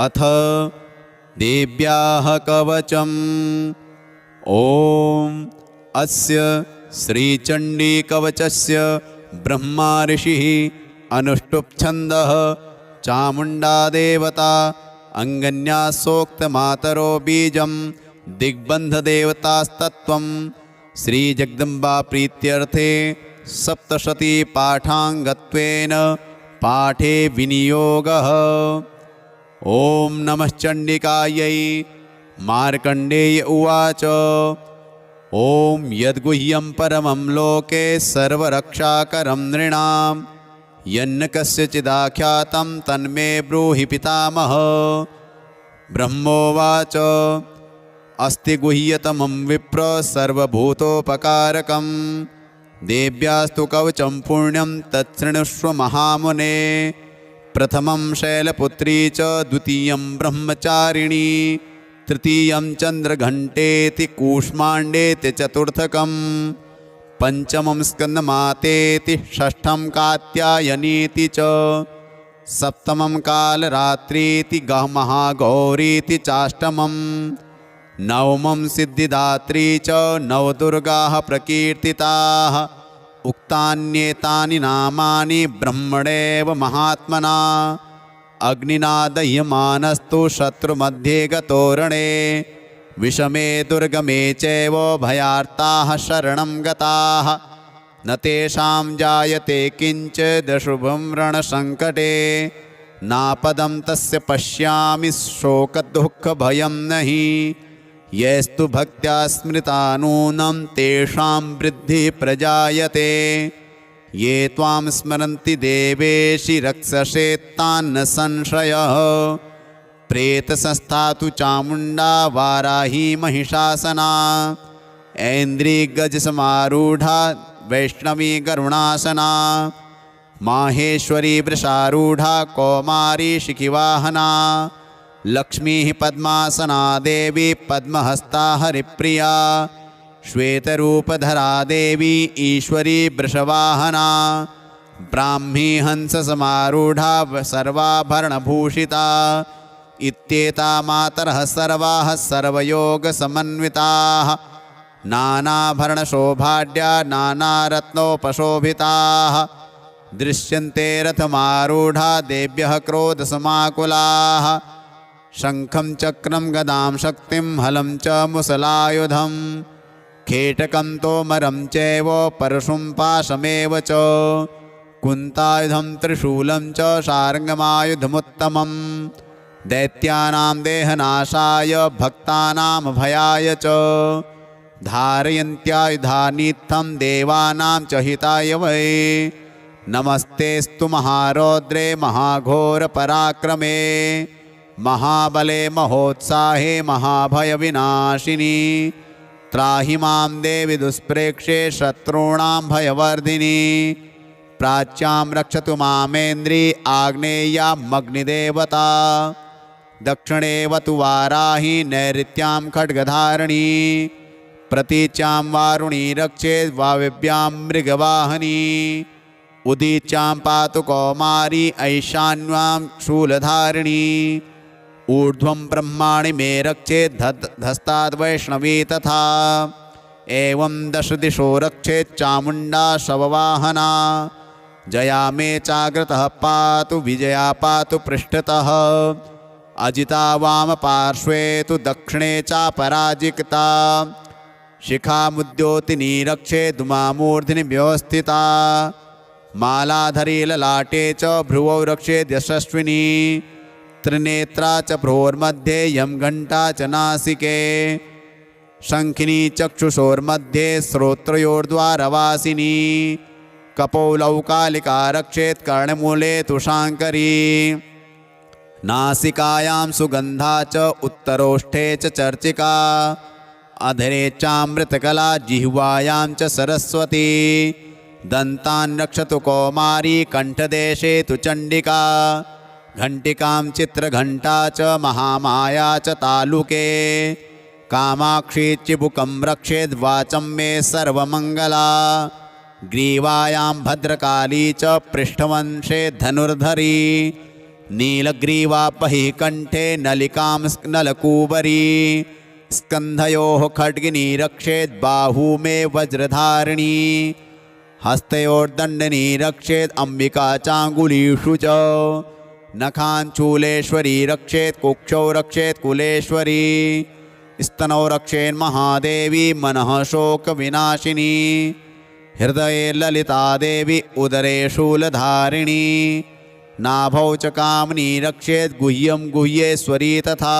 अथ देव्याः कवचम्। ॐ अस्य श्रीचण्डीकवचस्य ब्रह्मा ऋषिः अनुष्टुप्छन्दः चामुण्डा देवता अङ्गन्यासोक्तमातरो बीजं दिग्बन्धदेवतास्तत्त्वं श्रीजगदम्बा प्रीत्यर्थे सप्तशतीपाठाङ्गत्वेन पाठे विनियोगः। ॐ नमः चण्डिकायै। मार्कण्डेय उवाच। ॐ यद्गुह्यं परमं लोके सर्वरक्षाकरं नृणां यन्न कस्यचिदाख्यातं तन्मे ब्रूहि पितामह। ब्रह्मोवाच। अस्ति गुह्यतमं विप्र सर्वभूतोपकारकं देव्यास्तु कवचं पुण्यं तच्छृणुष्व महामुने। प्रथमं शैलपुत्री च द्वितीयं ब्रह्मचारिणी तृतीयं चन्द्रघण्टेति कूष्माण्डेति चतुर्थकं पंचमं स्कन्दमातेति षष्ठं कात्यायनीति च सप्तमं कालरात्रीति महागौरीति चाष्टमं नवमं सिद्धिदात्री च नवदुर्गाः प्रकीर्तिताः। उक्तान्येतानि नामानि ब्रह्मणेव महात्मना अग्निना दह्यमानस्तु शत्रुमध्ये गतोरणे विषमे दुर्गमे चैव भयार्ताः शरणं गताः न तेषां जायते किञ्चिदशुभं रणसङ्कटे नापदं तस्य पश्यामि शोकदुःखभयं नहि यस्तु भक्त्या स्मृता नूनं तेषां वृद्धिः प्रजायते ये त्वां स्मरन्ति देवेशि रक्षसे तान्न संशयः। प्रेतसंस्थातु चामुण्डा वाराही महिषासना ऐन्द्रिगजसमारूढा वैष्णवी गरुणासना माहेश्वरी वृषारूढा कौमारी शिखिवाहना लक्ष्मीः पद्मासना देवी पद्महस्ता हरिप्रिया श्वेतरूपधरा देवी ईश्वरी वृषवाहना ब्राह्मी हंससमारूढा सर्वाभरणभूषिता इत्येता मातरः सर्वाः सर्वयोगसमन्विताः नानाभरणशोभाढ्या नानारत्नोपशोभिताः दृश्यन्ते रथमारूढा देव्यः क्रोधसमाकुलाः शङ्खं चक्रं गदां शक्तिं हलं च मुसलायुधं खेटकं तोमरं चैव परशुं पाशमेव च कुन्तायुधं त्रिशूलं च शार्ङ्गमायुधमुत्तमं दैत्यानां देहनाशाय भक्तानां भयाय च धारयन्त्यायुधानीत्थं देवानां च हिताय वै। नमस्तेस्तु महारौद्रे महाघोरपराक्रमे महाबले महोत्साहे महाभयविनाशिनी त्राहि मां देवि दुष्प्रेक्षे शत्रूणां भयवर्धिनी प्राच्यां रक्षतु मामेन्द्री आग्नेयामग्निदेवता दक्षिणे वतु वाराही नैऋत्यां खड्गधारिणी प्रतीच्यां वारुणी रक्षेद् वायव्यां मृगवाहनी उदीच्यां पातु कौमारी ऐशान्यां शूलधारिणी ऊर्ध्वं ब्रह्माणि मे रक्षेत् धस्ताद्वैष्णवी तथा एवं दश दिशो रक्षेत् चामुण्डा शववाहना जया मे चाग्रतः पातु विजया पातु पृष्ठतः अजिता वामपार्श्वे तु दक्षिणे चापराजिता शिखामुद्योतिनी रक्षेत् धूमामूर्ध्नि व्यवस्थिता मालाधरी ललाटे च भ्रुवौ रक्षेत् यशस्विनी त्रिनेत्रा च भ्रोर्मध्ये यं घण्टा च नासिके शङ्खिनी चक्षुषोर्मध्ये श्रोत्रयोर्द्वारवासिनी कपौलौकालिका रक्षेत् कर्णमूले तु शाङ्करी नासिकायां सुगन्धा च उत्तरोष्ठे च चर्चिका अधरे चामृतकला जिह्वायां च सरस्वती दन्तान् रक्षतु कौमारी कण्ठदेशे तु चण्डिका घण्टिकां चित्रघण्टा च महामाया च तालुके कामाक्षी चिबुकं रक्षेद्वाचं मे सर्वमङ्गला ग्रीवायां भद्रकाली च पृष्ठवंशे धनुर्धरी नीलग्रीवा बहिः कण्ठे नलिकां नलकूबरी स्कन्धयोः खड्गिनी रक्षेत् बाहू मे वज्रधारिणी हस्तयोर्दण्डनी रक्षेत् अम्बिका चाङ्गुलीषु च नखाञ्चूलेश्वरी रक्षेत् कुक्षौ रक्षेत् कुलेश्वरी स्तनौ रक्षेन्महादेवी मनः शोकविनाशिनी हृदये ललिता देवी उदरे शूलधारिणी नाभौ च कामिनी रक्षेत् गुह्यं गुह्येश्वरी तथा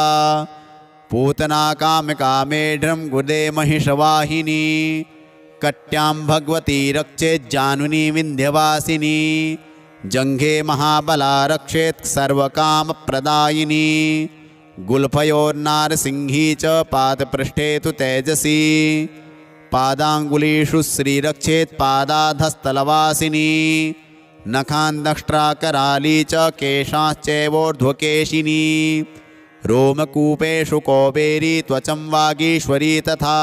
पूतना कामकामेढ्रं गुदे महिषवाहिनी कट्यां भगवती रक्षेत् जानुनी विन्ध्यवासिनी जङ्घे महाबला रक्षेत् सर्वकामप्रदायिनी गुल्फयोर्नारसिंही च पादपृष्ठे तु तेजसी पादाङ्गुलीषु श्रीरक्षेत् पादाधस्थलवासिनी नखान्दष्ट्राकराली च केशाश्चैवोर्ध्वकेशिनी रोमकूपेषु कौबेरी त्वचं वागीश्वरी तथा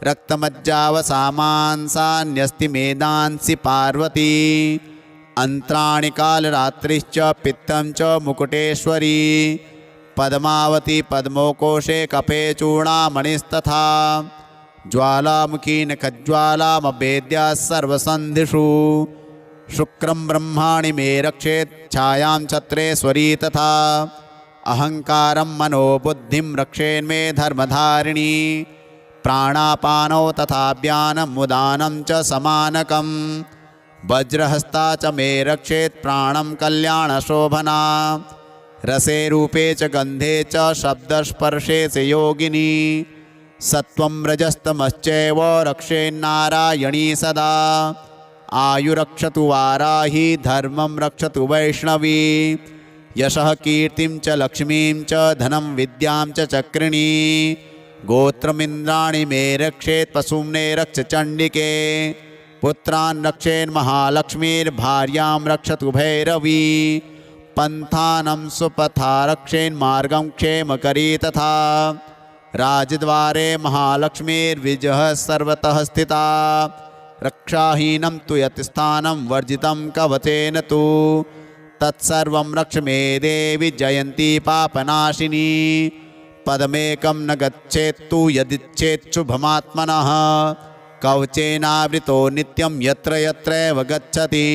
रक्तमज्जावसामांसान्यस्ति मेदांसि पार्वती अन्त्राणि कालरात्रिश्च पित्तं च मुकुटेश्वरी पद्मावती पद्मोकोशे कपे चूर्णामणिस्तथा ज्वालामुखी नखज्वालामभेद्या सर्वसन्धिषु शुक्रं ब्रह्माणि मे रक्षेत् छायां छत्रेश्वरी तथा अहंकारं मनोबुद्धिं रक्षेन्मे धर्मधारिणी प्राणापानौ तथा व्यानमुदानं च समानकं वज्रहस्ता च मे रक्षेत् प्राणं कल्याणशोभना रसे रूपे च गन्धे च शब्दस्पर्शे च योगिनी सत्वं रजस्तमश्चैव रक्षेन्नारायणी सदा आयुरक्षतु वाराही धर्मं रक्षतु वैष्णवी यशः कीर्तिं च लक्ष्मीं च धनं विद्यां च चक्रिणी गोत्रमिन्द्राणि मे रक्षेत् पशुम्ने रक्ष चण्डिके पुत्रान् रक्षेन्महालक्ष्मीर्भार्यां रक्षतु भैरवी पन्थानं सुपथा रक्षेन्मार्गं क्षेमकरी तथा राजद्वारे महालक्ष्मीर्विजः सर्वतः स्थिता रक्षाहीनं तु यत् स्थानं वर्जितं कवचेन तु तत्सर्वं रक्ष मे देवी जयन्ती पापनाशिनी पदमेकं न गच्छेत्तु यदिच्छेच्छुभमात्मनः कवचेनावृतो नित्यं यत्र यत्रैव गच्छति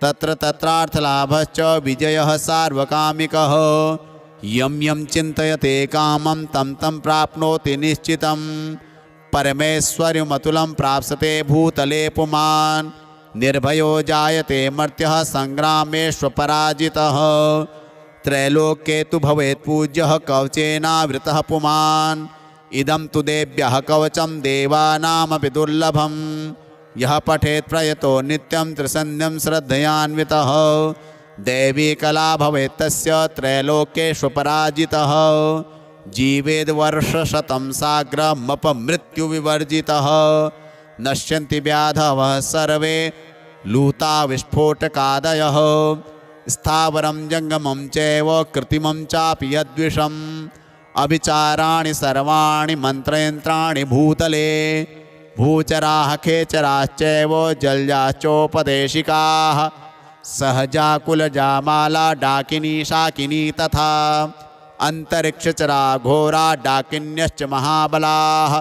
तत्र तत्रार्थलाभश्च विजयः सार्वकामिकः यं यं चिन्तयते कामं तं तं प्राप्नोति निश्चितं परमेश्वर्यमतुलं प्राप्स्यते भूतले पुमान् निर्भयो जायते मर्त्यः सङ्ग्रामेष्वपराजितः त्रैलोक्ये तु भवेत् पूज्यः कवचेनावृतः पुमान् इदं तु देव्यः कवचं देवानामपि दुर्लभं यः पठेत् प्रयतो नित्यं त्रिसन्ध्यं श्रद्धयान्वितः दैवी कला भवेत् तस्य त्रैलोक्येष्वपराजितः जीवेद्वर्षशतं साग्रमपमृत्युविवर्जितः नश्यन्ति व्याधवः सर्वे लूता विस्फोटकादयः स्थावरं जङ्गमं चैव कृत्रिमं चापि यद्विषम् अभिचाराणि सर्वाणि मन्त्रयन्त्राणि भूतले भूचराः खेचराश्चैव जल्याश्चोपदेशिकाः सहजाकुलजामाला डाकिनी शाकिनी तथा अन्तरिक्षचरा घोरा डाकिन्यश्च महाबलाः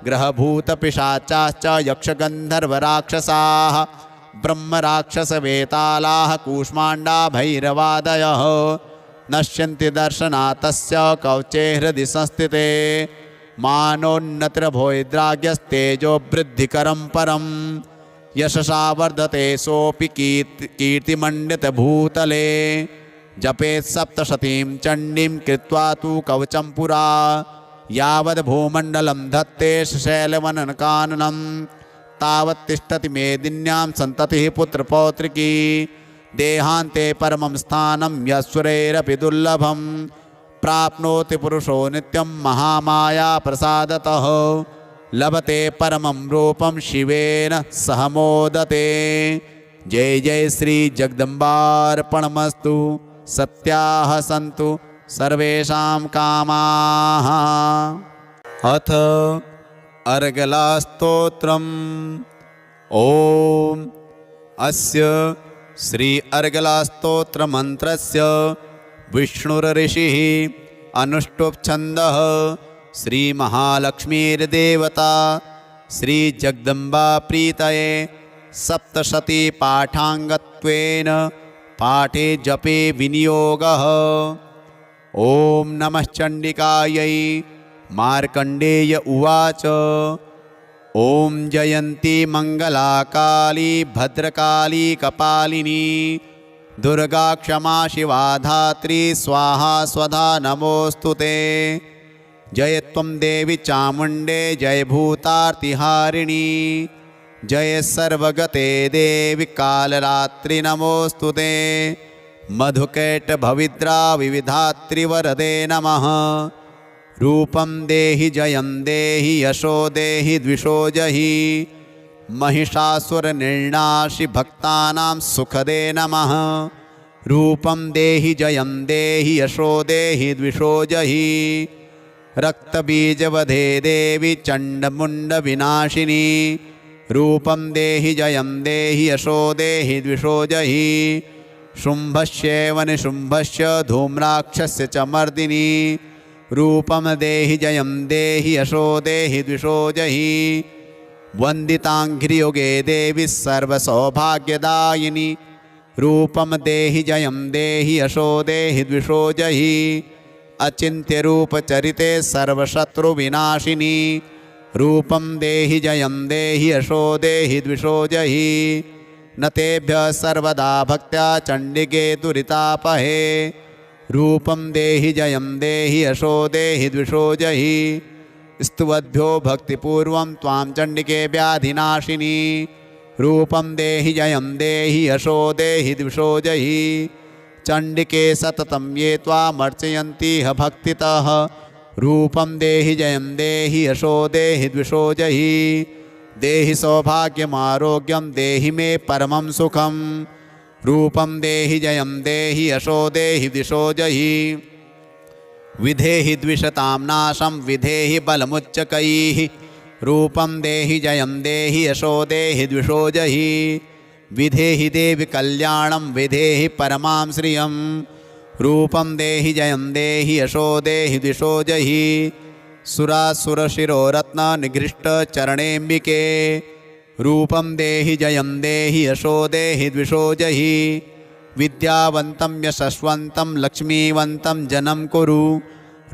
ग्रहभूतपिशाचाश्च यक्षगन्धर्वराक्षसाः ब्रह्मराक्षसवेतालाः कूष्माण्डा भैरवादयः नश्यन्ति दर्शनात् तस्य कवचे हृदि संस्थिते मानोन्नतिर्भोद्राग्यस्तेजो वृद्धिकरं परं यशसा वर्धते सोऽपि कीर्तिमण्डितभूतले जपेत् सप्तशतीं चण्डीं कृत्वा तु कवचं पुरा यावद् भूमण्डलं धत्ते शैलवननकाननं तावत् तिष्ठति मेदिन्यां सन्ततिः पुत्रपौत्रिकी देहान्ते परमं स्थानं यस्वरैरपि दुर्लभं प्राप्नोति पुरुषो नित्यं महामाया प्रसादतः लभते परमं रूपं शिवेन सह मोदते। जय जय श्री जगदम्बार्पणमस्तु। सत्याः सन्तु सर्वेषां कामाः। अथ अर्गलास्तोत्रम्। ॐ अस्य श्री अर्गलास्तोत्रमन्त्रस्य विष्णुर्ऋषिः अनुष्टुप् छन्दः श्री महालक्ष्मीर्देवता श्री जगदम्बा प्रीतये सप्तशती पाठाङ्गत्वेन पाठे जपे विनियोगः। ॐ नमः चण्डिकायै। मार्कण्डेय उवाच ॐ जयन्ती मङ्गला काली भद्रकाली कपालिनी दुर्गा क्षमा शिवा धात्री स्वाहा स्वधा नमोऽस्तुते। जय त्वं देवी चामुण्डे जय भूतार्तिहारिणी जय सर्वगते देवी कालरात्रि नमोऽस्तुते। मधुकैटभविद्रा विविधात्रिवरदे नमः। रूपं देहि जयं देहि यशो देहि द्विषो जहि महिषासुरनिर्णाशि भक्तानां सुखदे नमः। रूपं देहि जयं देहि यशो देहि द्विषो जहि रक्तबीजवधे देवी चण्डमुण्डविनाशिनी रूपं देहि जयं देहि यशो देहि द्विषो जहि शुम्भस्यैव निशुम्भस्य धूम्राक्षस्य च मर्दिनी रूपं देहि जयं देहि यशो देहि द्विषो जहि वन्दिताङ्घ्रियुगे देवी सर्वसौभाग्यदायिनी रूपं देहि जयं देहि यशो देहि द्विषो जहि अचिन्त्यरूपचरिते सर्वशत्रुविनाशिनी रूपं देहि जयं देहि यशो देहि द्विषो जहि न तेभ्यः सर्वदा भक्त्या चण्डिके दुरितापहे रूपं देहि जयं देहि यशो देहि द्विषो जहि स्तुवद्भ्यो भक्तिपूर्वं त्वां चण्डिके व्याधिनाशिनी रूपं देहि जयं देहि यशो देहि द्विषो जहि चण्डिके सततं ये त्वामर्चयन्तीह भक्तितः रूपं देहि जयं देहि यशो देहि द्विषो जहि देहि सौभाग्यमारोग्यं देहि मे परमं सुखं रूपं देहि जयं देहि यशो देहि द्विषो जहि विधेहि द्विषतां नाशं विधेहि बलमुच्चकैः रूपं देहि जयं देहि यशो देहि द्विषो जहि विधेहि देवि कल्याणं विधेहि परमां श्रियं रूपं देहि जयं देहि यशो देहि द्विषो जहि सुरासुरशिरोरत्ननिगृष्टचरणेऽम्बिके रूपं देहि जयं देहि यशो देहि द्विषो जहि विद्यावन्तं यशस्वन्तं लक्ष्मीवन्तं जनं कुरु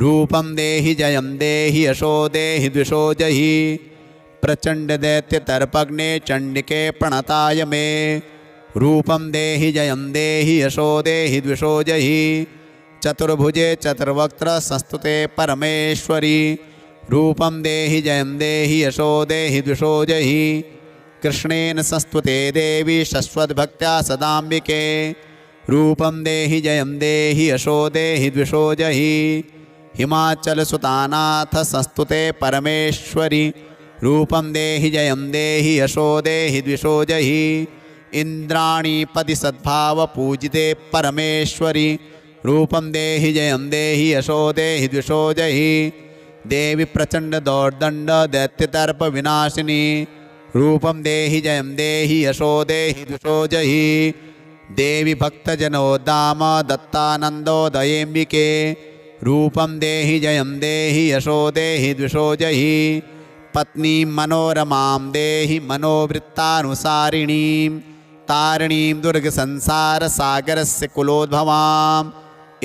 रूपं देहि जयं देहि यशो देहि द्विषो जहि प्रचण्डदैत्यतर्पग्ने चण्डिके प्रणताय मे रूपं देहि जयं देहि यशो देहि द्विषो जहि चतुर्भुजे चतुर्वक्त्र संस्तुते परमेश्वरी रूपं देहि जयं देहि यशो देहि द्विषो जहि कृष्णेन संस्तुते देवी शश्वद्भक्त्या सदाम्बिके रूपं देहि जयं देहि यशो देहि द्विषो जहि हिमाचलसुतानाथ संस्तुते परमेश्वरी रूपं देहि जयं देहि यशो देहि द्विषो जहि इन्द्राणीपति सद्भावपूजिते परमेश्वरी रूपं देहि जयं देहि यशो देहि द्विषो जहि देवी प्रचण्डदौर्दण्ड दैत्यतर्पविनाशिनी रूपं देहि जयं देहि यशो देहि द्विषो जहि देवी भक्तजनोद्दाम दत्तानन्दोदयेऽम्बिके रूपं देहि जयं देहि यशो देहि द्विषो जहि पत्नीं मनोरमां देहि मनोवृत्तानुसारिणीं तारिणीं दुर्गसंसारसागरस्य कुलोद्भवाम्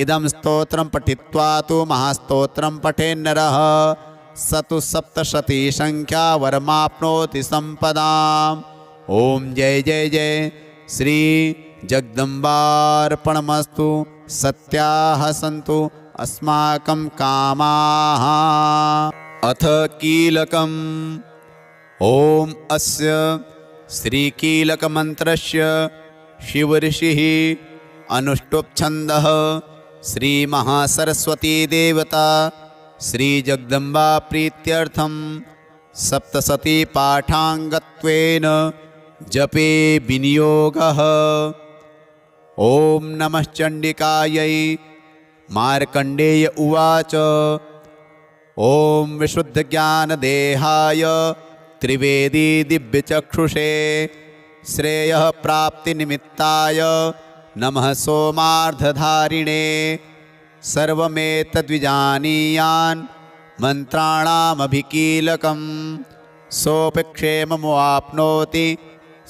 इदं स्तोत्रं पठित्वा तु महास्तोत्रं पठेन्नरः स तु सप्तशतीसङ्ख्या वरमाप्नोति सम्पदाम्। ॐ जय जय जय श्री जगदम्बार्पणमस्तु। सत्याः सन्तु अस्माकं कामाः। अथ कीलकम्। ॐ अस्य श्रीकीलकमन्त्रस्य शिवऋषिः अनुष्टुप् छन्दः श्रीमहासरस्वती देवता श्रीजगदम्बा प्रीत्यर्थं सप्तशती पाठाङ्गत्वेन जपे विनियोगः। ॐ नमः चण्डिकायै। मार्कण्डेय उवाच ॐ विशुद्धज्ञानदेहाय त्रिवेदी दिव्यचक्षुषे श्रेयः प्राप्तिनिमित्ताय नमः सोमार्धधारिणे सर्वमेतद्विजानीयान् मन्त्राणामभिकीलकं सोऽपि क्षेममुवाप्नोति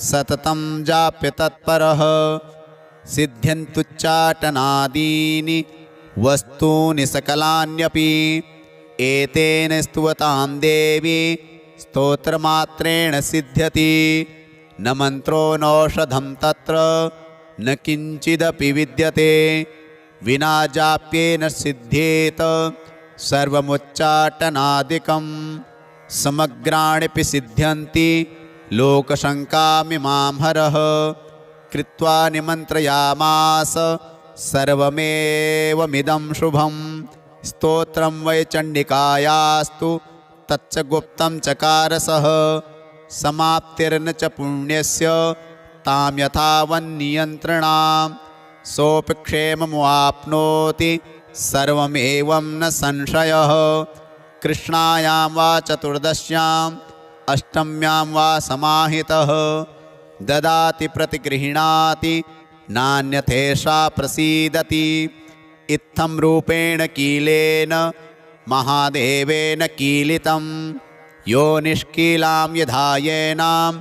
सततं जाप्य तत्परः सिद्ध्यन्तुच्चाटनादीनि वस्तूनि सकलान्यपि एतेन स्तुवतां देवी स्तोत्रमात्रेण सिद्ध्यति न मन्त्रो नौषधं तत्र न किञ्चिदपि विद्यते विना जाप्येन सिद्ध्येत सर्वमुच्चाटनादिकं समग्राण्यपि सिद्ध्यन्ति लोकशङ्कामिमां हरः कृत्वा निमन्त्रयामास सर्वमेवमिदं शुभं स्तोत्रं वै चण्डिकायास्तु तच्च गुप्तं चकारसः समाप्तिर्न च पुण्यस्य तां यथावन्नियन्त्रणां सोऽपि क्षेममुवाप्नोति सर्वमेवं न संशयः कृष्णायां वा चतुर्दश्याम् अष्टम्यां वा समाहितः ददाति प्रतिगृह्णाति नान्यथेषा प्रसीदति इत्थं रूपेण कीलेन महादेवेन कीलितं यो निष्कीलां यधायेनां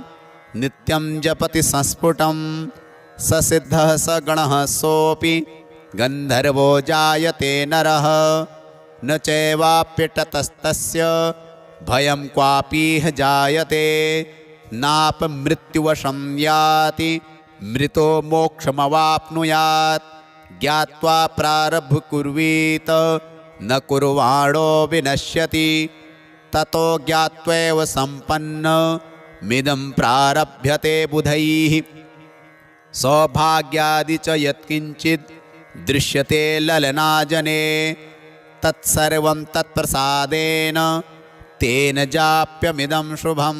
नित्यं जपति संस्फुटं स सिद्धः स गणः सोऽपि गन्धर्वो जायते नरः न चैवाप्यटतस्तस्य भयं क्वापीह जायते नापमृत्युवशं याति मृतो मोक्षमवाप्नुयात् ज्ञात्वा प्रारब्धं कुर्वीत न कुर्वाणो विनश्यति ततो ज्ञात्वैव सम्पन्नमिदं प्रारभ्यते बुधैः सौभाग्यादि च यत्किञ्चित् दृश्यते ललनाजने तत्सर्वं तत्प्रसादेन तेन जाप्यमिदं शुभं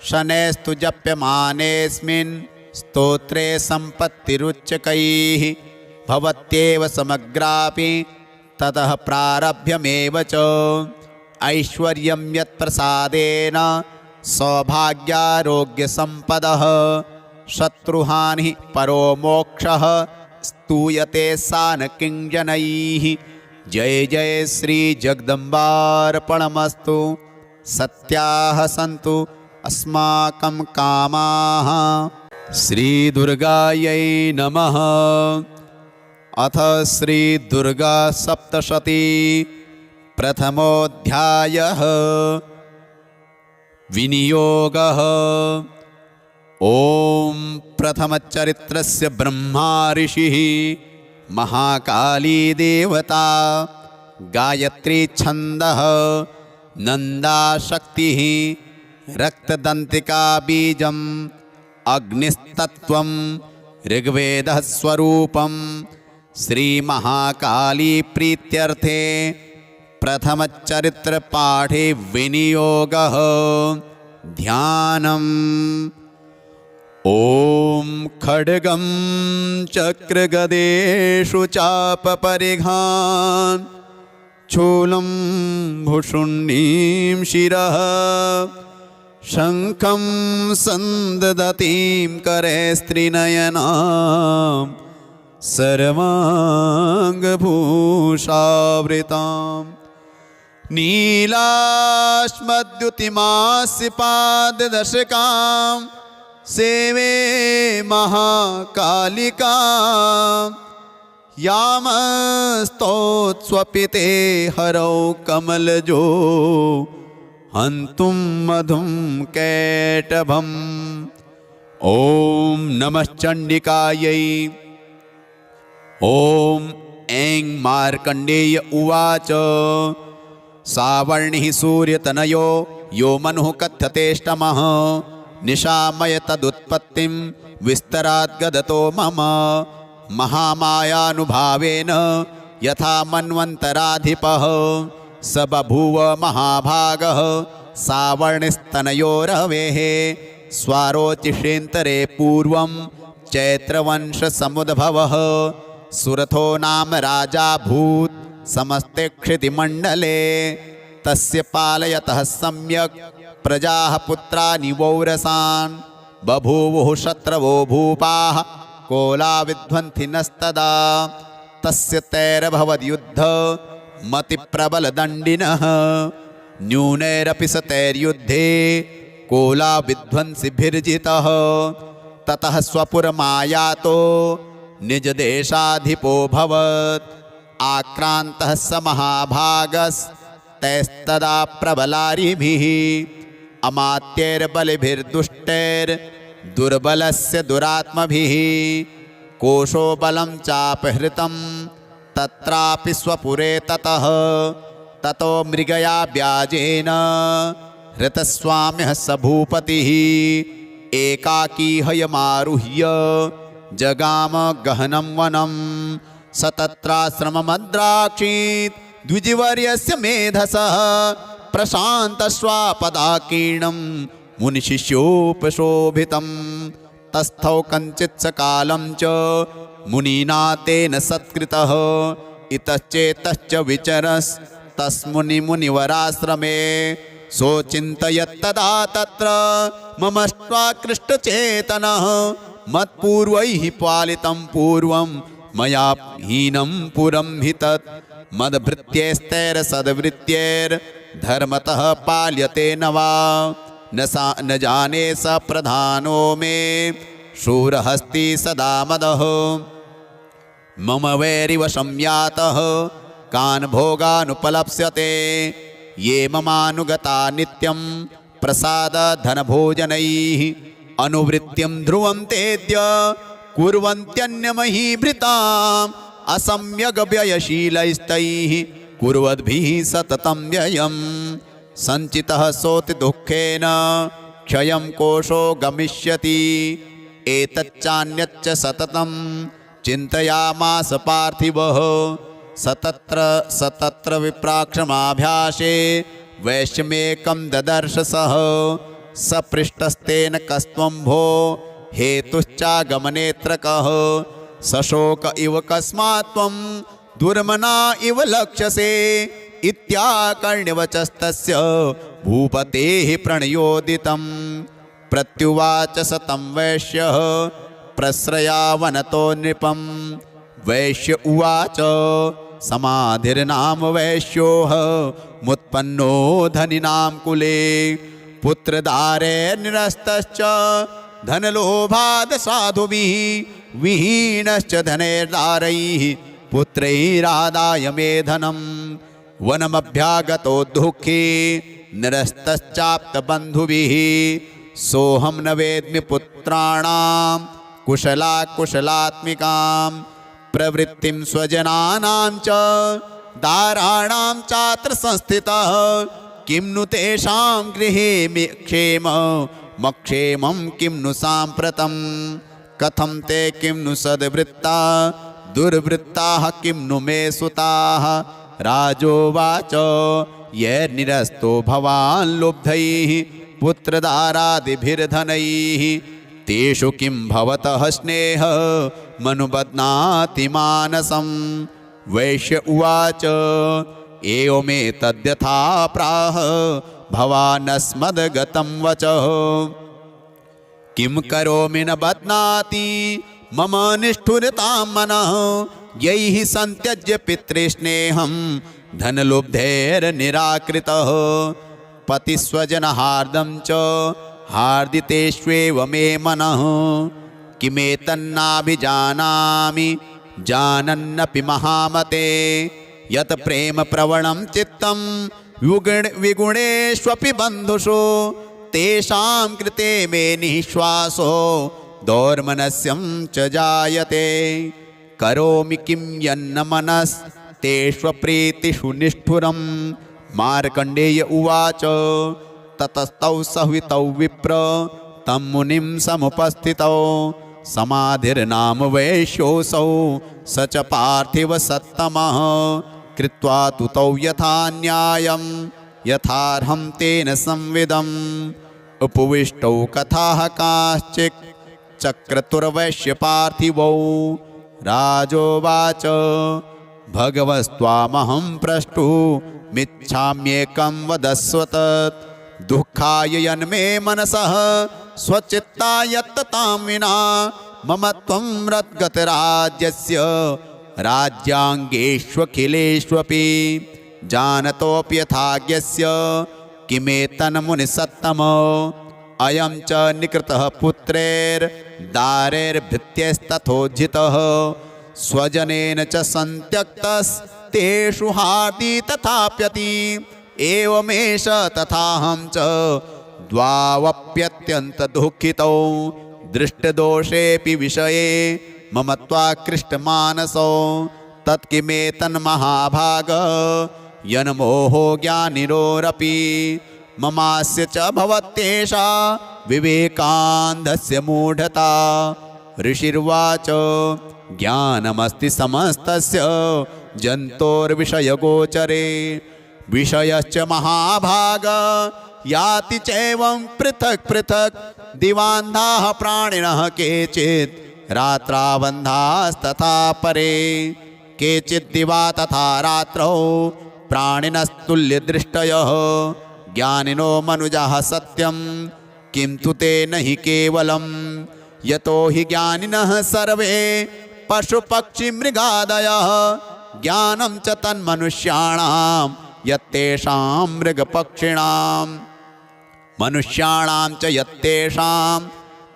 शनैस्तु जप्यमानेऽस्मिन् स्तोत्रे सम्पत्तिरुच्चकैः भवत्येव समग्रापि ततः प्रारभ्यमेव च ऐश्वर्यं यत्प्रसादेन सौभाग्यारोग्यसम्पदः शत्रुहानिः परो मोक्षः स्तूयते सा न किञ्जनैः जय जय श्री जगदम्बार्पणमस्तु सत्याः सन्तु अस्माकं कामाः श्रीदुर्गायै नमः अथ श्रीदुर्गासप्तशती प्रथमोऽध्यायः विनियोगः ॐ प्रथमचरित्रस्य ब्रह्मा ऋषिः महाकाली देवता गायत्री छन्दः नन्दाशक्तिः रक्तदन्तिका बीजम् अग्निस्तत्त्वं ऋग्वेदः स्वरूपं श्रीमहाकाली प्रीत्यर्थे प्रथमचरित्रपाठे विनियोगः ध्यानम् ॐ खड्गं चक्रगदेषु चापपरिघान् चूलं भुषुण्डीं शिरः शङ्खं सन्ददतीं करे स्त्रीनयनां सर्वाङ्गभूषावृतां नीलाश्मद्युतिमास्य पाददशकां सेवे महाकालिका यामस्तोत्स्वपिते हरौ कमलजो हन्तुं मधुं कैटभम् ॐ नमः चण्डिकायै ॐ ऐं मार्कण्डेय उवाच सावर्णिः सूर्यतनयो यो मनुः कथ्यतेष्टमः निशामय तदुत्पत्तिं विस्तराद्गदतो मम महामायानुभावेन यथा मन्वन्तराधिपः स बभूव महाभागः सावर्णिस्तनयो रवेः स्वारोचिषेन्तरे पूर्वं चैत्रवंशसमुद्भवः सुरथो नाम राजाभूत् समस्ते क्षितिमण्डले तस्य पालयतः सम्यक् प्रजाः पुत्राणि वौरसान् बभूवुः शत्रवो भूपाः कोला विध्वन्ति नस्तदा तस्य तैरभवद्युद्ध मतिप्रबलदण्डिनः न्यूनैरपि स तैर्युद्धे कोला विध्वंसिभिर्जितः ततः स्वपुरमायातो निजदेशाधिपोऽभवत् आक्रान्तः स महाभागस्तैस्तदा प्रबलारिभिः अमात्यैर्बलिभिर्दुष्टैर्दुर्बलस्य दुरात्मभिः कोशो बलं चापहृतं तत्रापि स्वपुरे ततः ततो मृगया व्याजेन हृतस्वाम्यः स भूपतिः एकाकी हयमारुह्य जगाम गहनं वनं स तत्राश्रममद्राक्षीत् द्विजवर्यस्य मेधसः प्रशान्तश्वापदाकीर्णं मुनिशिष्योपशोभितं तस्थौ कञ्चित् सकालं च मुनिना तेन सत्कृतः इतश्चेतश्च विचरस्तस्मुनिमुनिवराश्रमे सोचिन्तयत्तदा तत्र ममष्ट्वाकृष्टचेतनः मत्पूर्वैः पालितं पूर्वं मया हीनं पुरं हि तत् मद्भृत्यैस्तैरसद्वृत्त्यैर्धर्मतः पाल्यते न वा न जाने स प्रधानो मे शूरहस्ति सदा मदः मम वैरिवशं यातः कान् भोगानुपलप्स्यते ये ममानुगता नित्यं प्रसादधनभोजनैः अनुवृत्तिं ध्रुवं तेद्य कुर्वन्त्यन्यमहीभृताम् असम्यग्व्ययशीलैस्तैः कुर्वद्भिः सततं व्ययं सञ्चितः सोति दुःखेन क्षयं कोशो गमिष्यति एतच्चान्यच्च सततं चिन्तयामास पार्थिवः सतत्र विप्राक्षमाभ्यासे वैश्यमेकं ददर्श सः सपृष्टस्तेन कस्त्वं भो हेतुश्चागमनेऽत्र कः सशोक इव कस्मात् त्वं दुर्मना इव लक्ष्यसे इत्याकर्ण्यवचस्तस्य भूपतेः प्रणयोदितं प्रत्युवाच स तं वैश्यः प्रश्रयावनतो नृपं वैश्य उवाच समाधिर्नाम वैश्योः मुत्पन्नो धनिनां कुले पुत्रदारेर्निरस्तश्च धनलोभाद् साधुभिः विहीनश्च धनैर्दारैः पुत्रैरादाय मे धनं वनमभ्यागतो दुःखी निरस्तश्चाप्तबन्धुभिः सोऽहं न वेद्मि पुत्राणां कुशलात्मिकां प्रवृत्तिं स्वजनानां च दाराणां चात्र संस्थितः किं नु तेषां गृहे क्षेममक्षेमं किं नु साम्प्रतं कथं ते किं नु सद्वृत्ता दुर्वृत्ताः किं नु मे सुताः राजोवाच यैर्निरस्तो भवान् लुब्धैः पुत्रदारादिभिर्धनैः तेषु किं भवतः स्नेहः मनुबध्नाति मानसं वैश्य उवाच एवमेतद्यथा प्राह भवानस्मद्गतं वचः किं करोमि न बध्नाति मम निष्ठुरतां मनः यैः सन्त्यज्य पितृस्नेहं धनलुब्धैर्निराकृतः पतिस्वजनहार्दं च हार्दितेष्वेव मे मनः किमेतन्नाभिजानामि जानन्नपि महामते यत् प्रेमप्रवणं चित्तं विगुणेष्वपि बन्धुषु तेषां कृते मे निःश्वासो दौर्मनस्यं च जायते करोमि किं यन्न मनस्तेष्वप्रीतिषु निष्ठुरं मार्कण्डेय उवाच ततस्तौ सह्वितौ विप्र तं मुनिं समुपस्थितौ समाधिर्नाम वैश्योऽसौ स च पार्थिव सत्तमः कृत्वा तु तौ यथा न्यायं यथार्हं तेन संविदम् उपविष्टौ कथाः काश्चित् चक्रतुर्वैश्यपार्थिवौ राजोवाच भगवस्त्वामहं प्रष्टुमिच्छाम्येकं वदस्व तत् दुःखाय यन्मे मनसः स्वचित्ता यत्ततां विना मम त्वं रद्गतराज्यस्य राज्याङ्गेष्वखिलेष्वपि जानतोऽपि यथाज्ञस्य किमेतन्मुनिसत्तमो अयं च निकृतः पुत्रैर्दारैर्भृत्यैस्तथोज्झितः स्वजनेन च सन्त्यक्तस्तेषु हार्दि तथाप्यति एवमेष तथाहं च द्वावप्यत्यन्तदुःखितौ दृष्टदोषेऽपि विषये मम त्वाकृष्टमानसौ तत्किमेतन्महाभाग यन्मोहो ज्ञानिरोरपि ममास्य च भवत्येषा विवेकान्धस्य मूढता ऋषिर्वाच ज्ञानमस्ति समस्तस्य जन्तोर्विषयगोचरे विषयश्च महाभाग याति चैवं पृथक् पृथक् दिवान्धाः प्राणिनः केचित् रात्राबन्धास्तथा परे केचित् दिवा तथा रात्रौ प्राणिनस्तुल्यदृष्टयः ज्ञानिनो मनुजाः सत्यं किं तु ते न हि केवलं यतो हि ज्ञानिनः सर्वे पशुपक्षिमृगादयः ज्ञानं च तन्मनुष्याणां यत्तेषां मृगपक्षिणां मनुष्याणां च यत्तेषां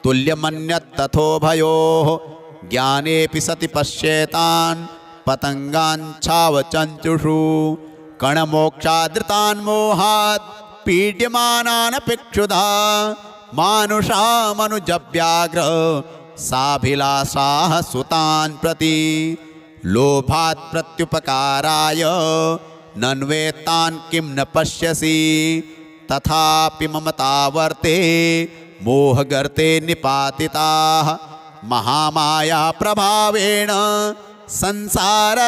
तुल्यमन्यत्तथोभयोः ज्ञानेऽपि सति पश्येतान् पतङ्गान् छावचञ्चुषु कणमोक्षादृतान् मोहात् पीड्यमानान् पिक्षुधा मानुषा मनुजव्याघ्र साभिलाषाः सुतान् प्रति लोभात् प्रत्युपकाराय नन्वेत्तान् किं न पश्यसि तथापि ममतावर्ते मोहगर्ते निपातिताः महामाया प्रभावेण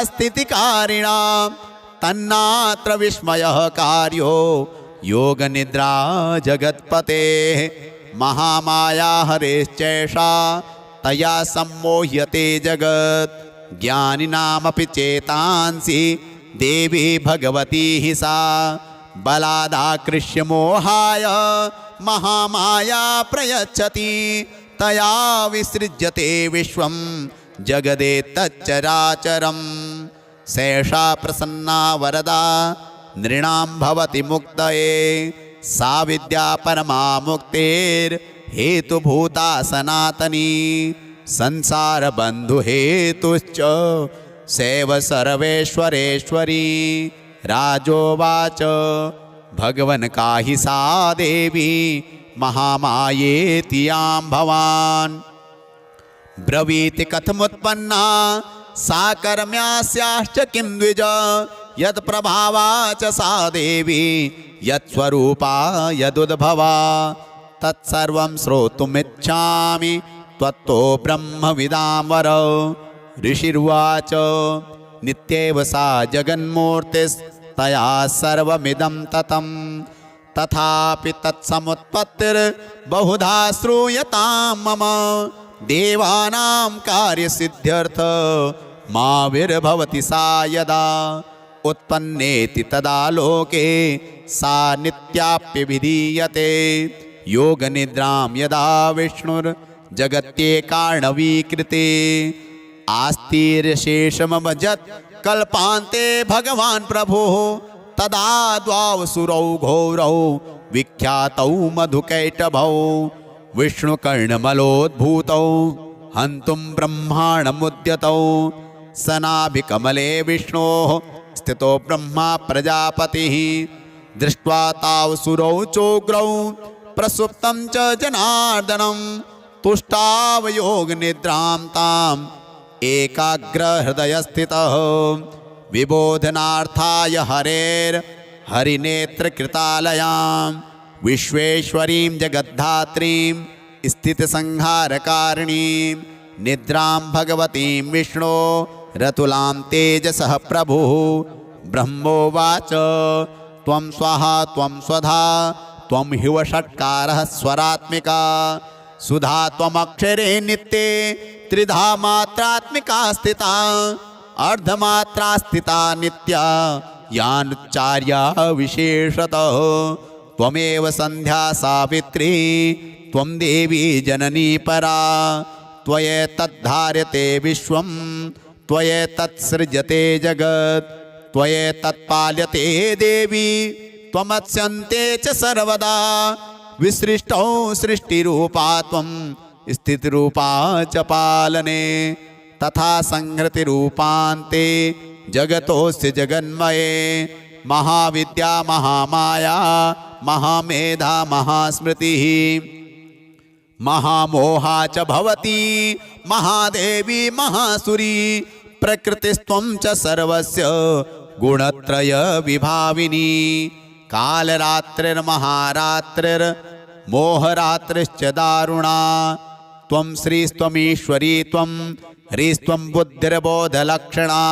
संसारस्थितिकारिणां तन्नात्र विस्मयः कार्यो योगनिद्रा जगत्पतेः महामाया हरेश्चैषा तया सम्मोह्यते जगत् ज्ञानिनामपि चेतांसि देवी भगवती हि सा बलादाकृष्य मोहाय महामाया प्रयच्छति तया विसृज्यते विश्वं जगदेतच्चराचरं सैषा प्रसन्ना वरदा नृणां भवति मुक्तये सा विद्या परमा मुक्तेर्हेतुभूता सनातनी संसारबन्धुहेतुश्च सैव सर्वेश्वरेश्वरी राजोवाच भगवन् काहि सा देवी महामायेति यां भवान् ब्रवीति कथमुत्पन्ना सा कर्म्यास्याश्च किं द्विज यत्प्रभावा च सा देवी यत्स्वरूपा यदुद्भवा तत्सर्वं श्रोतुमिच्छामि त्वत्तो ब्रह्मविदां वर ऋषिर्वाच नित्येव सा जगन्मूर्तिस्तया सर्वमिदं ततं तथापि तत्समुत्पत्तिर्बहुधा श्रूयतां मम देवानां कार्यसिद्ध्यर्थ मा विर्भवति सा यदा उत्पन्नेति तदा लोके सा नित्याप्यभिधीयते योगनिद्रां यदा विष्णुर्जगत्येकार्णवीकृते आस्तिर्शेषमभजत् कल्पान्ते भगवान् प्रभुः तदा द्वावसुरौ घोरौ विख्यातौ मधुकैटभौ विष्णुकर्णमलोद्भूतौ हन्तुं ब्रह्माणमुद्यतौ सनाभिकमले विष्णोः स्थितो ब्रह्मा प्रजापतिः दृष्ट्वा तावसुरौ चोग्रौ प्रसुप्तं च जनार्दनं तुष्टावयोगनिद्रां ताम् एकाग्रहृदयस्थितः विबोधनार्थाय हरिनेत्रकृतालयां विश्वेश्वरीं जगद्धात्रीं स्थितिसंहारकारिणीं निद्रां भगवतीं विष्णो रतुलां तेजसः प्रभुः ब्रह्मोवाच त्वं स्वाहा त्वं स्वधा त्वं हिवषट्कारः स्वरात्मिका सुधा त्वमक्षरे नित्ये त्रिधा मात्रात्मिका स्थिता अर्धमात्रा स्थिता नित्या यानुच्चार्या विशेषतः त्वमेव संध्या सावित्री त्वं देवी जननी परा त्वयेतद्धार्यते विश्वं त्वयेतत्सृज्यते जगत् त्वयेतत्पाल्यते देवी त्वमत्स्यन्ते च सर्वदा विसृष्टौ सृष्टिरूपा त्वं स्थितिरूपा च पालने तथा संहृतिरूपान्ते जगतोऽस्य जगन्मये महाविद्या महामाया महामेधा महास्मृतिः महामोहा च भवती महादेवी महासुरी प्रकृतिस्त्वं च सर्वस्य गुणत्रय विभाविनी कालरात्रिर्महारात्रिर्मोहरात्रिश्च दारुणा त्वं श्रीस्त्वमीश्वरी त्वं ह्रीस्त्वं बुद्धिर्बोधलक्षणा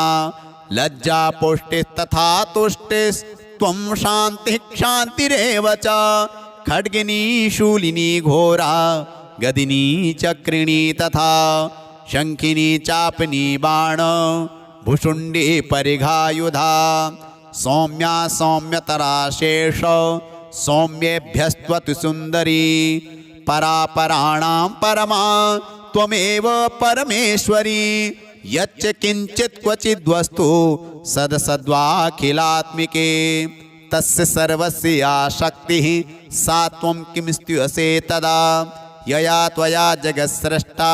लज्जा पुष्टिस्तथा तुष्टिस्त्वं शान्तिः क्षान्तिरेव च खड्गिनी शूलिनी घोरा गदिनी चक्रिणी तथा शंखिनी चापनी बाण भुषुंडी परिघायुधा सौम्या सौम्यतरा शेष सौम्येभ्यस्त्वतु सुंदरी परापराणां परमा त्वमेव परमेश्वरी यच्च किंचित् क्वचिद्वस्तु सदसद्वाखिलात्मिके तस्य सर्वस्य या शक्तिः सा त्वं किमस्त्युसे तदा यया त्वया जगत्सृष्टा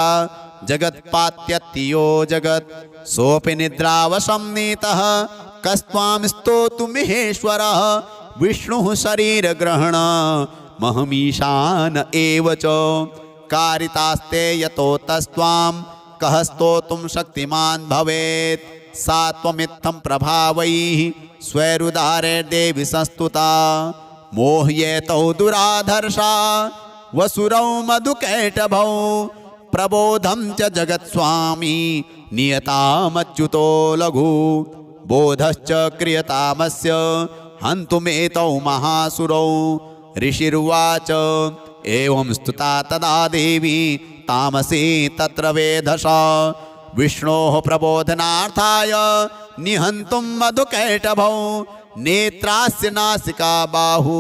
जगत्पात्यत्यो जगत् सोऽपि निद्रावशं नीतः कस्त्वां स्तोतुमिहेश्वरः विष्णुः शरीरग्रहण महमीशान एव च कारितास्ते यतो तस्त्वां कः स्तोतुं शक्तिमान् भवेत् सा त्वमित्थं प्रभावैः स्वैरुदारे देवी संस्तुता मोह्येतौ दुराधर्षा वसुरौ मधुकैटभौ प्रबोधं च जगत्स्वामी नियतामच्युतो लघु बोधश्च क्रियतामस्य हन्तुमेतौ महासुरौ ऋषिर्वाच एवं स्तुता तदा देवी तामसी तत्र वेधसा विष्णोः प्रबोधनार्थाय निहन्तुं मधुकैटभौ नेत्रास्य नासिका बाहु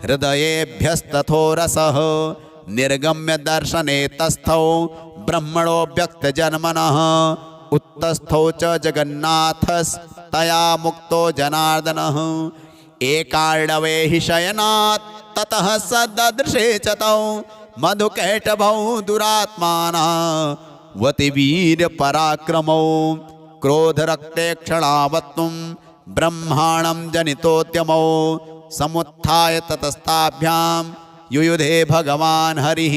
हृदयेभ्यस्तथोरसः निर्गम्य दर्शने तस्थौ ब्रह्मणो व्यक्तजन्मनः उत्तस्थौ च जगन्नाथस्तया मुक्तो जनार्दनः एकार्णवे हि शयनात् ततः स ददृशे च तौ मधुकैटभौ दुरात्मानः वतिवीर्यपराक्रमौ क्रोधरक्ते क्षणावत्तुं ब्रह्माणं जनितोद्यमौ समुत्थाय ततस्ताभ्यां युयुधे भगवान् हरिः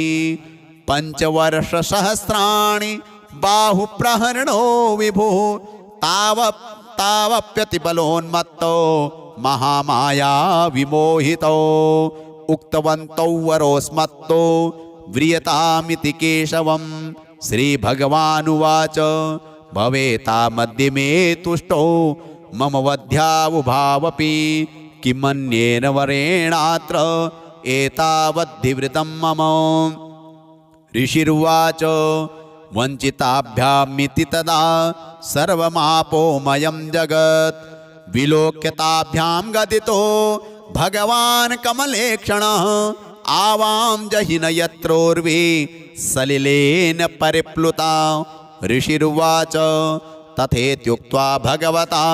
पञ्चवर्षसहस्राणि बाहुप्रहरणो विभुः तावप्यतिबलोन्मत्तो महामाया विमोहितो उक्तवन्तौ वरोस्मत्तो व्रियतामिति केशवं श्रीभगवानुवाच भवेतामद्य मे तुष्टो मम वध्यावुभावपि किमन्येन वरेणात्र एतावद्धिवृतं मम ऋषिर्वाच वञ्चिताभ्यामिति तदा सर्वमापोमयं जगत् विलोक्यताभ्यां गदितो भगवान् कमलेक्षणः आवां जहिन यत्रोर्वी सलिलेन परिप्लुता ऋषिर्वाच तथेत्युक्त्वा भगवता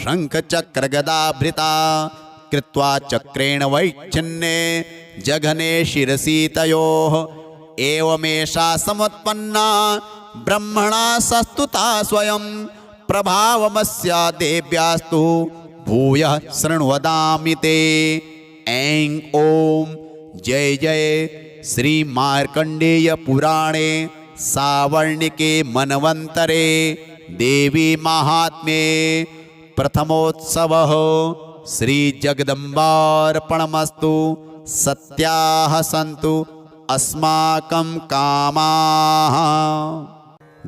शङ्खचक्रगदाभृता कृत्वा चक्रेण वैच्छिन्ने जघने शिरसि तयोः एवमेषा समुत्पन्ना ब्रह्मणा सस्तुता स्वयं प्रभावमस्या देव्यास्तु भूयः शृण्वदामि ते ऐं ॐ जय जय श्री मार्कण्डेय पुराणे सावर्णिके मनवन्तरे देवी महात्म्ये प्रथमोत्सवः श्री जगदम्बार्पणमस्तु सत्याः सन्तु अस्माकं कामाः।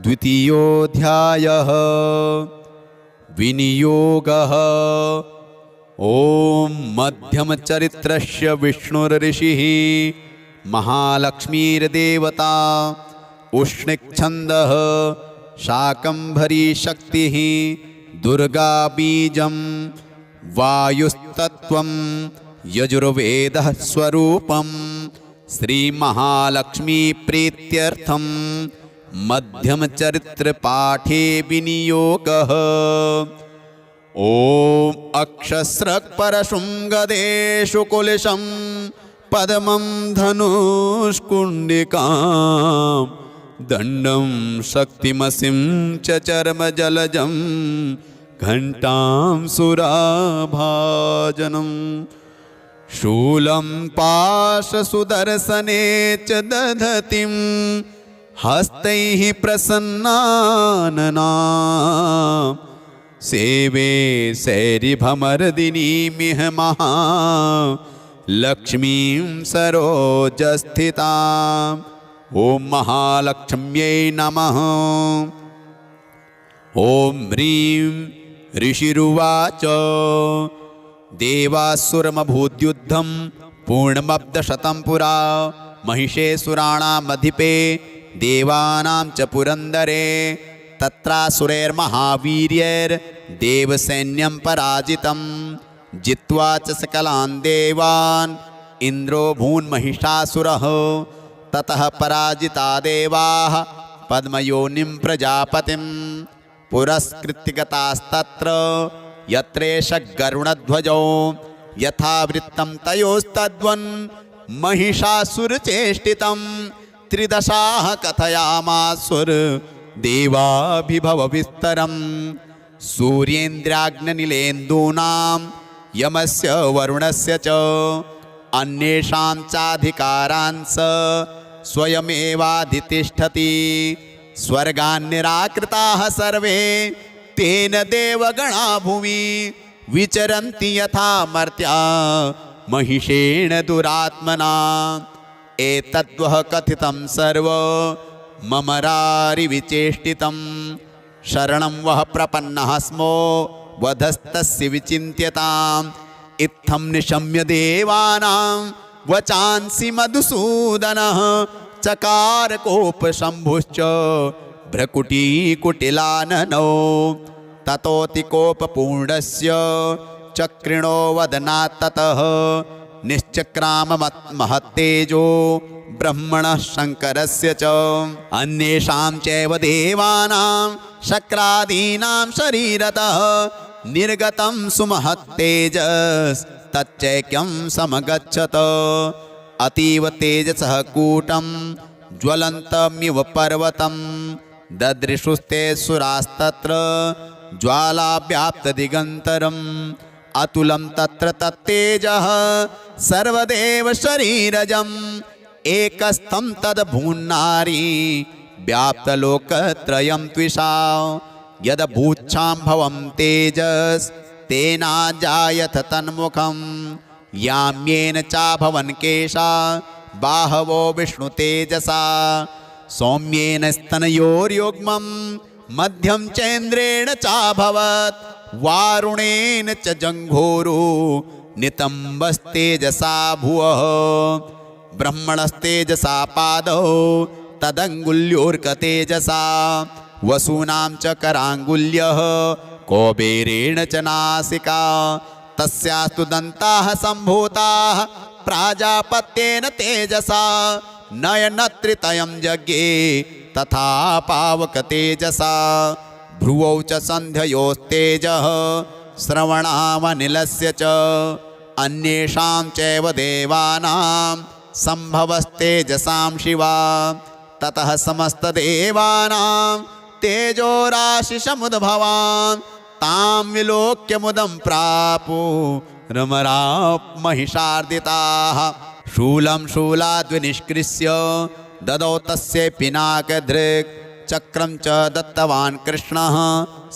द्वितीयोऽध्यायः विनियोगः। ॐ मध्यमचरित्रस्य विष्णुर्ऋषिः महालक्ष्मीर्देवता उष्णिक्छन्दः शाकम्भरी शक्तिः दुर्गा बीजं वायुस्तत्त्वं यजुर्वेदः स्वरूपं श्रीमहालक्ष्मी प्रीत्यर्थं मध्यमचरित्रपाठे विनियोगः। ॐ अक्षस्रक्परशृङ्गदेषु कुलिशं पद्मं धनुष्कुण्डिकां दण्डं शक्तिमसिं च चर्मजलजं घण्टां सुराभाजनं शूलं पाशसुदर्शने च दधतिं हस्तैः प्रसन्नाननां सेवे सैरिभमर्दिनीमिह महालक्ष्मीं सरोजस्थिताम्। ॐ महालक्ष्म्यै नमः। ॐ ह्रीं ऋषिरुवाच देवासुरमभूद्युद्धं पूर्णमब्धशतं पुरा महिषेऽसुराणामधिपे देवानां च पुरन्दरे तत्रासुरैर्महावीर्यैर्देवसैन्यं पराजितं जित्वा च सकलान् देवान् इन्द्रो भून्महिषासुरः। ततः पराजिता देवाः पद्मयोनिं प्रजापतिं पुरस्कृत्य गतास्तत्र यत्रेष गरुणध्वजो यथावृत्तं तयोस्तद्वन् महिषासुरचेष्टितं त्रिदशाः कथयामासुर देवाभिभवविस्तरं सूर्येन्द्राग्निलेन्दूनां यमस्य वरुणस्य च अन्येषां चाधिकारांस स्वयमेवाधितिष्ठति स्वर्गान् निराकृताः सर्वे तेन देवगणा भुवि विचरन्ति यथा मर्त्या महिषेण दुरात्मना एतद्वः कथितं सर्व ममरारिविचेष्टितं शरणं वः प्रपन्नः स्मो वधस्तस्य विचिन्त्यताम् इत्थं निशम्य देवानां वचांसि मधुसूदनः चकार कोपशम्भुश्च भ्रकुटीकुटिलाननो ततोऽतिकोपपूर्णस्य चक्रिणो वदनात् ततः निश्चक्राममहत्तेजो ब्रह्मणः शङ्करस्य च अन्येषां चैव देवानां शक्रादीनां शरीरतः निर्गतं सुमहत्तेजस्तच्चैक्यं समगच्छत अतीव तेजसः कूटं ज्वलन्तमिव पर्वतं ददृशुस्ते सुरास्तत्र ज्वालाव्याप्तदिगन्तरम् अतुलं तत्र तत्तेजः सर्वदेव शरीरजम् एकस्थं तद्भून्नारी व्याप्तलोकत्रयं त्विषा यदभूच्छाम्भवं तेजस्तेनाजायथ तन्मुखं याम्येन चाभवन् केशा बाहवो विष्णुतेजसा सौम्येन स्तनयोर्युग्मं मध्यं चैन्द्रेण चाभवत् वारुणेन च जङ्घोरो नितम्बस्तेजसा भुवः ब्रह्मणस्तेजसा पादौ तदङ्गुल्योर्कतेजसा वसूनां च कराङ्गुल्यः कौबेरेण च नासिका तस्यास्तु दन्ताः सम्भूताः प्राजापत्येन तेजसा नयनत्रितयं जज्ञे तथा पावकतेजसा भ्रुवौ च सन्ध्ययोस्तेजः श्रवणामनिलस्य च अन्येषां चैव देवानां सम्भवस्तेजसां शिवा ततः समस्तदेवानां तेजोराशिषमुद्भवान् तां विलोक्य मुदं प्रापु रमराप् महिषार्दिताः शूलं शूलाद्विनिष्कृष्य ददौ तस्य पिनाकधृक् चक्रं च दत्तवान् कृष्णः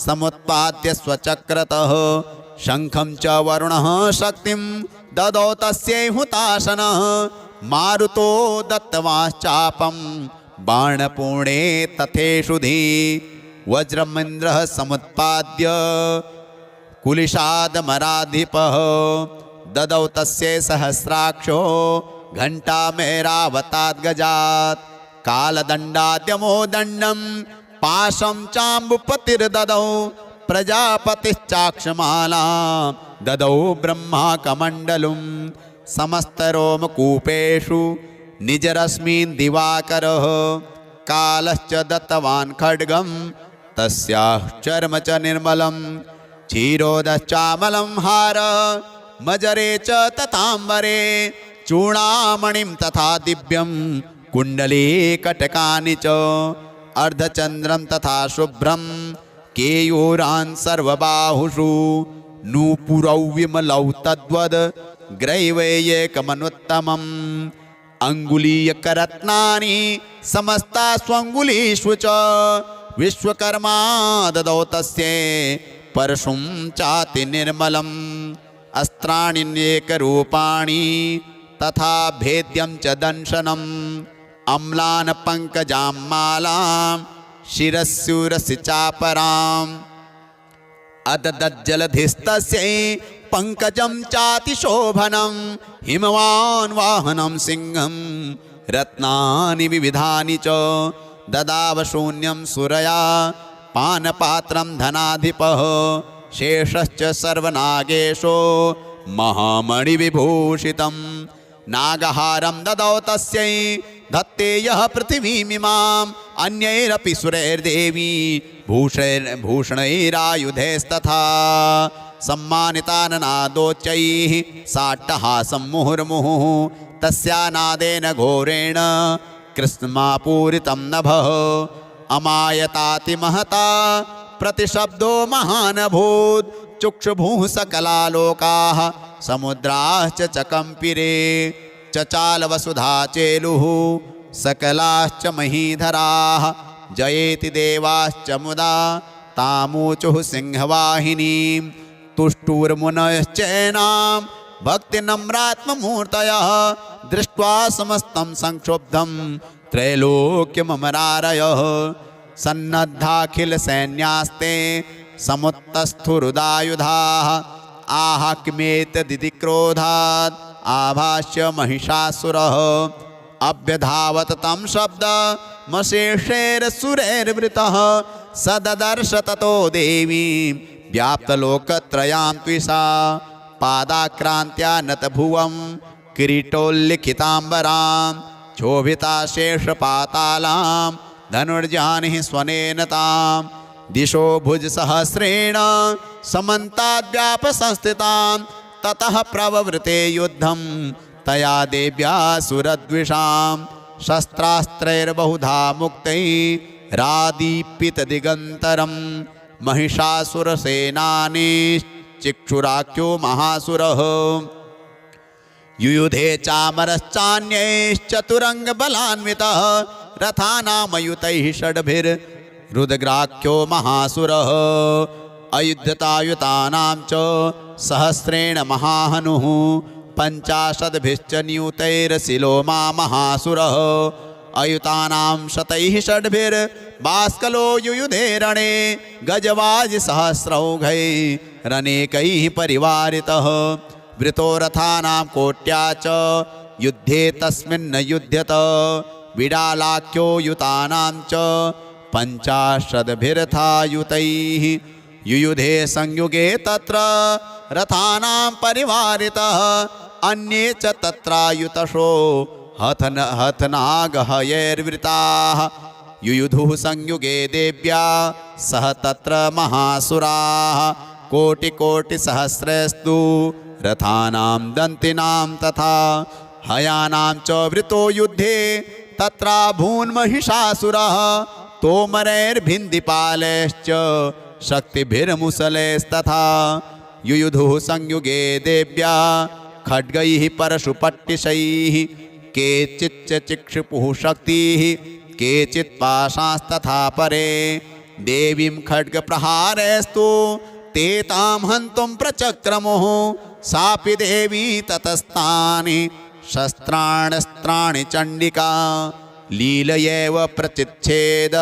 समुत्पाद्य स्वचक्रतः शङ्खं च वरुणः शक्तिं ददौ तस्यै हुताशनः मारुतो दत्तवाश्चापं बाणपूर्णे तथेषुधि वज्रमिन्द्रः समुत्पाद्य कुलिशादमराधिपः ददौ तस्यै सहस्राक्षो घण्टामेरावताद्गजात् कालदण्डाद्यमो दण्डं पाशं चाम्बुपतिर्ददौ प्रजापतिश्चाक्षमालां ददौ ब्रह्माकमण्डलुं समस्तरोमकूपेषु निजरश्मीन् दिवाकरः कालश्च दत्तवान् खड्गं तस्याः चर्म च निर्मलं क्षीरोदश्चामलं हार मजरे च तथाम्बरे चूडामणिं तथा दिव्यं कुण्डली कटकानि च अर्धचन्द्रं तथा शुभ्रं केयूरान् सर्वबाहुषु नूपुरौ विमलौ तद्वद् ग्रैवैयेकमनुत्तमम् अङ्गुलीयकरत्नानि समस्ता स्वङ्गुलीषु च विश्वकर्मा ददौ तस्यै परशुं चाति निर्मलम् अस्त्राण्येकरूपाणि तथा भेद्यं च दंशनम् अम्लान् पङ्कजां मालां शिरस्युरसि चापराम् अददज्जलधिस्तस्यै पङ्कजं चातिशोभनं हिमवान् वाहनं सिंहं रत्नानि विविधानि च ददाव शून्यं सुरया पानपात्रं धनाधिपः शेषश्च सर्वनागेशो महामणिविभूषितं नागहारं ददौ तस्यै धत्ते यः पृथिवीमिमाम् अन्यैरपि सुरैर्देवी भूषणैरायुधैस्तथा सम्मानिताननादोच्चैः साट्टहासं मुहुर्मुहुः तस्यानादेन घोरेण कृत्स्नमापूरितं नभः अमायताति महता प्रतिशब्दो महानभूत् चुक्षुभुः सकलालोकाः समुद्राश्च चकम्पिरे चचाल वसुधा चेलुः सकलाश्च महीधराः जयेति देवाश्च मुदा तामूचुः सिंहवाहिनीं तुष्टुर्मुनश्चैनां भक्तिनम्रात्ममूर्तयः दृष्ट्वा समस्तं संक्षुब्धं त्रैलोक्यममरारयः सन्नद्धाखिलसैन्यास्ते समुत्तस्थुरुदायुधाः आह किमेतदिति क्रोधात् आभाष्य महिषासुरः अभ्यधावत तं शब्दमशेषैरसुरैर्वृतः सददर्श ततो देवीं व्याप्तलोकत्रयां त्विषा पादाक्रान्त्या नतभुवं किरीटोल्लिखिताम्बरां क्षोभिता शेषपातालां धनुर्जानिः स्वनेन तां दिशो भुजसहस्रेण समन्ताद्व्यापसंस्थितां ततः प्रववृते युद्धं तया देव्या सुरद्विषां शस्त्रास्त्रैर्बहुधा मुक्तैरादीप्यितदिगन्तरं महिषासुरसेनानीश्चिक्षुराख्यो महासुरः युयुधे चामरश्चान्यैश्चतुरङ्गबलान्वितः रथानामयुतैः षड्भिर्रुद्राख्यो महासुरः अयुध्यतायुतानां च सहस्रेण महाहनुः पञ्चाशद्भिश्च नियुतैरशिलोमा महासुरः अयुतानां शतैः षड्भिर्बाष्कलो युयुधे रणे गजवाजिसहस्रौघैरनेकैः परिवारितः वृतो रथानां कोट्या च युद्धे तस्मिन्न युध्यत विडालाख्यो युतानां च पञ्चाशद्भिरथायुतैः युयुधे संयुगे तत्र रथानां परिवारितः अन्ये च तत्रायुतशो हथनागहयैर्वृताः युयुधुः संयुगे देव्या सह तत्र महासुराः कोटिकोटिसहस्रैस्तु रथानां दन्तिनां तथा हयानां च वृतो युद्धे तत्राभून्महिषासुरः तोमरैर्भिन्दिपालैश्च शक्तिभिर्मुसलैस्तथा युयुधुः संयुगे देव्या खड्गैः परशुपट्टिशैः केचिच्च चिक्षुपुः शक्तिः केचित् पाशास्तथा परे देवीं खड्गप्रहारैस्तु ते तां हन्तुं प्रचक्रमुः सापि देवी ततस्तानि शस्त्राण्यस्त्राणि चण्डिका लीलयैव प्रचिच्छेद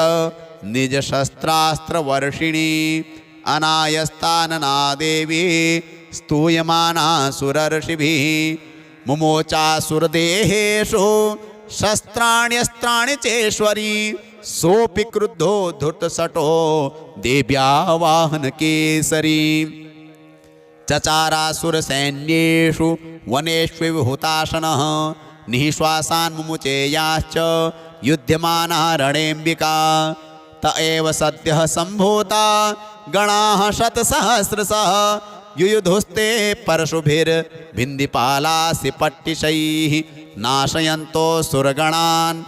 निजशस्त्रास्त्रवर्षिणी अनायस्तानना देवी स्तूयमाना सुरर्षिभिः मुमोचासुरदेहेषु शस्त्राण्यस्त्राणि चेश्वरी सोऽपि क्रुद्धो धृतशठो देव्या वाहनकेसरी चचारासुरसैन्येषु वनेष्विहुताशनः निःश्वासान् मुमुचेयाश्च युध्यमाना रणेऽम्बिका। त एव सद्यः सम्भूता गणाः शतसहस्रशः युयुधुस्ते परशुभिर्भिन्दिपालासि पट्टिशैः नाशयन्तो सुरगणान्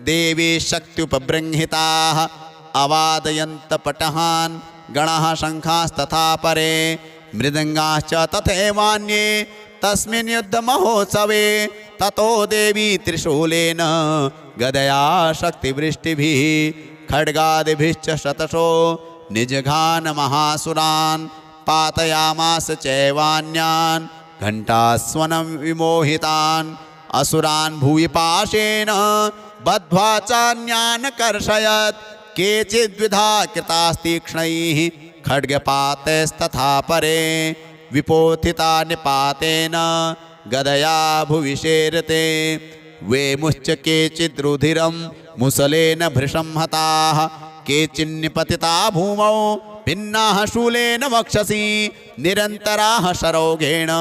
देवी शक्त्युपबृंहिताः अवादयन्त पटहान् गणः शङ्खास्तथा परे मृदङ्गाश्च तथैवान्ये तस्मिन् युद्धमहोत्सवे। ततो देवी त्रिशूलेन गदया शक्तिवृष्टिभिः खड्गादिभिश्च शतशो निजघान महासुरान् पातयामास चैवान्यान् घण्टास्वनं विमोहितान् असुरान् भूयिपाशेन बद्ध्वा चान्यान् कर्षयत्। केचिद्विधा कृतास्तीक्ष्णैः खड्गपातैस्तथा परे विपोथिता निपातेन गदया भुविशेरते। वेमुश्च केचिद्रुधिरं मुसलेन भृशं हताः केचिन्निपतिता भूमौ भिन्नाः शूलेन वक्षसि निरन्तराः शरौघेण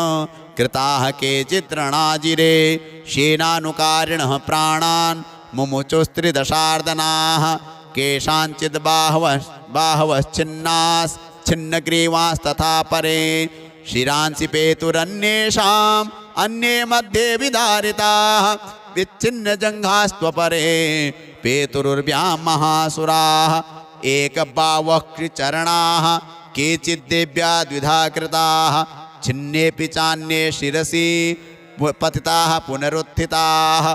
कृताः केचिद्रणाजिरे शेनानुकारिणः प्राणान् मुमुचुस्त्रिदशार्दनाः केषाञ्चिद् बाहवश्चिन्नाश्छिन्नग्रीवास्तथा परे शिरांसि पेतुरन्येषाम् अन्ये मध्ये विदारिताः विच्छिन्नजङ्घास्त्वपरे पेतुरुर्व्यां महासुराः एकबावक्चरणाः केचिद्देव्या द्विधा कृताः छिन्नेऽपि चान्ये शिरसि पतिताः पुनरुत्थिताः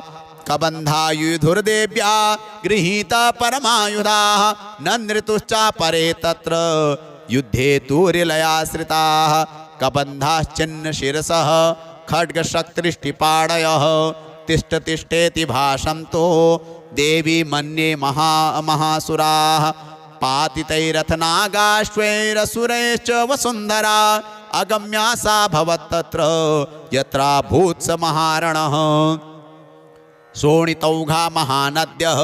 कबन्धायुधुर्देव्या गृहीता परमायुधाः नन्दृतुश्चापरे तत्र युद्धे तूर्यलयाश्रिताः कबन्धाश्चिन्न शिरसः खड्गशक्तिष्टिपाडयः तिष्ठ तिष्ठेति भाषन्तो देवी मन्ये महासुराः पातितैरथनागाश्वैरसुरैश्च वसुन्धरा अगम्या सा भवत्तत्र यत्राभूत् स महारणः। शोणितौघा महानद्यः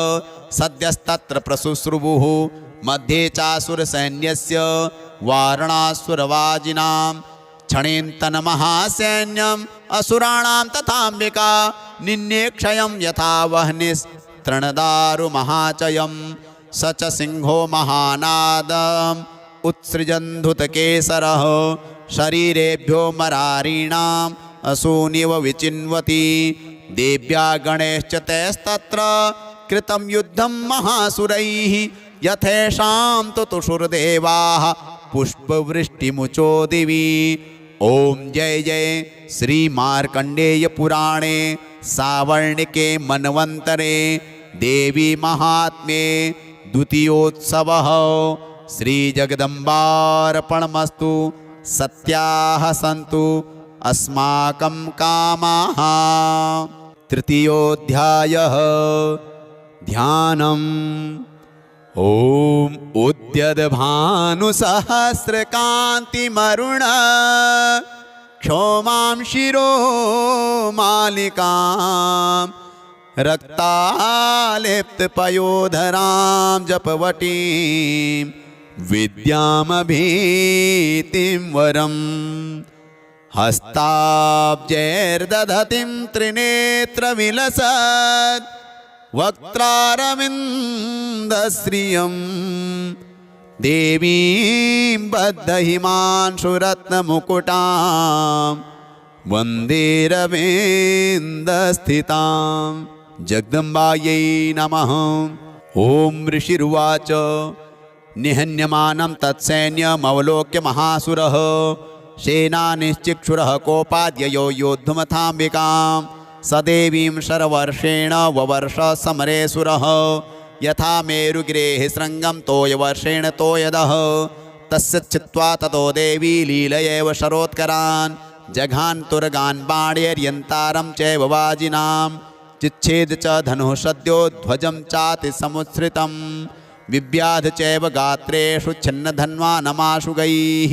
सद्यस्तत्र प्रसुश्रुवुः मध्ये चासुरसैन्यस्य वारणासुरवाजिनां क्षणेन्तन महासैन्यम् असुराणां तथाम्बिका निन्ये क्षयं यथा वह्निस्तृणदारु महाचयम् स च सिंहो महानादम् उत्सृजन्धुतकेसरः शरीरेभ्यो मरारीणाम् असूनिव विचिन्वति देव्या गणैश्च तैस्तत्र कृतं युद्धं महासुरैः यथेषां तु तुषुर्देवाः पुष्पवृष्टिमुचो दिवि। ओम जय जय श्री मार्कंडेय पुराणे सावर्णिके मनवंतरे देवी महात्म्ये द्वितीयोत्सवः श्री जगदम्बार्पणमस्तु। सत्याः सन्तु अस्माकं कामाः। तृतीयोऽध्यायः ध्यानम्। ओम उद्यद्भानुसहस्रकान्तिमरुण क्षौमां शिरो मालिकां रक्तालिप्तपयोधरां जपवटीं विद्यामभीतिं वरम् हस्ताब्जैर्दधतीं त्रिनेत्रविलसत् वक्त्रारविन्दश्रियं देवीं बद्धहिमांशुरत्नमुकुटां वन्दे रवीन्द्रस्थितां जगदम्बायै नमः। ॐ ऋषिरुवाच निहन्यमानं तत्सैन्यमवलोक्य महासुरः सेनानिश्चिक्षुरः कोपाद्ययो योद्धुमथाम्बिकां सदेवीं शरवर्षेण ववर्ष समरेसुरः यथा मेरुगिरेः शृङ्गं तोयवर्षेण तोयदः तस्य चित्वा ततो देवी लीलयैव शरोत्करान् जघान्तुर्गान् बाणैर्यन्तारं चैव वाजिनां चिच्छेद च धनुः सद्यो ध्वजं चाति समुत्सृतं विव्याध चैव गात्रेषु छिन्नधन्वा नमाशुगैः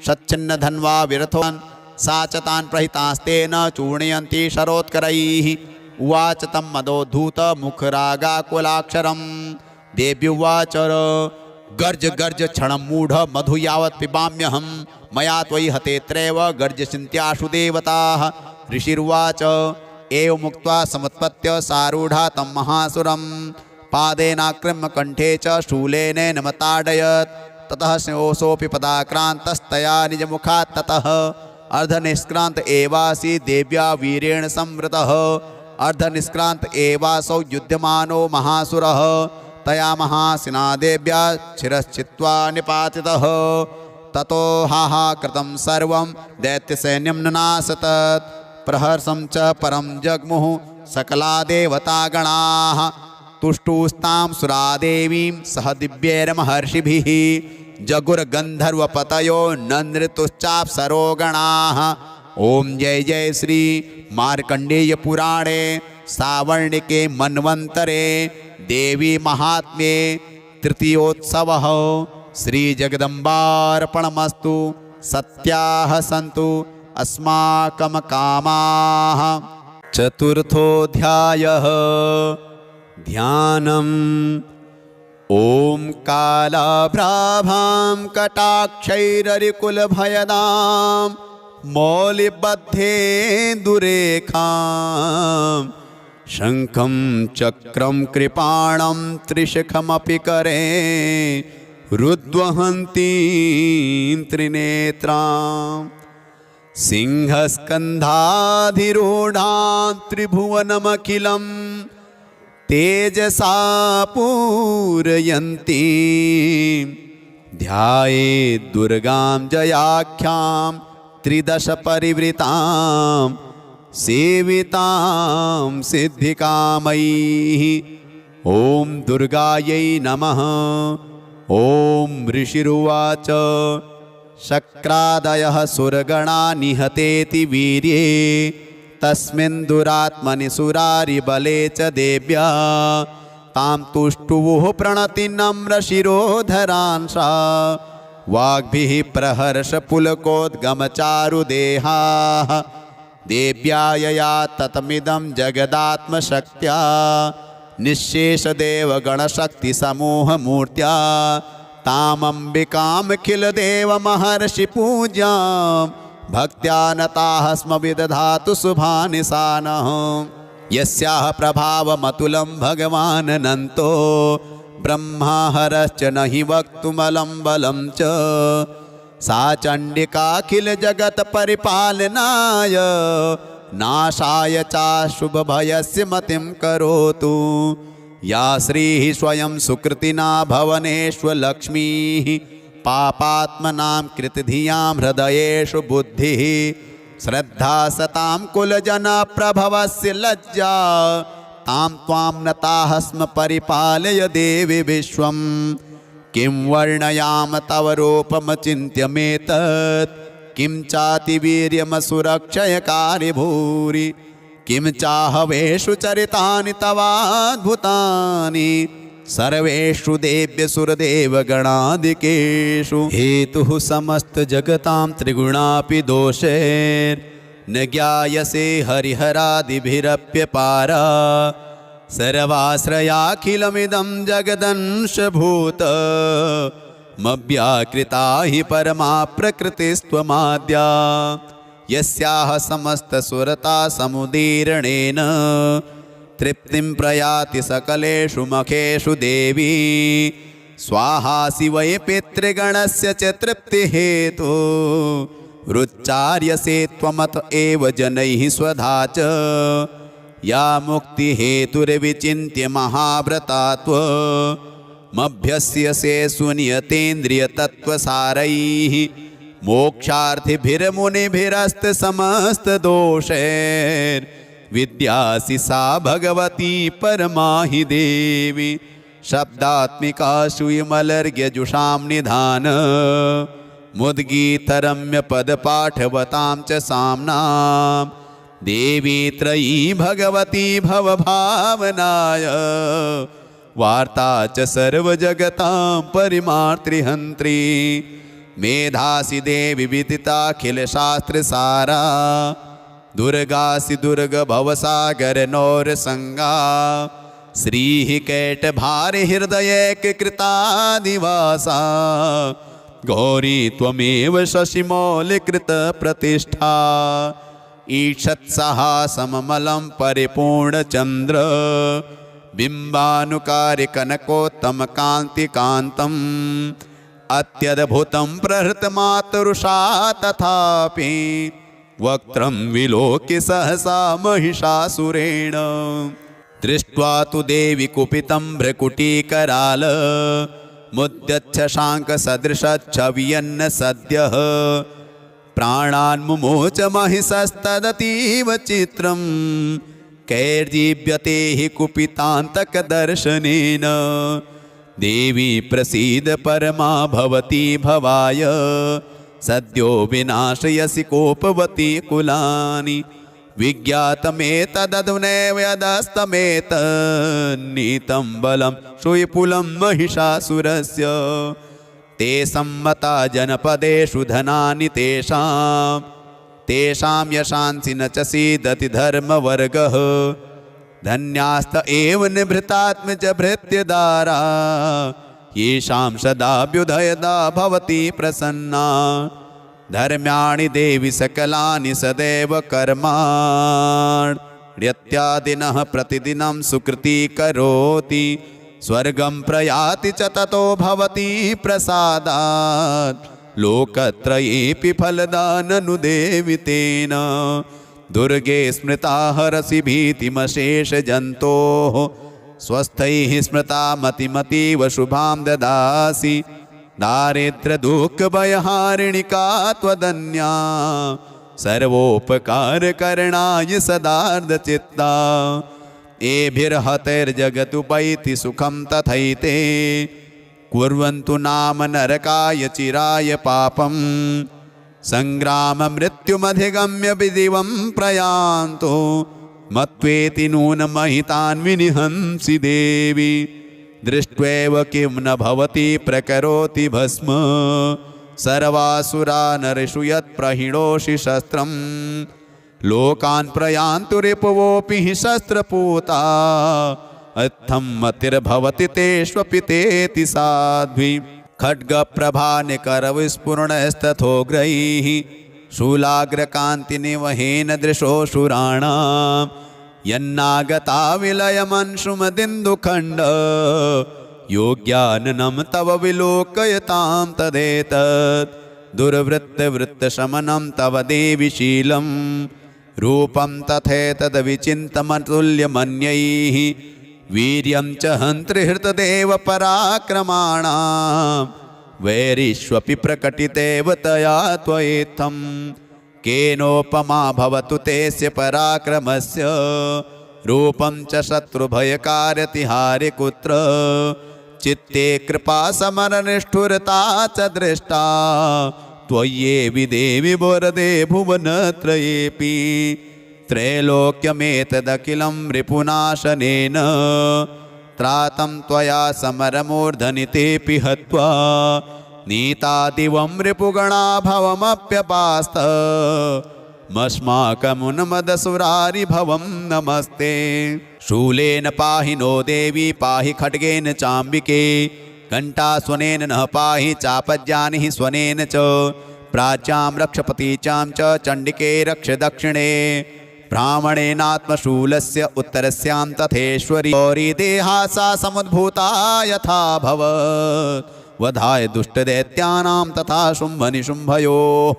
सच्छिन्नधन्वा विरथोन् सा च तान् प्रहितास्तेन चूर्णयन्ती शरोत्करैः उवाच तं मदोद्धूतमुखरागाकुलाक्षरं देव्युवाच गर्ज गर्ज क्षणं मूढ मधु यावत् पिबाम्यहं मया त्वयि हतेत्रैव गर्जसिन्त्याशु देवताः ऋषिर्वाच एवमुक्त्वा समुत्पत्य सारूढा तं महासुरं पादेनाक्रम्य कंठे च शूलेन नमताडयत्। ततः सोऽपि पदाक्रान्तस्तया निजमुखात् ततः अर्धनिष्क्रान्त एवासी देव्या वीरेण संवृतः। अर्धनिष्क्रान्त एवासौ युध्यमानो महासुरः तया महासिना देव्या शिरश्चित्वा निपातितः। ततो हाहाकृतं सर्वं दैत्यसैन्यं ननासतत्। प्रहर्षं च परं जग्मुः सकला देवतागणाः। तुष्टुस्तां सुरादेवीं सह दिव्यैर्महर्षिभिः। जगुर्गन्धर्वपतयो नन्दृतुश्चाप्सरोगणाः। ओम जय जय श्री मार्कंडेय पुराणे सावर्णिके मन्वन्तरे देवी महात्म्ये तृतीयोत्सवः। श्री जगदम्बार्पणमस्तु। सत्याः सन्तु अस्माकं कामाः। चतुर्थोऽध्यायः ध्यानम्। ओम कालाभ्राभां कटाक्षैररिकुलभयदां मौलिबद्धेन्दुरेखां शङ्खं चक्रं कृपाणं त्रिशिखमपि करे रुद्वहन्तीं त्रिनेत्रां सिंहस्कन्धाधिरूढां त्रिभुवनमखिलं तेजसा पूरयन्ती ध्यायेत् दुर्गां जयाख्यां त्रिदश परिवृतां सेवितां सिद्धिकामैः। ॐ दुर्गायै नमः। ॐ ऋषिरुवाच शक्रादयः सुरगणा निहतेति वीर्ये तस्मिन् दुरात्मनि सुरारिबले च देव्या तां तुष्टुवुः प्रणतिनम्रशिरोधरांसा वाग्भिः प्रहर्षपुलकोद्गमचारुदेहाः देव्या यया ततमिदं जगदात्मशक्त्या निःशेषदेवगणशक्तिसमूहमूर्त्या तामम्बिकामखिलदेवमहर्षिपूज्यां भक्त्या नताः स्म विदधातु शुभानिशानः। यस्याः प्रभावमतुलं भगवाननन्तो ब्रह्मा हरश्च न हि वक्तुमलं बलं च सा चण्डिकाखिलजगत्परिपालनाय नाशाय चाशुभभयस्य मतिं करोतु। या श्रीः स्वयं सुकृतिना भवनेष्वलक्ष्मीः पापात्मनां कृतधियां हृदयेषु बुद्धिः श्रद्धा सतां कुलजनप्रभवस्य लज्जा तां त्वां नताः स्म परिपालय देवि विश्वं। किं वर्णयाम तव रूपमचिन्त्यमेतत् किं चातिवीर्यमसुरक्षयकारि भूरि किं चाहवेषु चरितानि तवाद्भुतानि सर्वेषु देव्यसुरदेवगणादिकेषु। हेतुः समस्तजगतां त्रिगुणापि दोषैर्न ज्ञायसे हरिहरादिभिरप्यपारा सर्वाश्रयाखिलमिदं जगदंशभूत मव्याकृता हि परमा प्रकृतिस्त्वमाद्या यस्याः समस्तसुरता समुदीरणेन तृप्तिं प्रयाति सकलेषु मखेषु देवी स्वाहासि वै पितृगणस्य च तृप्तिहेतु रुच्चार्यसे त्वमत एव जनैः स्वधा च या मुक्तिहेतुर्विचिन्त्य महाव्रता त्वमभ्यस्यसे सुनियतेन्द्रियतत्त्वसारैः मोक्षार्थिभिर्मुनिभिरस्तसमस्तदोषैर्विद्यासि सा भगवती परमा हि देवी शब्दात्मिका श्रूयमलर्घ्यजुषां निधान मुद्गीतरम्यपदपाठवतां च साम्नां देवी त्रयी भगवती भवभावनाय वार्ता च सर्वजगतां परिमार्तृहन्त्री मेधासि देवी विदिताखिलशास्त्रसारा दुर्गासि दुर्गभवसागरनौरसंगा श्रीः कैटभारहृदयैककृतादिवासा गौरी त्वमेव शशिमौलिकृतप्रतिष्ठा ईषत्सहासममलं परिपूर्णचन्द्र बिम्बानुकारिकनकोत्तमकान्तिकान्तम् अत्यद्भुतं प्रहृतमातरुषा तथापि वक्त्रं विलोक्य सहसा महिषासुरेण दृष्ट्वा तु देवी कुपितं भ्रकुटीकराल मुद्यच्छशाङ्कसदृशच्छवियन्न सद्यः प्राणान् मुमोच महिषस्तदतीव चित्रं कैर्जीव्यते हि कुपितान्तकदर्शनेन देवी प्रसीद परमा भवती भवाय सद्यो विनाशयसि कोपवती कुलानि विज्ञातमेतदधुनैव यदस्तमेतन्नीतं बलं सुविपुलं महिषासुरस्य ते सम्मता जनपदेषु धनानि तेषां यशांसि न च सीदति धर्मवर्गः धन्यास्त एव निभृतात्मज भृत्यदारा येषां सदाभ्युदयदा भवति प्रसन्ना धर्म्याणि देवि सकलानि सदैव कर्माण्यत्यादिनः प्रतिदिनं सुकृती करोति स्वर्गं प्रयाति च ततो भवति प्रसादात् लोकत्रयेऽपि फलदाननु देवि तेन दुर्गे स्मृता हरसि भीतिमशेषजन्तोः स्वस्थैः स्मृता मतिमतीव शुभां ददासि दारिद्र्यदुःखभयहारिणिका त्वदन्या सर्वोपकारकरणाय सदार्धचित्ता एभिर्हतैर्जगतुपैति सुखं तथैते कुर्वन्तु नाम नरकाय चिराय पापं सङ्ग्राममृत्युमधिगम्य विदिवं प्रयान्तु मत्वेति नूनमहितान् विनिहंसि देवी दृष्ट्वैव किं न भवति प्रकरोति भस्म सर्वासुरा नरेषु यत्प्रहिणोषि शस्त्रं लोकान् प्रयान्तु रिपुवोऽपि हि शस्त्रपूता अत्थं मतिर्भवति तेष्वपि तेति साध्वी खड्गप्रभानिकरविस्फुरणस्तथोग्रैः शूलाग्रकान्तिनिवहेन दृशोऽसुराणां यन्नागता विलयमंशुमदिन्दुखण्ड योग्याननं तव विलोकयतां तदेतत् दुर्वृत्तवृत्तशमनं तव देवि शीलं रूपं तथैतद्विचिन्तमतुल्यमन्यैः वीर्यं च हन्त्रिहृतदेव पराक्रमाणां वैरिष्वपि प्रकटितेव तया त्वयेत्थं केनोपमा भवतु तेस्य पराक्रमस्य रूपं च शत्रुभयकारतिहारि कुत्र चित्ते कृपा समरनिष्ठुरता च दृष्टा त्वय्येवि देवि वरदे भुवनत्रयेऽपि त्रैलोक्यमेतदखिलं रिपुनाशनेन त्रातं त्वया समरमूर्धनितेऽपि हत्वा नीतादिवं रिपुगणा भवमप्यपास्त मस्माकमुन्मदसुरारिभवं नमस्ते शूलेन पाहि नो देवी पाहि खड्गेन चाम्बिके घण्टास्वनेन नः पाहि चापज्ञानिः स्वनेन च प्राच्यां रक्षपतीचां च चण्डिके रक्ष दक्षिणे ब्राह्मणेनात्मशूलस्य उत्तरस्यां तथेश्वरी गौरीदेहा सा समुद्भूता यथा भवत् वधाय दुष्टदैत्यानां तथा शुम्भनिशुम्भयोः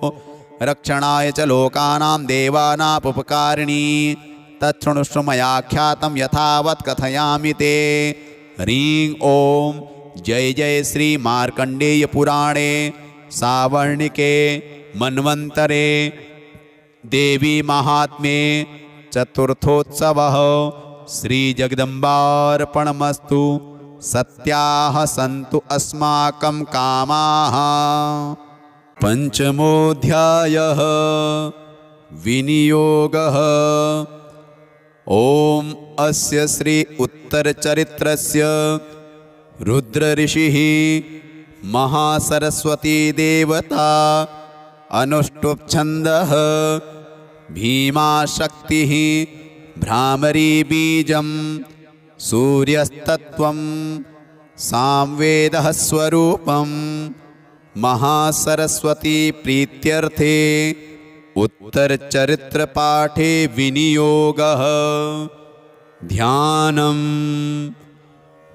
रक्षणाय च लोकानां देवानामुपकारिणी तच्छृणुष्व मयाख्यातं यथावत् कथयामि ते ह्रीं ॐ जय जय श्री मार्कण्डेय पुराणे सावर्णिके मन्वन्तरे देवी महात्म्ये चतुर्थोत्सवः श्रीजगदम्बार्पणमस्तु सत्याः सन्तु अस्माकं कामाः। पंचमोऽध्यायः विनियोगः। ॐ अस्य श्री उत्तरचरित्रस्य रुद्रऋषिः महासरस्वती देवता अनुष्टुप्छन्दः भीमाशक्तिः भ्रामरी बीजं सूर्यस्तत्त्वं सामवेदः स्वरूपं महासरस्वती प्रीत्यर्थे उत्तरचरित्रपाठे विनियोगः। ध्यानम्।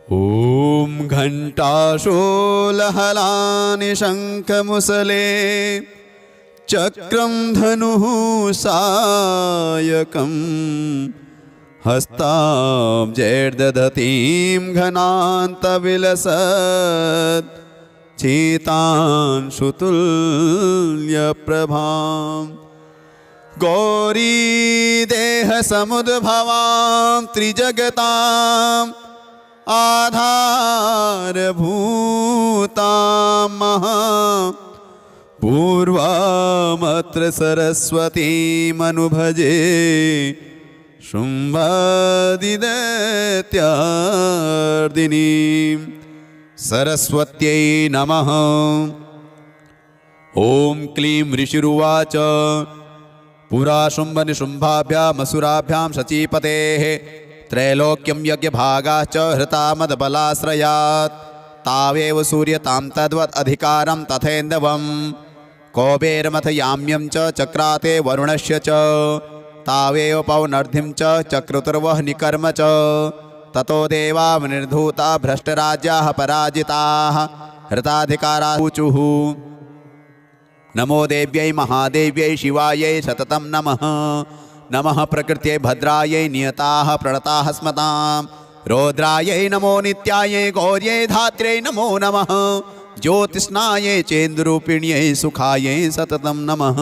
ॐ घण्टाशूलहलानि शङ्खमुसले चक्रं धनुः सायकं हस्ताब्जैर्दधतीं घनान्तविलसत् चेतांशुतुल्यप्रभां गौरी देहसमुद्भवां त्रिजगताम् आधारभूतां महा पूर्वामत्र सरस्वतीमनुभजे शुम्भादिदैत्यार्दिनीं सरस्वत्यै नमः। ॐ क्लीं ऋषिरुवाच पुरा शुम्भनिशुम्भाभ्यामसुराभ्यां शचीपतेः त्रैलोक्यं यज्ञभागाश्च हृता मदबलाश्रयात् तावेव सूर्यतां तद्वत् अधिकारं तथेन्दवं कौबेरमथ याम्यं च चक्राते वरुणस्य च तावेव पौनर्धिं च चक्रुतुर्वः निकर्म च ततो देवा निर्धूता भ्रष्टराज्याः पराजिताः हृताधिकाराचुः। नमो देव्यै महादेव्यै शिवायै सततं नमः। नमः प्रकृत्यै भद्रायै नियताः प्रणताः स्मतां रौद्रायै नमो नित्यायै गौर्यै धात्र्यै नमो नमः। ज्योतिष्णायै चेन्दुरूपिण्यै सुखायै सततं नमः।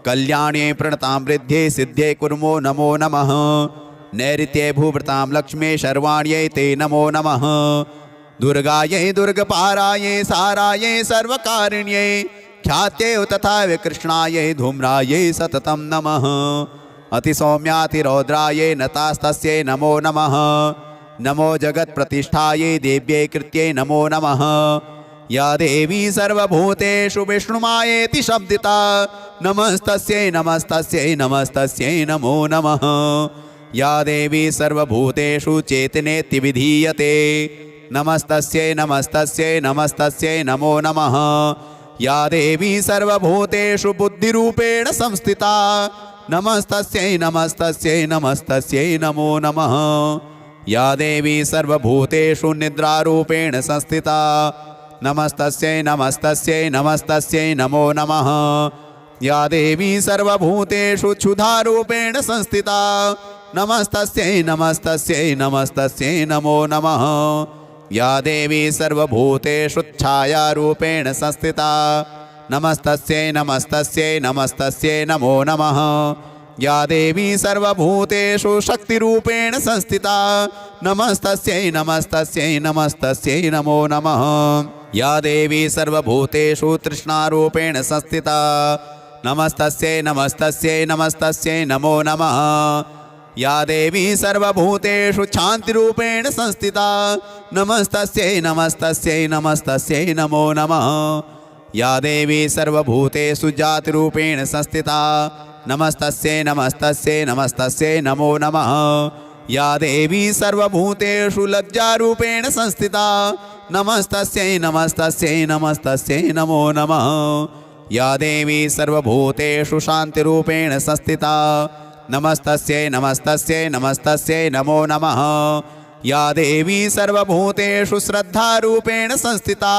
कल्याण्यै प्रणतां वृद्ध्यै सिद्ध्यै कुर्मो नमो नमः। नैऋत्ये भूभृतां लक्ष्म्यै शर्वाण्यै ते नमो नमः। दुर्गायै दुर्गपारायै सारायै सर्वकारिण्यै ख्यात्यै तथा विकृष्णायै धूम्रायै सततं नमः। अतिसौम्यातिरौद्रायै नतास्तस्यै नमो नमः। नमो जगत्प्रतिष्ठायै देव्यै कृत्यै नमो नमः। या देवी सर्वभूतेषु विष्णुमायेति शब्दिता नमस्तस्यै नमस्तस्यै नमस्तस्यै नमो नमः। या देवी सर्वभूतेषु चेतनेति विधीयते नमस्तस्यै नमस्तस्यै नमस्तस्यै नमो नमः। या देवी सर्वभूतेषु बुद्धिरूपेण संस्थिता नमस्तस्यै नमस्तस्यै नमस्तस्यै नमो नमः। या देवी सर्वभूतेषु निद्रारूपेण संस्थिता नमस्तस्यै नमस्तस्यै नमस्तस्यै नमो नमः। या देवी सर्वभूतेषु क्षुधारूपेण संस्थिता नमस्तस्यै नमस्तस्यै नमस्तस्यै नमो नमः। या देवी सर्वभूतेषु छायारूपेण संस्थिता नमस्तस्यै नमस्तस्यै नमस्तस्यै नमो नमः। या देवी सर्वभूतेषु शक्तिरूपेण संस्थिता नमस्तस्यै नमस्तस्यै नमस्तस्यै नमो नमः। या देवी सर्वभूतेषु तृष्णारूपेण संस्थिता नमस्तस्यै नमस्तस्यै नमस्तस्यै नमो नमः। या देवी सर्वभूतेषु शान्तिरूपेण संस्थिता नमस्तस्यै नमस्तस्यै नमस्तस्यै नमो नमः। या देवी सर्वभूतेषु जातिरूपेण संस्थिता नमस्तस्यै नमस्तस्यै नमस्तस्यै नमो नमः। या देवी सर्वभूतेषु लज्जारूपेण संस्थिता नमस्तस्यै नमस्तस्यै नमस्तस्यै नमो नमः। या देवी सर्वभूतेषु शान्तिरूपेण संस्थिता नमस्तस्यै नमस्तस्यै नमस्तस्यै नमो नमः। या देवी सर्वभूतेषु श्रद्धारूपेण संस्थिता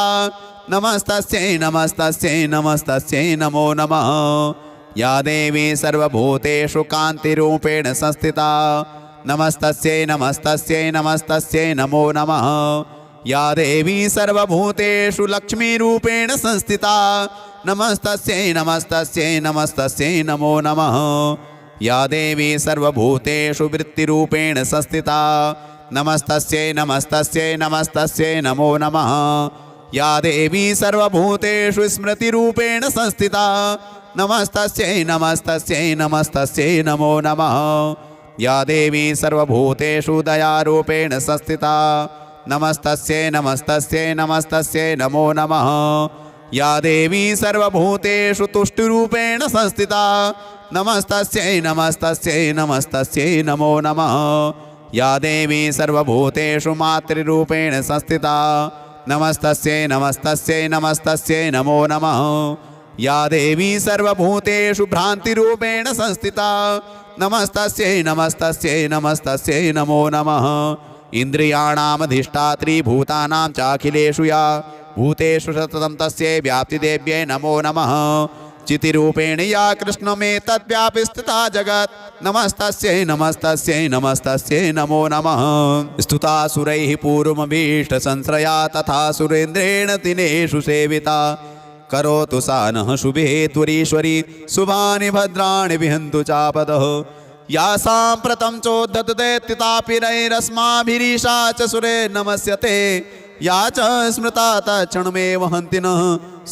नमस्तस्यै नमस्तस्यै नमस्तस्यै नमो नमः। या देवी सर्वभूतेषु कान्तिरूपेण संस्थिता नमस्तस्यै नमस्तस्यै नमस्तस्यै नमो नमः। या देवी सर्वभूतेषु लक्ष्मीरूपेण संस्थिता नमस्तस्यै नमस्तस्यै नमस्तस्यै नमो नमः। या देवी सर्वभूतेषु वृत्तिरूपेण संस्थिता नमस्तस्यै नमस्तस्यै नमस्तस्यै नमो नमः। या देवी सर्वभूतेषु स्मृतिरूपेण संस्थिता नमस्तस्यै नमस्तस्यै नमस्तस्यै नमो नमः। या देवी सर्वभूतेषु दयारूपेण संस्थिता नमस्तस्यै नमस्तस्यै नमस्तस्यै नमो नमः। या देवी सर्वभूतेषु तुष्टिरूपेण संस्थिता नमस्तस्यै नमस्तस्यै नमस्तस्यै नमो नमः। या देवी सर्वभूतेषु मातृरूपेण संस्थिता नमस्तस्यै नमस्तस्यै नमस्तस्यै नमो नमः। या देवी सर्वभूतेषु भ्रान्तिरूपेण संस्थिता नमस्तस्यै नमस्तस्यै नमस्तस्यै नमो नमः। इन्द्रियाणामधिष्ठात्री भूतानां चाखिलेषु या भूतेषु सततं तस्यै व्याप्तिदेव्यै नमो नमः। चितिरूपेण या कृष्णमेतद्व्यापि स्थिता जगत् नमस्तस्यै नमस्तस्यै नमस्तस्यै नमो नमः। स्तुतासुरैः पूर्वमभीष्टसंश्रया तथा सुरेन्द्रेण दिनेषु सेविता करोतु सा नः शुभे त्वरीश्वरी शुभानि भद्राणि विहन्तु चापदः। या साम्प्रतं चोद्धत दैत्यतापिरैरस्माभिरीशा च सुरे नमस्यते या च स्मृता तत्क्षणमेव हन्ति नः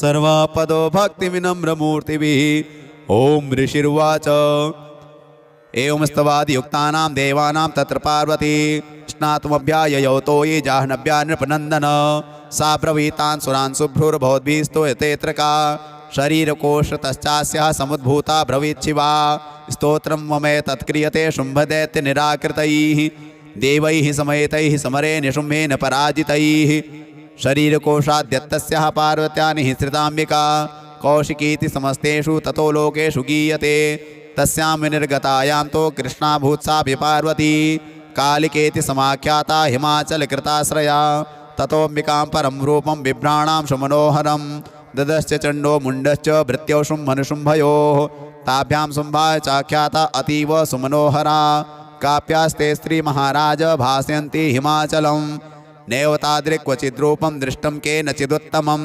सर्वापदो भक्तिविनम्रमूर्तिभिः। ॐ ऋषिर्वाच एवमस्तवादियुक्तानां देवानां तत्र पार्वती स्नातुमभ्याययौ तोयि जाह्नव्या नृपनन्दन सा ब्रवीतान् सुरान् शुभ्रुर्भवद्भिः स्तूयतेऽत्र का शरीरकोशतश्चास्याः समुद्भूता ब्रवीच्छिवा स्तोत्रं ममे तत्क्रियते शुम्भदैत्यनिराकृतैः देवैः समेतैः समरे निशुम्भेन पराजितैः। शरीरकोशाद्यत्तस्याः पार्वत्या निःसृताम्बिका कौशिकीति समस्तेषु ततो लोकेषु गीयते तस्यां विनिर्गतायां तो कृष्णाभूत्सापि पार्वती कालिकेति समाख्याता हिमाचलकृताश्रया ततोऽम्बिकां परं रूपं बिभ्राणां सुमनोहरं ददश्च चण्डो मुण्डश्च भृत्यौ शुम्भनुशुम्भयोः ताभ्यां शुम्भाय चाख्याता अतीव सुमनोहरा काप्यास्ते स्त्रीमहाराज भासयन्ति हिमाचलं नैव तादृक्वचिद्रूपं दृष्टं केनचिदुत्तमं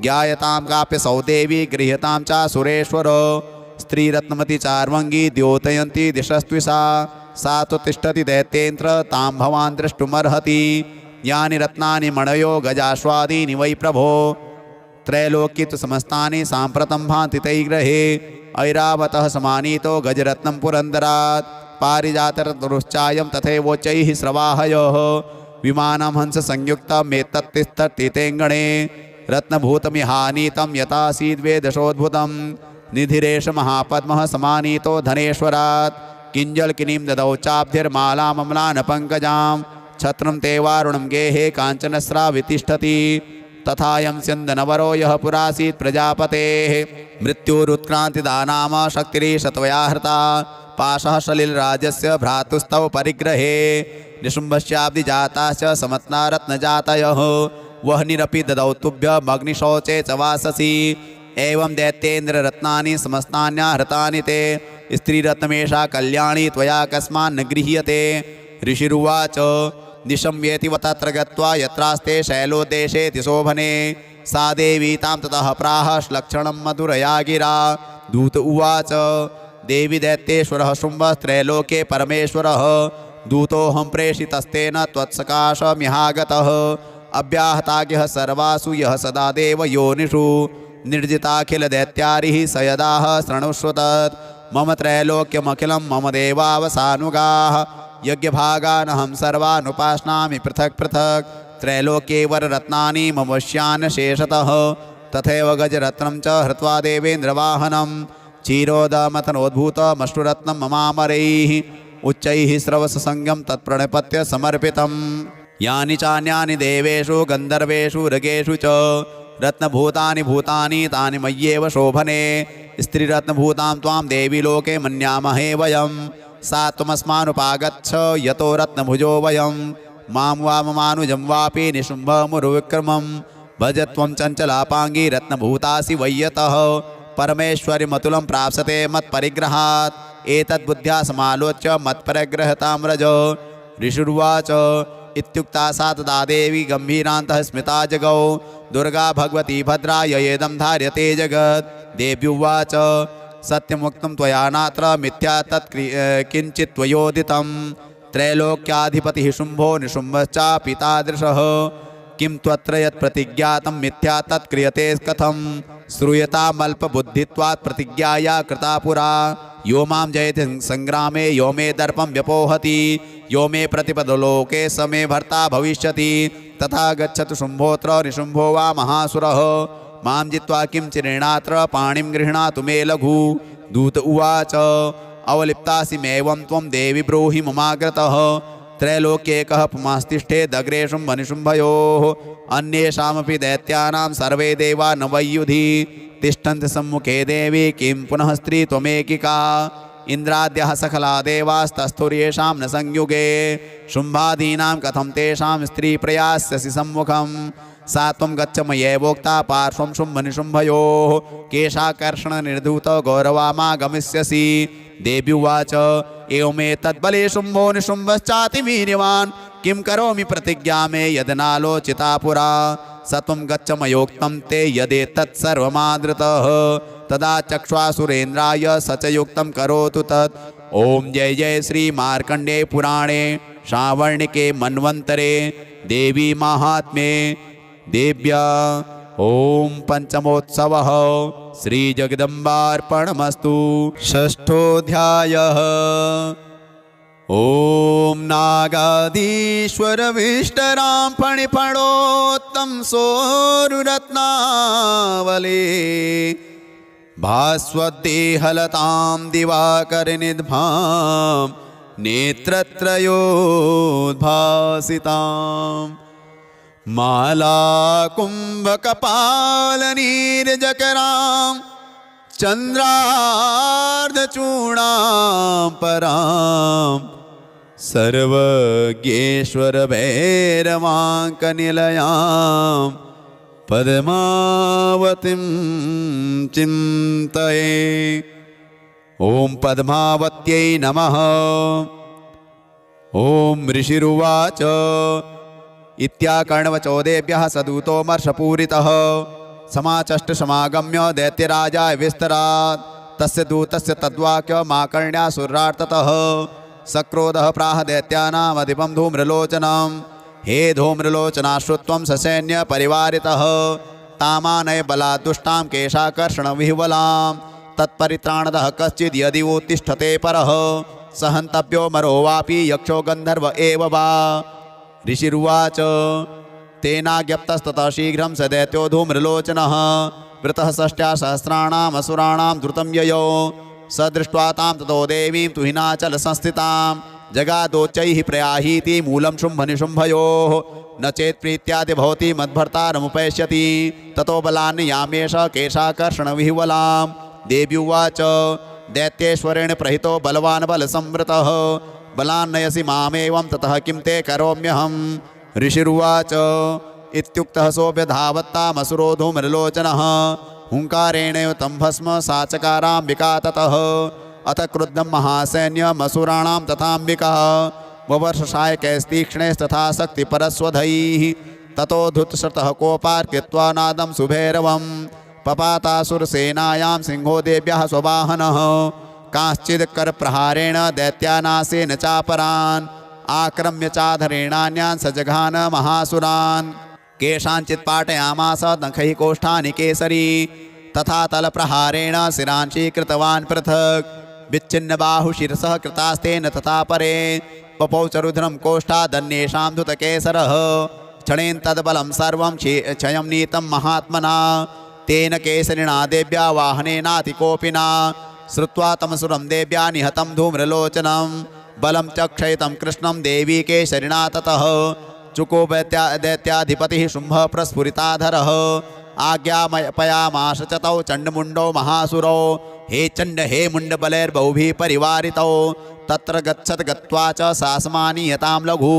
ज्ञायतां काप्य सौदेवी गृह्यतां च सुरेश्वर स्त्रीरत्नमती चार्वङ्गी द्योतयन्ती दिशस्त्विषा सा तु तिष्ठति दैत्येन्द्र तां भवान् द्रष्टुमर्हति। यानि रत्नानि मणयो गजाश्वादीनि वै प्रभो त्रैलोक्यतु समस्तानि साम्प्रतं भान्ति तैर्ग्रहे ऐरावतः समानीतो गजरत्नं पुरन्दरात् पारिजातरुश्चायं तथैवोच्चैः स्रवाहयोः विमानं हंस संयुक्तमेतत्तिष्ठतीतेऽङ्गणे रत्नभूतमिहानीतं यथासीद्वेदशोद्भुतं निधिरेश महापद्मः समानीतो धनेश्वरात् किञ्जल्किनीं ददौ चाब्धिर्मालामम्लानपङ्कजां छत्रं ते वारुणं गेहे काञ्चनस्रावितिष्ठति तथायं स्यन्दनवरो यः पुरासीत् प्रजापतेः मृत्युरुत्क्रान्तिदानाम शक्तिरीशत्वया हृता पाशः सलिलराजस्य भ्रातुस्तव परिग्रहे निशुम्भस्याब्दिजाताश्च समत्नारत्नजातयः वह्निरपि ददौ तुभ्यमग्निशौचे च वाससि एवं दैत्येन्द्ररत्नानि समस्तान्याहृतानि ते स्त्रीरत्नमेषा कल्याणी त्वया कस्मान्न गृह्यते। ऋषिरुवाच निशम्येति व तत्र गत्वा यत्रास्ते शैलोदेशेति शोभने सा देवी तां ततः प्राह श्लक्षणं मधुरया गिरा। दूत उवाच देवी दैत्येश्वरः शुम्भस्त्रैलोके परमेश्वरः दूतोऽहं प्रेषितस्तेन त्वत्सकाशमिहागतः अव्याहताज्ञः सर्वासु यः सदा देवयोनिषु निर्जिताखिलदैत्यारिः स यदाह शृणुष्व तत् मम त्रैलोक्यमखिलं मम देवावसानुगाः यज्ञभागानहं सर्वानुपाश्नामि पृथक् पृथक् त्रैलोक्ये वररत्नानि मम वश्यान् शेषतः तथैव गजरत्नं च हृत्वा देवेन्द्रवाहनं क्षीरोदमथनोद्भूतमश्रुरत्नं ममामरैः उच्चैः स्रवससंज्ञं तत्प्रणिपत्य समर्पितं। यानि चान्यानि देवेषु गन्धर्वेषु ऋगेषु च रत्नभूतानि भूतानि तानि मय्येव शोभने स्त्रीरत्नभूतां त्वां देवी लोके मन्यामहे वयं सा त्वमस्मानुपागच्छ यतो रत्नभुजो वयं मां वा ममानुजं वापि निशुम्भमुरुविक्रमं भज त्वं चञ्चलापाङ्गी रत्नभूतासि वैयतः परमेश्वरिमतुलं प्राप्स्यते मत्परिग्रहात् एतद्बुद्ध्या समालोच्य मत्परिग्रहतां व्रज। ऋषिरुवाच इत्युक्ता सा तदा देवी गम्भीरान्तः स्मिता जगौ दुर्गा भगवती भद्रा ययेदं धार्यते जगत्। देव्युवाच सत्यमुक्तं त्वया नात्र मिथ्या किञ्चित् त्वयोदितं त्रैलोक्याधिपतिः शुम्भो निशुम्भश्चापि तादृशः किं त्वत्र यत् प्रतिज्ञातं मिथ्या तत् क्रियते कथं श्रूयतामल्पबुद्धित्वात् प्रतिज्ञाया कृता पुरा यो मां जयति संग्रामे यो मे दर्पं व्यपोहति यो मे प्रतिपदलोके स मे भर्ता भविष्यति तथा गच्छतु शुम्भोऽत्र निशुम्भो वा महासुरः मां जित्वा किं चिरेणात्र पाणिं गृह्णातु मे लघु। दूत उवाच अवलिप्तासि मेवं त्वं देवि ब्रूहि ममाग्रतः त्रैलोक्येकः पुमास्तिष्ठेदग्रे शुम्भनिशुम्भयोः अन्येषामपि दैत्यानां सर्वे देवा न वैयुधि तिष्ठन्ति सम्मुखे देवी किं पुनः स्त्री त्वमेकिका इन्द्राद्यः सकला देवास्तस्थुर्येषां न संयुगे शुम्भादीनां कथं तेषां स्त्री प्रयास्यसि सम्मुखं सा त्वं गच्छ मयैवोक्ता पार्श्वं शुम्भनिशुम्भयोः केशाकर्षणनिर्धूत गौरवामागमिष्यसि देव्युवाच एवमेतद्बले शुम्भो निशुम्भश्चातिवीर्यवान् किं करोमि प्रतिज्ञा मे यदनालोचिता पुरा स त्वं गच्छ मयोक्तं ते यदेतत् सर्वमादृतः तदा चक्ष्वासुरेन्द्राय स च युक्तं करोतु तत् ॐ जय जय श्री मार्कण्डेय पुराणे श्रावणिके मन्वन्तरे देवी माहात्म्ये देव्या ॐ पंचमोत्सवः श्रीजगदम्बार्पणमस्तु। षष्ठोऽध्यायः ॐ नागाधीश्वरविष्टरां फणिफणोत्तं सोरुरत्नावली भास्वद्देहलतां दिवाकरनिद्भां नेत्रत्रयोद्भासितां मालाकुम्भकपालनीरजकरां चन्द्रार्धचूडां परां सर्वज्ञेश्वरभैरवाङ्कनिलयां पद्मावतीं चिन्तये। ॐ पद्मावत्यै नमः। ॐ ऋषिरुवाच इत्याकर्णवचो देव्यः सदूतोमर्षपूरितः समाचष्टसमागम्य दैत्यराजाय विस्तरात् तस्य दूतस्य तद्वाक्यमाकर्ण्यासुरार्ततः सक्रोधः प्राह दैत्यानामधिपं धूम्रलोचनं हे धूम्रलोचना श्रुत्वं ससैन्य परिवारितः तामानय बलाद्दुष्टां केशाकर्षणविह्वलां तत्परित्राणदः कश्चिद् यदि उत्तिष्ठते परः सहन्तव्यो मरो वापि यक्षो गन्धर्व एव वा। ऋषिरुवाच तेनाज्ञप्तस्ततः शीघ्रं स दैत्यो धूम्रलोचनः वृतः षष्ट्या सहस्राणाम् असुराणां द्रुतं ययो स दृष्ट्वा तां ततो देवीं तुहिनाचलसंस्थितां जगादोच्चैः प्रयाहीति मूलं शुम्भनिशुम्भयोः न चेत् प्रीत्यादि भवति मद्भर्तारमुपैष्यति ततो बलान्यामेष केशाकर्षणविह्वलां। देव्युवाच दैत्येश्वरेण प्रहितो बलवान् बलसंवृतः बलान्नयसि मामेवं ततः किं ते करोम्यहम्। ऋषिरुवाच इत्युक्तः सोऽभ्यधावत्तामसुरो धूम्रलोचनः हुङ्कारेणैव तं भस्म सा चकाराम्बिका ततः अथ क्रुद्धं महासैन्यमसुराणां तथाम्बिका ववर्षशायकैस्तीक्ष्णैस्तथा शक्तिपरस्वधैः ततो धृतश्रुतः कोपार्कृत्वा नादं सुभैरवं पपातासुरसेनायां सिंहो देव्याः स्ववाहनः कांश्चित् करप्रहारेण दैत्यानासेन चापरान् आक्रम्य चाधरेणान्यान् सजघान महासुरान् केषाञ्चित् पाटयामास नखैः कोष्ठानि केसरी तथा तलप्रहारेण शिरांशी कृतवान् पृथक् विच्छिन्नबाहुशिरसः कृतास्तेन तथा परे पपौ च रुद्रं कोष्ठादन्येषां धुतकेसरः क्षणेन तद्बलं सर्वं क्षयं नीतं महात्मना तेन केसरिणा देव्या वाहनेनातिकोपिना श्रुत्वा तमसुरं देव्या निहतं धूम्रलोचनं बलं च क्षयितं कृष्णं देवी केसरिणा ततः चुको दैत्याधिपतिः शुम्भः प्रस्फुरिताधरः आज्ञापयामाश च तौ चण्डमुण्डौ महासुरौ हे चण्ड हे मुण्डबलैर्बहुभिः परिवारितौ तत्र गच्छत् गत्वा च सासमानीयतां लघु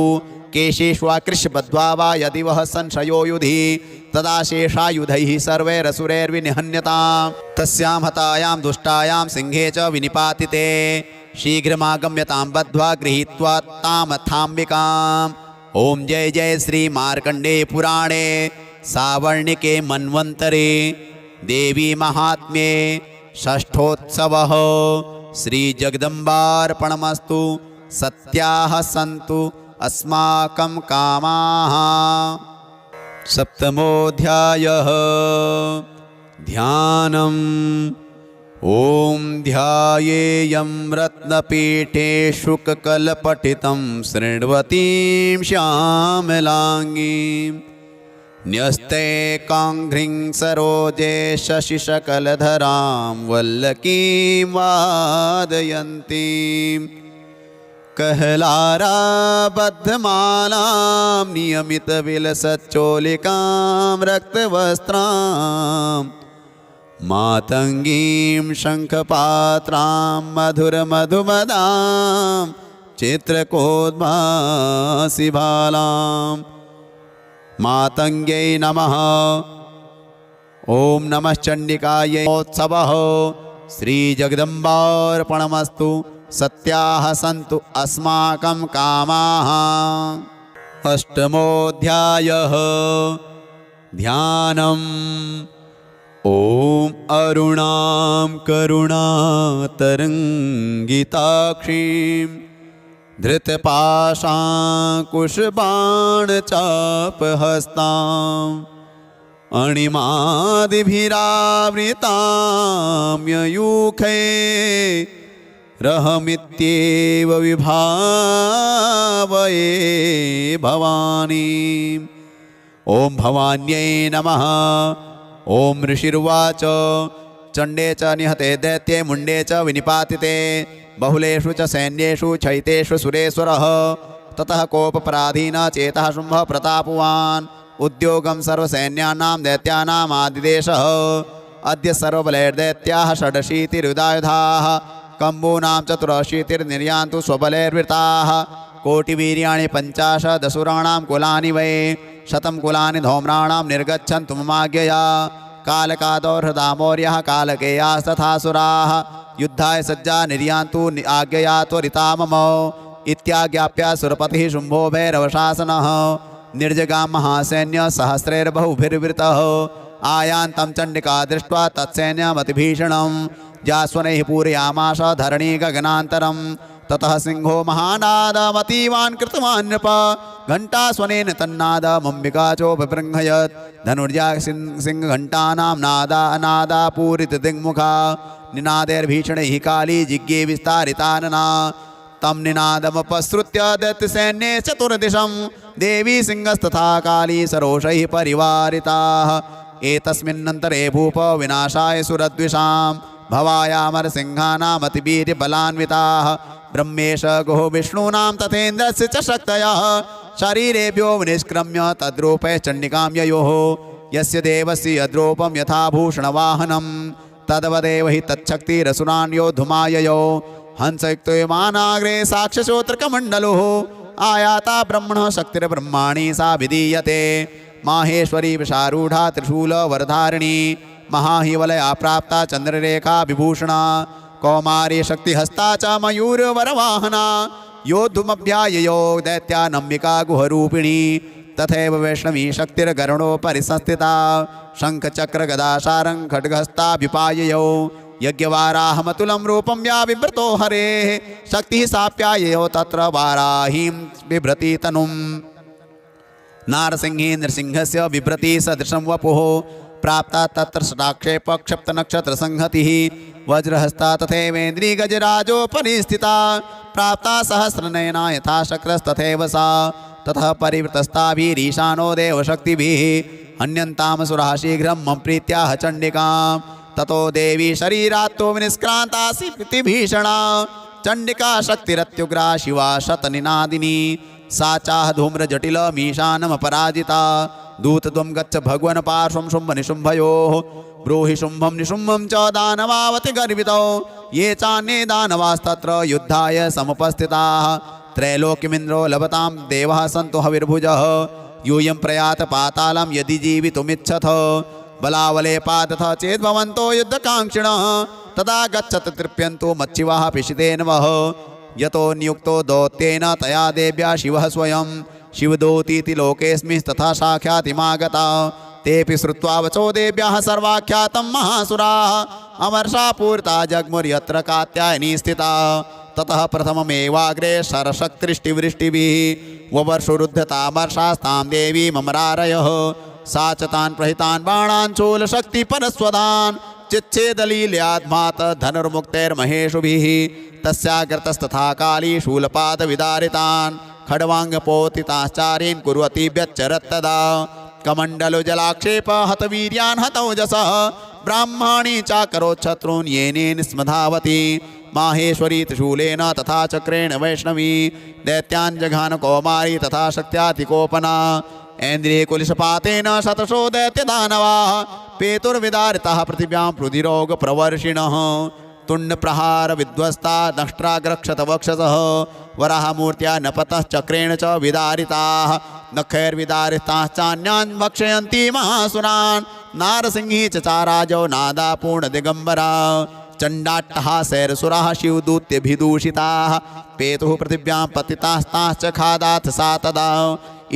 केशेष्वाकृष्यबद्ध्वा वा यदि वः संशयो युधि तदा शेषायुधैः सर्वैरसुरैर्विनिहन्यतां तस्यां हतायां दुष्टायां सिंहे च विनिपातिते शीघ्रमागम्यतां बद्ध्वा गृहीत्वा तामथाम्बिकाम्। ॐ जय जय श्री मार्कण्डेय पुराणे सावर्णिके मन्वन्तरे देवी महात्म्ये षष्ठोत्सवः श्रीजगदम्बार्पणमस्तु। सत्याः सन्तु अस्माकं कामाः। सप्तमोऽध्यायः ध्यानम्। ॐ ध्यायेयं रत्नपीठे शुककलपठितं शृण्वतीं श्यामलाङ्गीं न्यस्ते काङ्घ्रिं सरोजे शशिशकलधरां वल्लकीं वादयन्तीं कहलाराबद्धमालां नियमितविलसच्चोलिकां रक्तवस्त्रां मातङ्गीं शङ्खपात्रां मधुरमधुमदां चित्रकोद्भासिबालां मातङ्ग्यै नमः। ॐ नमः चण्डिकायै उत्सवः श्रीजगदम्बार्पणमस्तु। सत्याः सन्तु अस्माकं कामाः। अष्टमोऽध्यायः ध्यानम्। ॐ अरुणां करुणातरङ्गिताक्षीं धृतपाशाङ्कुशबाणचापहस्ताम् अणिमादिभिरावृतां ययूखे रहमित्येव विभावये भवानी। ॐ भवान्यै नमः। ॐ ऋषिर्वाच चण्डे च निहते दैत्ये मुण्डे च विनिपातिते बहुलेषु च सैन्येषु चैतेषु सुरेश्वरः ततः कोपपराधीन चेतः शुम्भः प्रतापवान् उद्योगं सर्वसैन्यानां दैत्यानाम् आदिदेशः। अद्य सर्वबलैर्दैत्याः षडशीतिरुदायुधाः कम्बूनां चतुरशीतिर्निर्यान्तु स्वबलैर्वृताः कोटिवीर्याणि 50 दशुराणां कुलानि वै 100 कुलानि धौम्राणां निर्गच्छन्तु ममाज्ञया। कालकादौर्हृदामौर्यः कालकेयास्तथासुराः युद्धाय सज्जा निर्यान्तु आज्ञया त्वरिता मम इत्याज्ञाप्य सुरपतिः शुम्भो भैरवशासनः निर्जगां महासैन्य सहस्रैर्बहुभिर्वृतः आयान्तं चण्डिका दृष्ट्वा तत्सैन्यमतिभीषणं जास्वनैः पूरयामास धरणी गगनान्तरं। ततः सिंहो महानादमतीवान् कृतवान् नृप घण्टास्वनेन तन्नादमम्बिका चोपबृंहयत् धनुर्जा सिंहघण्टानां नादा पूरितदिङ्मुखा निनादैर्भीषणैः काली जिज्ञे विस्तारितानना तं निनादमपसृत्य दैत्यसैन्ये चतुर्दिशं देवी सिंहस्तथा काली सरोषैः परिवारिताः। एतस्मिन्नन्तरे भूप विनाशाय सुरद्विषां भवायामरसिंहानामतिवीर्यबलान्विताः ब्रह्मेश गुहो विष्णूनां तथेन्द्रस्य च शक्तयः शरीरेभ्यो विनिष्क्रम्य तद्रूपे चण्डिकां ययोः यस्य देवस्य यद्रूपं यथा भूषणवाहनं तद्वदेव हि तच्छक्तिरसुरान् योद्धुमाययो हंसयुक्तो विमानाग्रे साक्ष्यश्रोत्रकमण्डलोः आयाता ब्रह्मणः शक्तिर्ब्रह्माणि सा विधीयते माहेश्वरी विशारूढा त्रिशूलवरधारिणी महाहिवलया प्राप्ता चंद्ररेखा विभूषणा कौमारी शक्तिहस्ता च मयूरवरवाहना योद्धुमभ्याययो दैत्यानम्बिका गुहरूपिणी तथैव वैष्णवी शक्तिर्गरुडोपरि संस्थिता शङ्खचक्रगदाशारं खड्गहस्ताभ्युपाययो यज्ञवाराहमतुलं रूपं या बिभ्रतो हरेः शक्तिः साप्याययो तत्र वाराहीं बिभ्रति तनुम् नारसिंहे नृसिंहस्य बिभ्रति सदृशं वपुः प्राप्ता तत्र षडाक्षेप क्षिप्तनक्षत्रसंहतिः वज्रहस्ता तथैवेन्द्रिगजराजोपरि स्थिता प्राप्ता सहस्रनयना यथा शक्रस्तथैव सा ततः परिवृतस्ताभिरीशानो देवशक्तिभिः हन्यन्तामसुराः शीघ्रं मम प्रीत्याह चण्डिकां ततो देवी शरीरात्तो विनिष्क्रान्तासि भीषणा चण्डिका शक्तिरत्युग्रा शिवा शतनिनादिनी सा चाह धूम्रजटिलमीशानमपराजिता दूतत्वं गच्छ भगवन् पार्श्वं शुम्भनिशुम्भयोः ब्रूहि शुम्भं निशुम्भं च दानवावति गर्वितौ ये चान्ये दानवास्तत्र युद्धाय समुपस्थिताः त्रैलोक्यमिन्द्रो लभतां देवः सन्तु हविर्भुजः यूयं प्रयात पातालं यदि जीवितुमिच्छथ बलावलेपादथ चेद्भवन्तो युद्धकाङ्क्षिणः तदा गच्छत तृप्यन्तु मच्छिवः पिशितेन वः यतो नियुक्तो दौत्येन तया देव्या शिवः स्वयं शिवदूतीति लोकेऽस्मिन् तथा साख्यातिमागता तेऽपि श्रुत्वा वचो देव्याः सर्वाख्यातं महासुराः अमर्षा पूरिता जग्मुर्यत्र कात्यायनी स्थिता ततः प्रथममेवाग्रे शरशक्तिवृष्टिभिः ववर्षुरुद्धतामर्षास्तां देवी ममरारयः सा च तान् प्रहितान् बाणान् शूलशक्तिपरस्वदान् चिच्छेदलील्याद्मात धनुर्मुक्तैर्महेषुभिः तस्याग्रतस्तथा काली शूलपादविदारितान् खड्वाङ्गपोतिताश्चारीन् कुर्वती व्यच्चरत्तदा कमण्डलुजलाक्षेप हतवीर्यान् हतौजसः ब्राह्मणी चाकरोच्छत्रून् येनेन स्मधावति माहेश्वरी त्रिशूलेन तथा चक्रेण वैष्णवी दैत्यान् जघान कौमारी तथा शक्त्यातिकोपना ऐन्द्रियकुलिशपातेन शतशो दैत्यदानवाः पेतुर्विदारिताः पृथिव्यां रुधिरोगप्रवर्षिणः तुण्डप्रहार विध्वस्ता दंष्ट्राग्रक्षतवक्षसः वराहमूर्त्या नपतः चक्रेण च विदारिताः नखैर्विदारिताश्चान्यान् भक्षयन्ति महासुरान् नारसिंही चचाराजो नादापूर्णदिगम्बरा चण्डाट्टहासैरसुराः शिवदूत्यभिदूषिताः पेतुः पृथिव्यां पतितास्ताश्च खादाथ सा तदा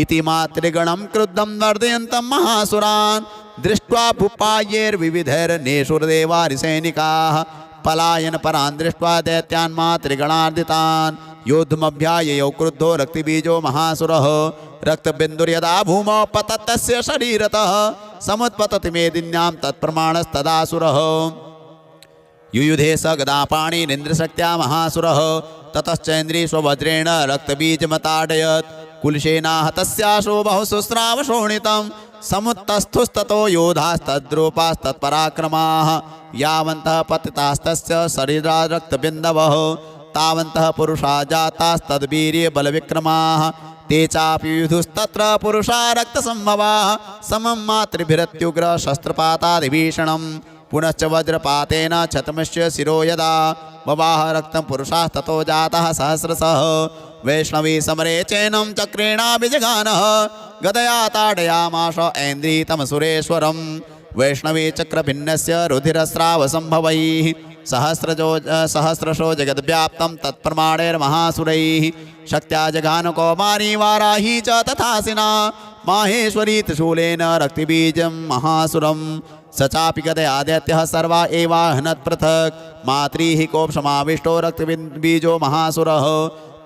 इति मातृगणं क्रुद्धं वर्धयन्तं महासुरान् दृष्ट्वा भूपायैर्विविधैर्नेषुर्देवारिसैनिकाः पलायन परान् दृष्ट्वा दैत्यान् मातृगणार्दितान् योद्धुमभ्याययौ क्रुद्धो रक्तिबीजो महासुरः रक्तबिन्दुर्यदा भूमौ पततस्य शरीरतः समुत्पतति मेदिन्यां तत्प्रमाणस्तदासुरः युयुधे स गदापाणिरिन्द्रशक्त्या महासुरः ततश्चैन्द्री स्ववज्रेण रक्तबीजमताडयत् कुलसेना हतस्याशो बहुसुस्रावशोणितं समुत्तस्थुस्ततो योधास्तद्रूपास्तत्पराक्रमाः यावन्तः पतितास्तस्य शरीरा रक्तबिन्दवः तावन्तः पुरुषा जातास्तद्वीर्यबलविक्रमाः ते चापि युधुस्तत्र पुरुषा रक्तसम्भवाः समं मातृभिरत्युग्र शस्त्रपातादिभीषणं पुनश्च वज्रपातेन क्षतमस्य शिरो यदा बवाह रक्तं पुरुषास्ततो जातः सहस्रशः वैष्णवी समरे चैनं चक्रेणाभिजगानः गदया ताडयामाश ऐन्द्रीतमसुरेश्वरं वैष्णवी चक्रभिन्नस्य रुधिरस्रावसम्भवैः सहस्रशो जगद्व्याप्तं तत्प्रमाणैर्महासुरैः शक्त्या जघान कौमारी वाराही च तथासिना माहेश्वरी त्रिशूलेन रक्तिबीजं महासुरं स चापि गदया दैत्यः सर्वा एवाहनत् पृथक् मातृः कोपसमाविष्टो रक्तबीजो महासुरः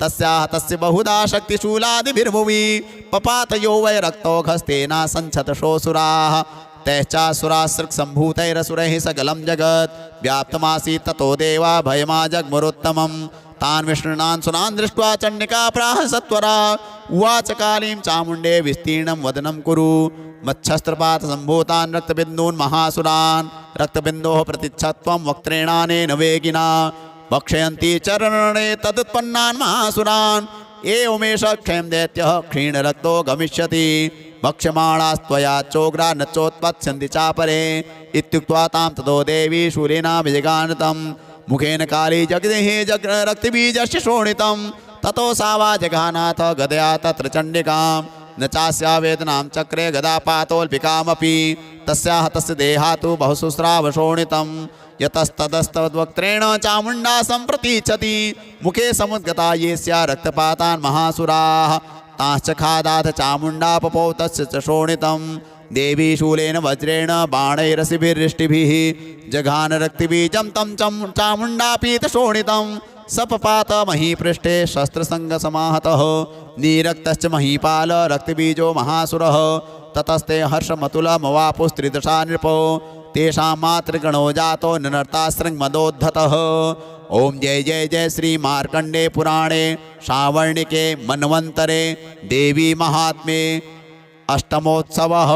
तस्याः तस्य बहुधा शक्तिशूलादिभिर्भुवि पपातयो वै रक्तौघस्तेना सञ्छतशोऽसुराः तैश्चासुरासृक्सम्भूतैरसुरैः सकलं जगत् व्याप्तमासीत् ततो देवा भयमा जग्मुरुत्तमं तान् विष्णुनान् सुरान् दृष्ट्वा चण्डिका प्राह सत्वरा उवाच कालीं चामुण्डे विस्तीर्णं वदनं कुरु मच्छस्त्रपातसम्भूतान् रक्तबिन्दून् महासुरान् रक्तबिन्दोः प्रतिच्छत्वं वक्त्रेणानेन वेगिना भक्षयन्ति चरणे तदुत्पन्नान् महासुरान् एवमेष क्षयं दैत्यः क्षीणरक्तो गमिष्यति भक्ष्यमाणास्त्वया चोग्रा न चोत्पत्स्यन्ति चापरे इत्युक्त्वा तां ततो देवी शूलेनाभिजगानतं मुखेन काली जगदेः रक्तबीजस्य शोणितं ततो सा वा जघानाथ गदया तत्र चण्डिकां न चास्या वेदनां चक्रे गदापातोल्पिकामपि तस्याः तस्य देहातु बहुसुस्रावशोणितं यतस्तदस्तद्वक्त्रेण चामुण्डा सम्प्रतीच्छति मुखे समुद्गता ये स्या रक्तपातान् महासुराः ताश्च खादाथ चामुण्डापपौ तस्य च शोणितं देवी शूलेन वज्रेण बाणैरसिभिर्रिष्टिभिः जघान रक्तिबीजं तं चामुण्डापीतशोणितं सपपात महीपृष्ठे शस्त्रसङ्गसमाहतः नीरक्तश्च महीपाल रक्तबीजो महासुरः ततस्ते हर्षमतुलमवापुस्त्रिदशा नृपो तेषां मातृगणो जातो ननर्तासृङ्मदोद्धतः ओम जय जय जय श्री मार्कंडे पुराणे श्रावणिके मन्वन्तरे देवी महात्म्ये अष्टमोत्सवः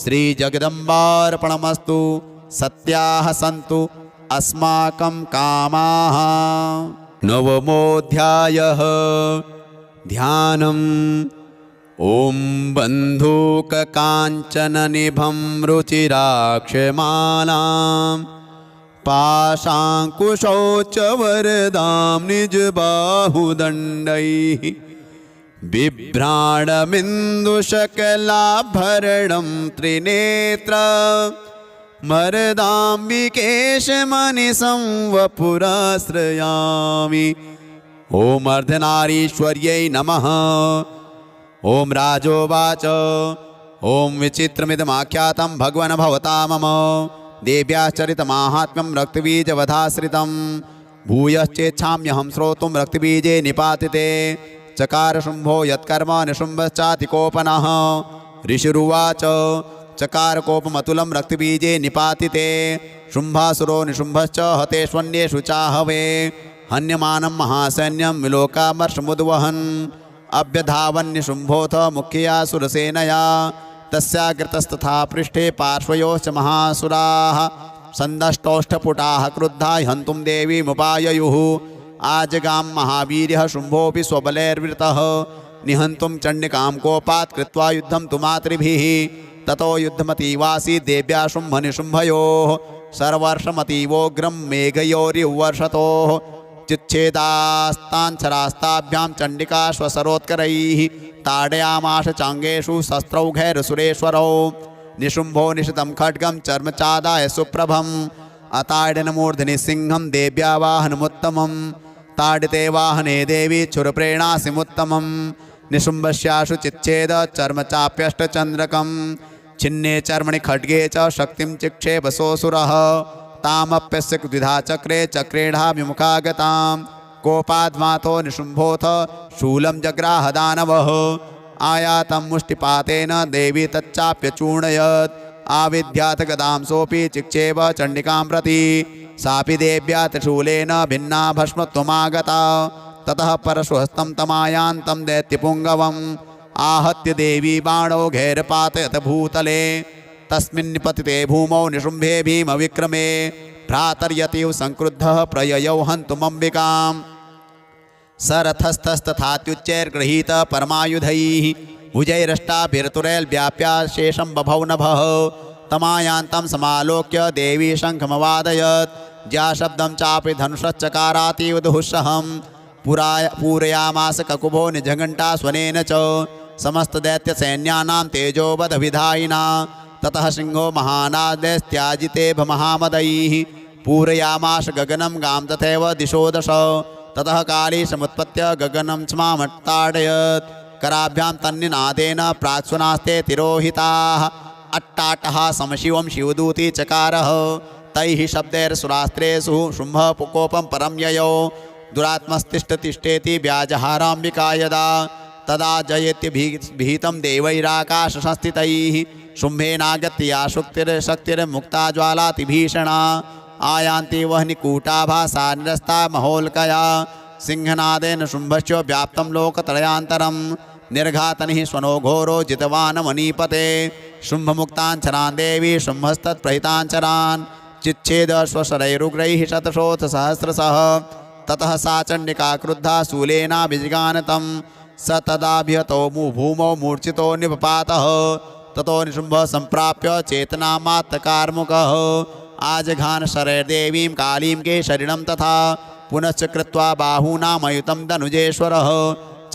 श्री जगदम्बार्पणमस्तु सत्याः सन्तु अस्माकं कामाः। नवमोऽध्यायः ध्यानम् ओम बन्धूककाञ्चननिभं रुचिराक्षमालां पाशाङ्कुशौ च वरदां निजबाहुदण्डैः बिभ्राणमिन्दुशकलाभरणं त्रिनेत्र मरदाम्बिकेशमनिशं वपुराश्रयामि। ओम अर्धनारीश्वर्यै नमः। ओम राजोवाच ओम विचित्रमिदमाख्यातं भगवन् भवता मम देव्याश्चरितमाहात्म्यं रक्तबीजवधाश्रितं भूयश्चेच्छाम्यहं श्रोतुं रक्तबीजे निपातिते। चकार शुम्भो यत्कर्म निशुम्भश्चातिकोपनः ऋषिरुवाच चकार कोपमतुलं रक्तबीजे निपातिते। शुम्भासुरो निशुम्भश्च हतेष्वन्येषु चाहवे हन्यमानं महासैन्यं विलोकामर्षमुद्वहन् अभ्यधावन्निशुम्भोऽथ मुख्यया सुरसेनया तस्याग्रतस्तथा पृष्ठे पार्श्वयोश्च महासुराः सन्दष्टोष्ठपुटाः क्रुद्धा हन्तुं देवीमुपाययुः आजगां महावीर्यः शुम्भोऽपि स्वबलैर्वृतः निहन्तुं चण्डिकां कोपात् कृत्वा युद्धं तु मातृभिः ततो युद्धमतीवासीत् देव्या शुम्भनिशुम्भयोः सर्वर्षमतीवोग्रं मेघयोरिवर्षतोः चिच्छेदास्ताञ्छरास्ताभ्यां चण्डिका स्वसरोत्करैः ताडयामाश चाङ्गेषु शस्त्रौघैरसुरेश्वरौ निशुम्भो निशितं खड्गं चर्मचादाय सुप्रभम् अताडिनमूर्धनि सिंहं देव्या वाहनमुत्तमं ताडिते वाहने देवी क्षुरप्रेणासिमुत्तमं निशुम्भस्याशु चिच्छेद चर्मचाप्यष्टचन्द्रकं छिन्ने चर्मणि खड्गे च शक्तिं चिक्षेपसोऽसुरः तामप्यस्य द्विधा चक्रे चक्रेणा विमुखागतां कोपाद्मातो निशुम्भोऽथ शूलं जग्राह दानवः आयातं मुष्टिपातेन देवी तच्चाप्यचूर्णयत् आविद्यात् गदां सोऽपि चिक्षेप चण्डिकां प्रति सापि देव्या त्रिशूलेन भिन्ना भस्मत्वमागता ततः परशुहस्तं तमायान्तं दैत्यपुङ्गवम् आहत्य देवी बाणौघैर्पातयत भूतले तस्मिन् निपतिते भूमौ निशुम्भे भीमविक्रमे भ्रातर्यतिव संक्रुद्धः प्रययौ हन्तुमम्बिकाम् सरथस्तस्तथात्युच्चैर्गृहीत परमायुधैः भुजैरष्टाभिर्तुरैर्व्याप्या शेषं बभौ नभः तमायान्तं समालोक्य देवी शङ्खमवादयत् ज्याशब्दं चापि धनुषश्चकारातीव दुःसहं पूरयामास ककुभो निजघण्टा स्वनेन च समस्तदैत्यसैन्यानां तेजोवधविधायिना ततः सिंहो महानादैस्त्याजिते महामदैः पूरयामाश गगनं गां तथैव दिशो दश ततः काली समुत्पत्य गगनं स्मामट्टाडयत् कराभ्यां तन्निनादेन प्राक्स्वनास्ते तिरोहिताः अट्टाटः समशिवं शिवदूती चकारः तैः शब्दैर्सुरास्त्रेषु शुम्भः कोपं परं ययौ दुरात्मस्तिष्ठतिष्ठेति व्याजहाराम्बिका यदा तदा जयत्यभीतं देवैराकाशसंस्थितैः शुम्भेनागत्य या शक्तिर्मुक्ता ज्वालातिभीषणा आयान्ति वह्निकूटाभासा निरस्ता महोल्कया सिंहनादेन शुम्भश्च व्याप्तं लोकत्रयान्तरं निर्घातनिः स्वनो घोरो जितवान् मणिपते शुम्भमुक्ताञ्चरान् देवी शुम्भस्तत्प्रहिताञ्चरान् चिच्छेद स्वशरैरुग्रैः शतशोऽथ सहस्रशः ततः सा चण्डिका क्रुद्धा शूलेनाभिजिगानतं स तदाभिहतो भूमौ मूर्छितो निपपातः ततो निशुम्भः सम्प्राप्य चेतनामात्तकार्मुकः आजघान शरैर्देवीं कालीं केशरिणं तथा पुनश्च कृत्वा बाहूनामयुतं धनुजेश्वरः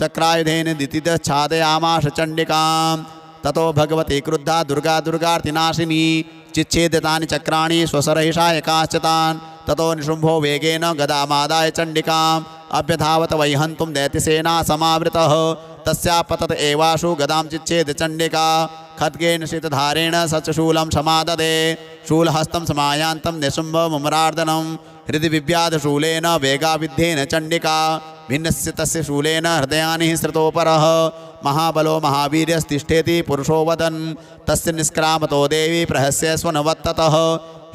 चक्रायुधेन दितिदच्छादयामाश चण्डिकां ततो भगवती क्रुद्धा दुर्गा दुर्गार्तिनाशिनी चिच्छेदितानि चक्राणि स्वसरहिषायकाश्च तान् ततो निशुम्भो वेगेन गदामादाय चण्डिकाम् अभ्यधावत वै हन्तुं दैत्यसेना समावृतः तस्या पतत एवाशु गदां चिच्छेद चण्डिका खड्गेन शीतधारेण सचशूलं समाददे शूलहस्तं समायान्तं निशुम्भमुमरार्दनं हृदि विव्याधशूलेन वेगाविद्धेन चण्डिका भिन्नस्य तस्य शूलेन हृदयानि स्रतोपरः महाबलो महावीर्यस्तिष्ठेति पुरुषो वदन् तस्य निष्क्रामतो देवी प्रहस्य स्वनवत्ततः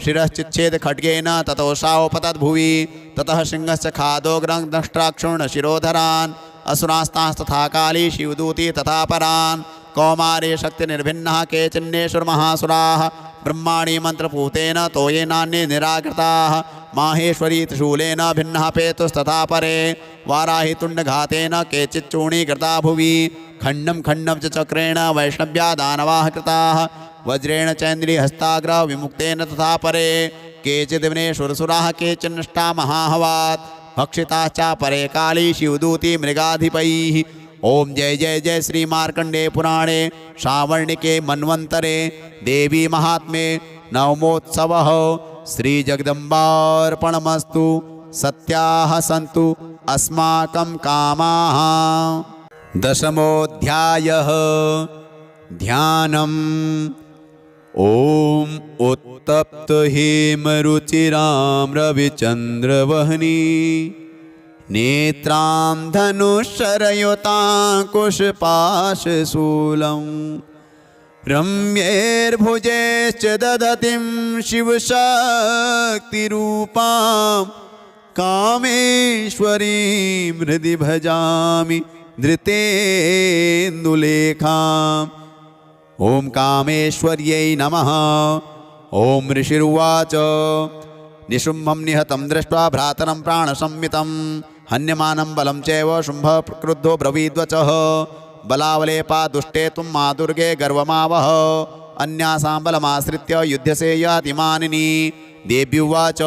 शिरश्चिच्छेद खड्गेन ततो शावपतद्भुवि ततः सिंहस्य खादोग्रं दष्ट्राक्षुण्ण शिरोधरान् असुरास्तांस्तथा काली शिवदूती तथा परान् कौमारे शक्तिनिर्भिन्नः केचिन्नेश्वरमहासुराः ब्रह्माणि मन्त्रपूतेन तोयेनान्ये निराकृताः माहेश्वरी त्रिशूलेन भिन्नः पेतुस्तथा परे वाराहि तुण्डघातेन केचिच्चूर्णीकृता भुवि खण्डं खण्डं च चक्रेण वैष्णव्या दानवाः कृताः वज्रेण चैन्द्रियहस्ताग्रह विमुक्तेन तथा परे केचिदिवनेश्वरसुराः केचिन्नष्टा महाहवात् भक्षिताश्च परे काली शिवदूती मृगाधिपैः ओम जय जय जय श्री मार्कंडे पुराणे श्रावणिके मन्वंतरे देवी महात्म्ये नवमोत्सवः श्री जगदम्बार्पणमस्तु सत्याः सन्तु अस्माकं कामाः। दशमोऽध्यायः ध्यानम्। ओम उत्तप्त हेमरुचिरां रविचन्द्रवह्नि नेत्रां धनुश्शरयुताङ्कुशपाशशूलं रम्यैर्भुजैश्च दधतीं शिवशक्तिरूपां कामेश्वरीं हृदि भजामि धृतेन्दुलेखाम्। ओम कामेश्वर्यै नमः। ॐ ऋषिरुवाच निशुम्भं निहतं दृष्ट्वा भ्रातरं प्राणसंमितं हन्यमानं बलं चैव शुम्भः क्रुद्धो ब्रवीद्वचः बलावलेपा दुष्टे त्वं मा दुर्गे गर्वमावह अन्यासां बलमाश्रित्य युध्यसे याति मानिनी देव्युवाच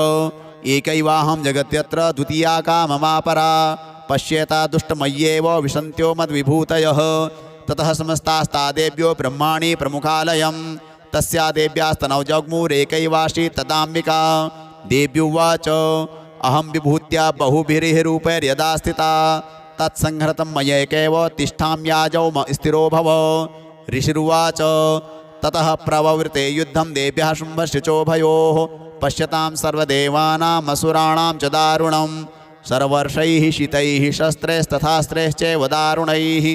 एकैवाहं जगत्यत्र द्वितीया का ममापरा पश्येता दुष्टमय्येव विशन्त्यो मद्विभूतयः ततः समस्तास्ता देव्यो ब्रह्माणि प्रमुखालयं तस्या देव्यास्तनौ जग्मुरेकैवाशी तदाम्बिका देव्युवाच अहं विभूत्या बहुभिः रूपैर्यदा स्थिता तत्संहृतं मयैकैव तिष्ठाम्याजौ स्थिरो भव ऋषिरुवाच ततः प्रववृते युद्धं देव्यः शुम्भशुचोभयोः पश्यतां सर्वदेवानामसुराणां च दारुणं सर्वर्षैः शीतैः शस्त्रैस्तथास्त्रैश्चैव दारुणैः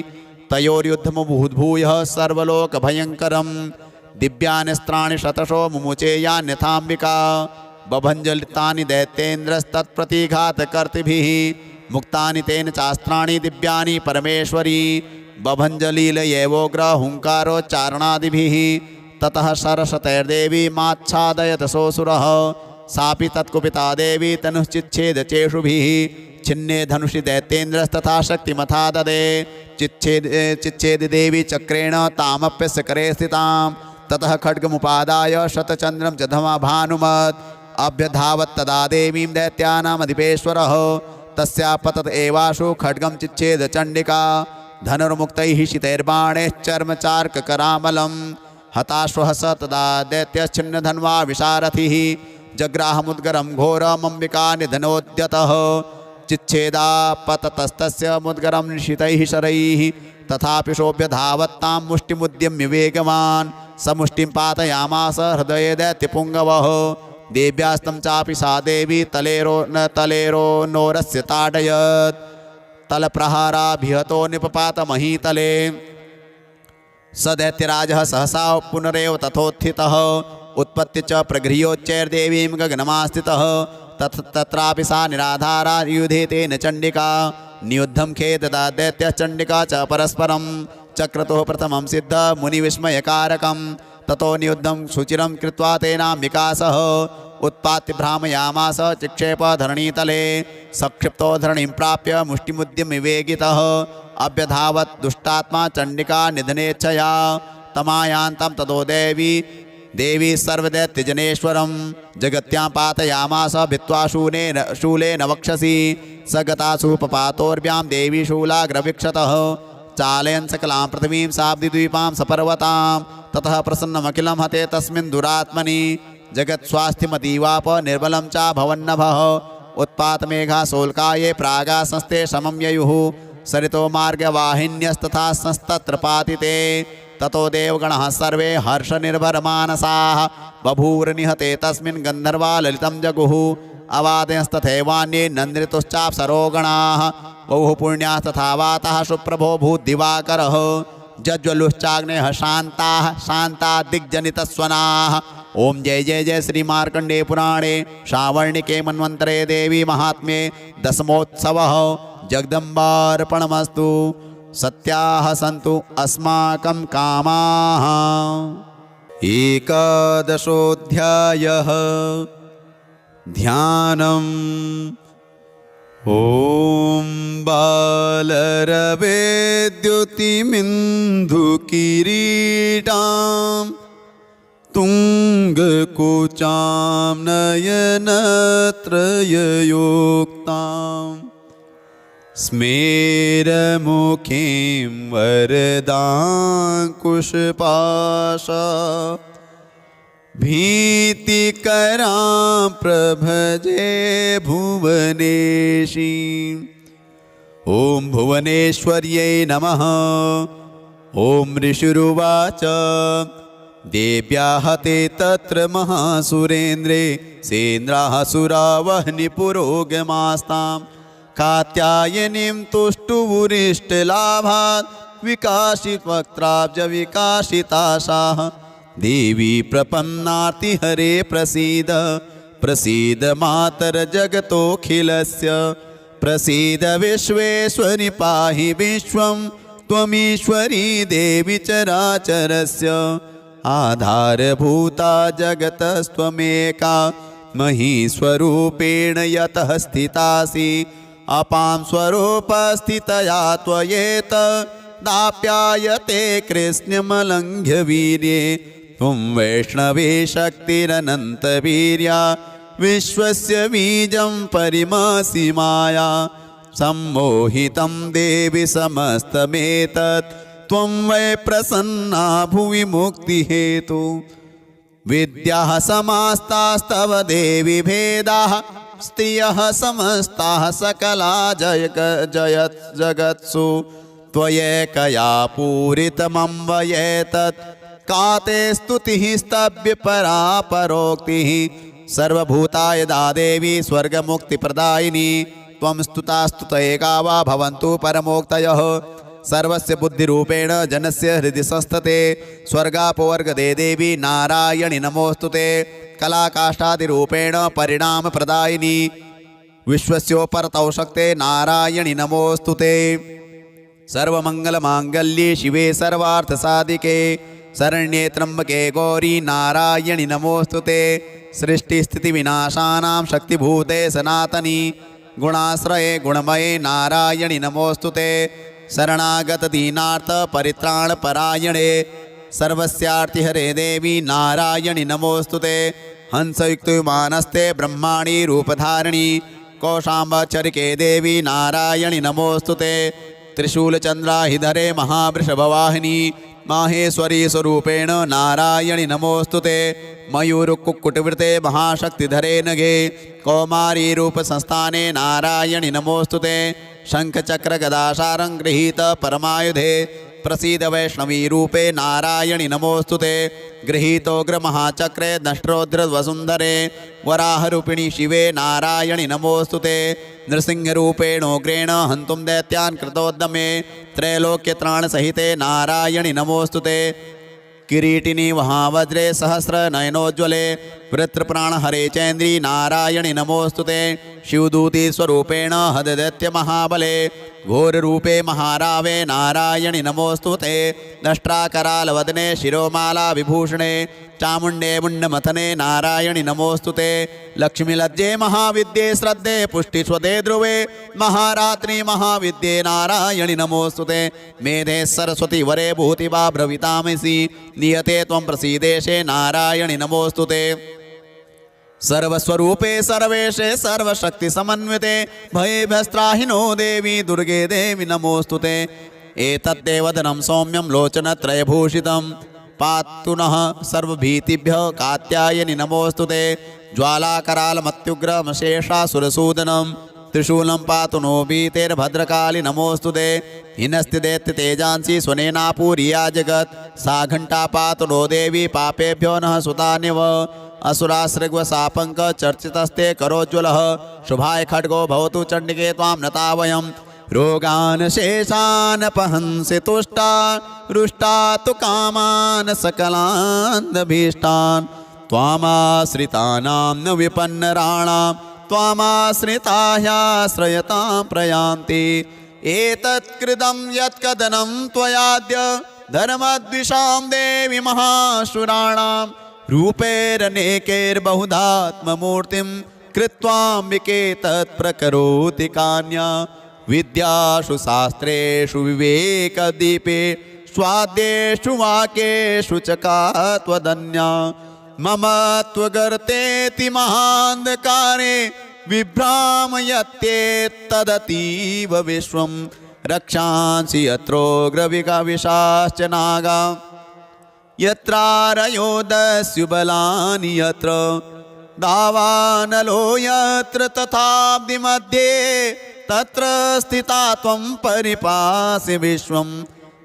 तयोर्युद्धमुद्भूयः सर्वलोकभयङ्करं दिव्यान्यस्त्राणि शतशो मुमुचेयान्यथाम्बिका बभञ्जलितानि दैत्येन्द्रस्तत्प्रतिघातकर्तृभिः मुक्तानि तेन चास्त्राणि दिव्यानि परमेश्वरी बभञ्जलीलयैवोग्र हुङ्कारोच्चारणादिभिः ततः सरस्वतैर्देवी माच्छादयत सोऽसुरः सापि तत्कुपिता देवी तनुश्चिच्छेदचेषुभिः छिन्ने धनुषि दैत्येन्द्रस्तथा शक्तिमथा ददे चिच्छेद देवी चक्रेण तामप्यस्य करे स्थितां ततः खड्गमुपादाय शतचन्द्रं च धमाभानुमत् अभ्यधावत् तदा देवीं दैत्यानामधिपेश्वरः तस्या पतत एवाशु खड्गं चिच्छेद चण्डिका धनुर्मुक्तैः शितैर्बाणैश्चर्मचार्ककरामलं हताश्वः स तदा दैत्यश्छिन्नधन्वा विशारथिः जग्राहमुद्गरं घोरमम्बिका निधनोद्यतः चिच्छेदा पततस्तस्य मुद्गरं निशितैः शरैः तथापि शोभ्यधावत्तां मुष्टिमुद्यम्य वेगवान् समुष्टिं पातयामास हृदये दैत्यपुङ्गवः देव्यास्तं चापि सा देवी तलेरो नोरस्य ताडयत् तलप्रहाराभिहतो निपपात महीतले स दैत्यराजः सहसा पुनरेव तथोत्थितः उत्पत्ति च प्रगृह्योच्चैर्देवीं गगनमास्थितः तत्रापि सा निराधारा युधे तेन चण्डिका नियुद्धं खेददा दैत्यः चण्डिका च परस्परं चक्रतुः प्रथमं सिद्ध मुनिविस्मयकारकं ततो नियुद्धं शुचिरं कृत्वा तेनाम्बिका सह उत्पात्य भ्रामयामास चिक्षेप धरणीतले सक्षिप्तो धरणीं प्राप्य मुष्टिमुद्यम्य वेगितः अभ्यधावत् दुष्टात्मा चण्डिका निधनेच्छया तमायान्तं ततो देवी सर्वदैत्यजनेश्वरं जगत्यां पातयामास भित्त्वा शूलेन वक्षसि स गतासूपपातोर्व्यां देवी शूलाग्रवीक्षतः चालयन् सकलां पृथिवीं साब्दिद्वीपां सपर्वतां ततः प्रसन्नमखिलं हते तस्मिन् दुरात्मनि जगत्स्वास्थ्यमतीवाप निर्बलं च भवन्नभः उत्पातमेघा सोल्काये प्रागा संस्थे समं ययुः सरितो मार्गवाहिन्यस्तथा संस्तत्र पातिते ततो देवगणः सर्वे हर्षनिर्भरमानसाः बभूवनिहते तस्मिन् गन्धर्वा ललितं जगुः अवादयस्तथैवान्ये नन्द्रितुश्चाप्सरोगणाः बहु पुण्यास्तथा वातः सुप्रभो भूद्दिवाकरः जज्वलुश्चाग्नेयः शान्ताः शान्ता दिग्जनितस्वनाः ओम जय जय जय श्री मार्कंडे पुराणे श्रावणिके मन्वन्तरे देवी महात्म्ये दशमोत्सवः जगदम्बार्पणमस्तु सत्याः सन्तु अस्माकं कामाः। एकादशोऽध्यायः ध्यानम् ॐ बालरवेद्युतिमिन्दुकिरीटां तुङ्गकुचां नयनत्रययोक्तां स्मेरमुखीं वरदाङ्कुशपाशा भीतिकरां प्रभजे भुवनेशीं ॐ भुवनेश्वर्यै नमः। ॐ ऋषिरुवाच देव्याः ते तत्र महासुरेन्द्रे सेन्द्राः सुरावह्निपुरोगमास्तां कात्यायनीं तुष्टुवुरिष्टलाभात् विकाशितवक्त्राब्जविकाशिताशाः देवी प्रपन्नार्तिहरे प्रसीद प्रसीद मातर्जगतोऽखिलस्य प्रसीद विश्वेश्वरि पाहि विश्वं त्वमीश्वरी देवी चराचरस्य आधारभूता जगतस्त्वमेका महीस्वरूपेण यतः स्थितासि अपां स्वरूपस्थितया त्वयेत दाप्यायते कृष्णमलङ्घ्य वीर्ये त्वं वैष्णवे शक्तिरनन्तवीर्या विश्वस्य बीजं परिमसि माया सम्मोहितं देवि समस्तमेतत् त्वं वै प्रसन्ना भुवि मुक्तिहेतु विद्याः समास्तास्तव देवि भेदाः स्त्रियः समस्ताः सकला जगत्सु त्वयैकया पूरितमन्वयेतत् का ते स्तुतिः स्तव्य परा परोक्तिः सर्वभूतायदा देवी स्वर्गमुक्तिप्रदायिनी त्वं स्तुता स्तुतयेका वा भवन्तु परमोक्तयः सर्वस्य बुद्धिरूपेण जनस्य हृदि संस्थते स्वर्गापवर्गदे देवी नारायणि नमोस्तुते कलाकाष्ठादिरूपेण परिणामप्रदायिनी विश्वस्योपरतौ शक्ते नारायणि नमोस्तुते सर्वमङ्गलमाङ्गल्ये शिवे सर्वार्थसाधिके शरण्ये त्र्यम्बके गौरी नारायणि नमोस्तुते सृष्टिस्थितिविनाशानां शक्तिभूते सनातनी गुणाश्रये गुणमये नारायणि नमोस्तुते शरणागतदीनार्थपरित्राणपरायणे सर्वस्यार्तिहरे देवी नारायणि नमोस्तुते हंसयुक्तविमानस्ते ब्रह्माणी रूपधारिणी कौशाम्बचरिके देवी नारायणि नमोस्तुते त्रिशूलचन्द्राहिधरे महावृषभवाहिनी माहेश्वरी स्वरूपेण नारायणि नमोस्तुते मयूरकुक्कुटवृते महाशक्तिधरे नगे कौमारी रूपसंस्थाने नारायणि नमोस्तुते शङ्खचक्रगदाशारं गृहीत परमायुधे प्रसीद वैष्णवी रूपे नारायणि नमोस्तुते गृहीतोग्रमहाचक्रे दष्ट्रोद्रवसुन्धरे वराहरूपिणी शिवे नारायणि नमोस्तुते नृसिंहरूपेणोग्रेण हन्तुं दैत्यान् कृतोद्यमे त्रैलोक्यत्राणसहिते नारायणि नमोस्तुते किरीटिनी महावज्रे सहस्रनयनोज्ज्वले वृत्रप्राणहरे चैन्द्री नारायणि नमोस्तुते शिवदूती स्वरूपेण हददैत्यमहाबले घोररूपे महारावे नारायणि नमोस्तुते दष्ट्राकरालवदने शिरोमाला विभूषणे चामुण्डे मुण्डमथने नारायणि नमोस्तुते लक्ष्मीलज्जे महाविद्ये श्रद्धे पुष्टिस्वदे ध्रुवे महारात्रि महाविद्ये नारायणि नमोस्तुते मेधे सरस्वती वरे भूतिवा ब्रवीतामसि नियते त्वं प्रसीदेशे नारायणि नमोस्तुते सर्वस्वरूपे सर्वेशे सर्वशक्तिसमन्विते भयेभ्यस्त्राहिनो देवी दुर्गे देवी नमोस्तुते एतद्देवदनं सौम्यं लोचनत्रयभूषितं पातु नः सर्वभीतिभ्यः कात्यायनि नमोस्तुते ज्वालाकरालमत्युग्रमशेषासुरसूदनं त्रिशूलं पातु नो भीतेर्भद्रकाली नमोस्तुते हिनस्ति दैत्य तेजांसि स्वनेनापूरिया जगत् सा घण्टा पातु नो देवी पापेभ्यो नः सुतान्यव असुरासृग्वसापङ्क चर्चितस्ते करोज्ज्वलः शुभाय खड्गो भवतु चण्डिके त्वां नता वयं रोगान् शेषान् पहंसि तुष्टा रुष्टा तु कामान् सकलान्दभीष्टान् त्वामाश्रितानां न विपन्नराणां त्वामाश्रिता ह्याश्रयतां प्रयान्ति एतत्कृतं यत्कदनं त्वयाद्य धर्मद्विषां देवि महाशुराणां रूपैरनेकैर्बहुधात्ममूर्तिं कृत्वाम्बिके तत्प्रकरोति कान्या विद्यासु शास्त्रेषु विवेकदीपे स्वाद्येषु वाक्येषु च का त्वदन्या मम त्वगर्तेति महान्धकारे विभ्रामयत्येतदतीव विश्वं रक्षांसि यत्रोग्रविकाविशाश्च नागा यत्रारयो दस्युबलानि यत्र दावानलो यत्र तथाब्धिमध्ये तत्र स्थिता त्वं परिपासि विश्वं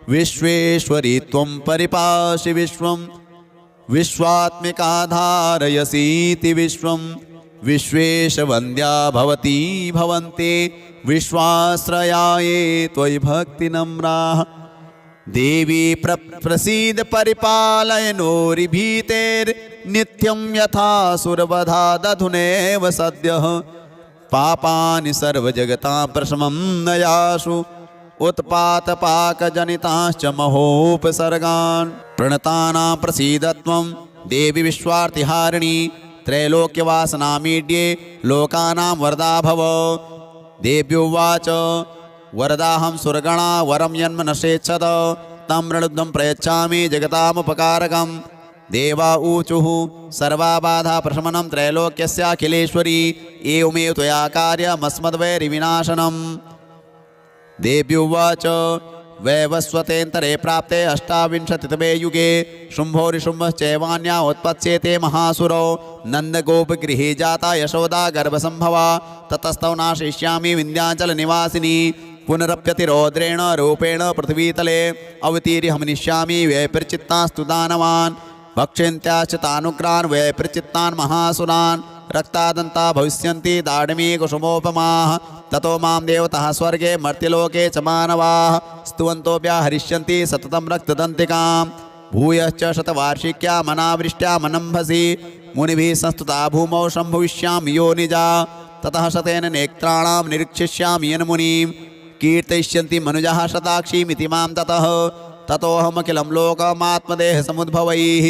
विश्वेश्वरी त्वं परिपासि विश्वं विश्वात्मिका धारयसीति विश्वं विश्वेशवन्द्या भवती भवन्ति विश्वाश्रयाये त्वयि भक्तिनम्राः देवी प्रसीद परिपालय नोरिभीतेर्नित्यं यथा सुरवधादधुनेव सद्यः पापानि सर्वजगतां प्रशमं नयासु उत्पातपाकजनिताश्च महोपसर्गान् प्रणतानां प्रसीदत्वं देवी विश्वार्तिहारिणी त्रैलोक्यवासनामीड्ये लोकानां वरदा भव। देव्युवाच वरदाहं सुरगणा वरं यन्मनसेच्छत तं रणुद्धं प्रयच्छामि जगतामुपकारकम्। देवा ऊचुः सर्वाबाधा प्रशमनं त्रैलोक्यस्याखिलेश्वरी एवमेव त्वया कार्यमस्मद्वैरिविनाशनम्। देव्युवाच वैवस्वतेऽन्तरे प्राप्ते अष्टाविंशतितमे युगे शुम्भोरिशुम्भश्चैवान्या उत्पत्स्येते महासुरो नन्दगोपगृहे जाता यशोदा गर्भसम्भवा ततस्तौ नाशयिष्यामि विन्ध्याचलनिवासिनी पुनरप्यतिरौद्रेण रूपेण पृथ्वीतले अवतीर्य हनिष्यामि वैप्रचित्तास्तु दानवान् भक्षन्त्याश्च तानुग्रान् वैप्रचित्तान् महासुरान् रक्तादन्ता भविष्यन्ति दाढ्मी कुसुमोपमाः ततो मां देवताः स्वर्गे मर्त्यलोके च मानवाः स्तुवन्तोऽभ्याहरिष्यन्ति सततं रक्तदन्तिकां भूयश्च शतवार्षिक्या मनावृष्ट्या मनम्भसि मुनिभिः संस्तुता भूमौ सम्भविष्यामि योनिजा ततः शतेन नेत्राणां निरीक्षिष्यामि यन्मुनिं कीर्तयिष्यन्ति मनुजाः शताक्षीमिति मां ततोऽहमखिलं लोकमात्मदेहसमुद्भवैः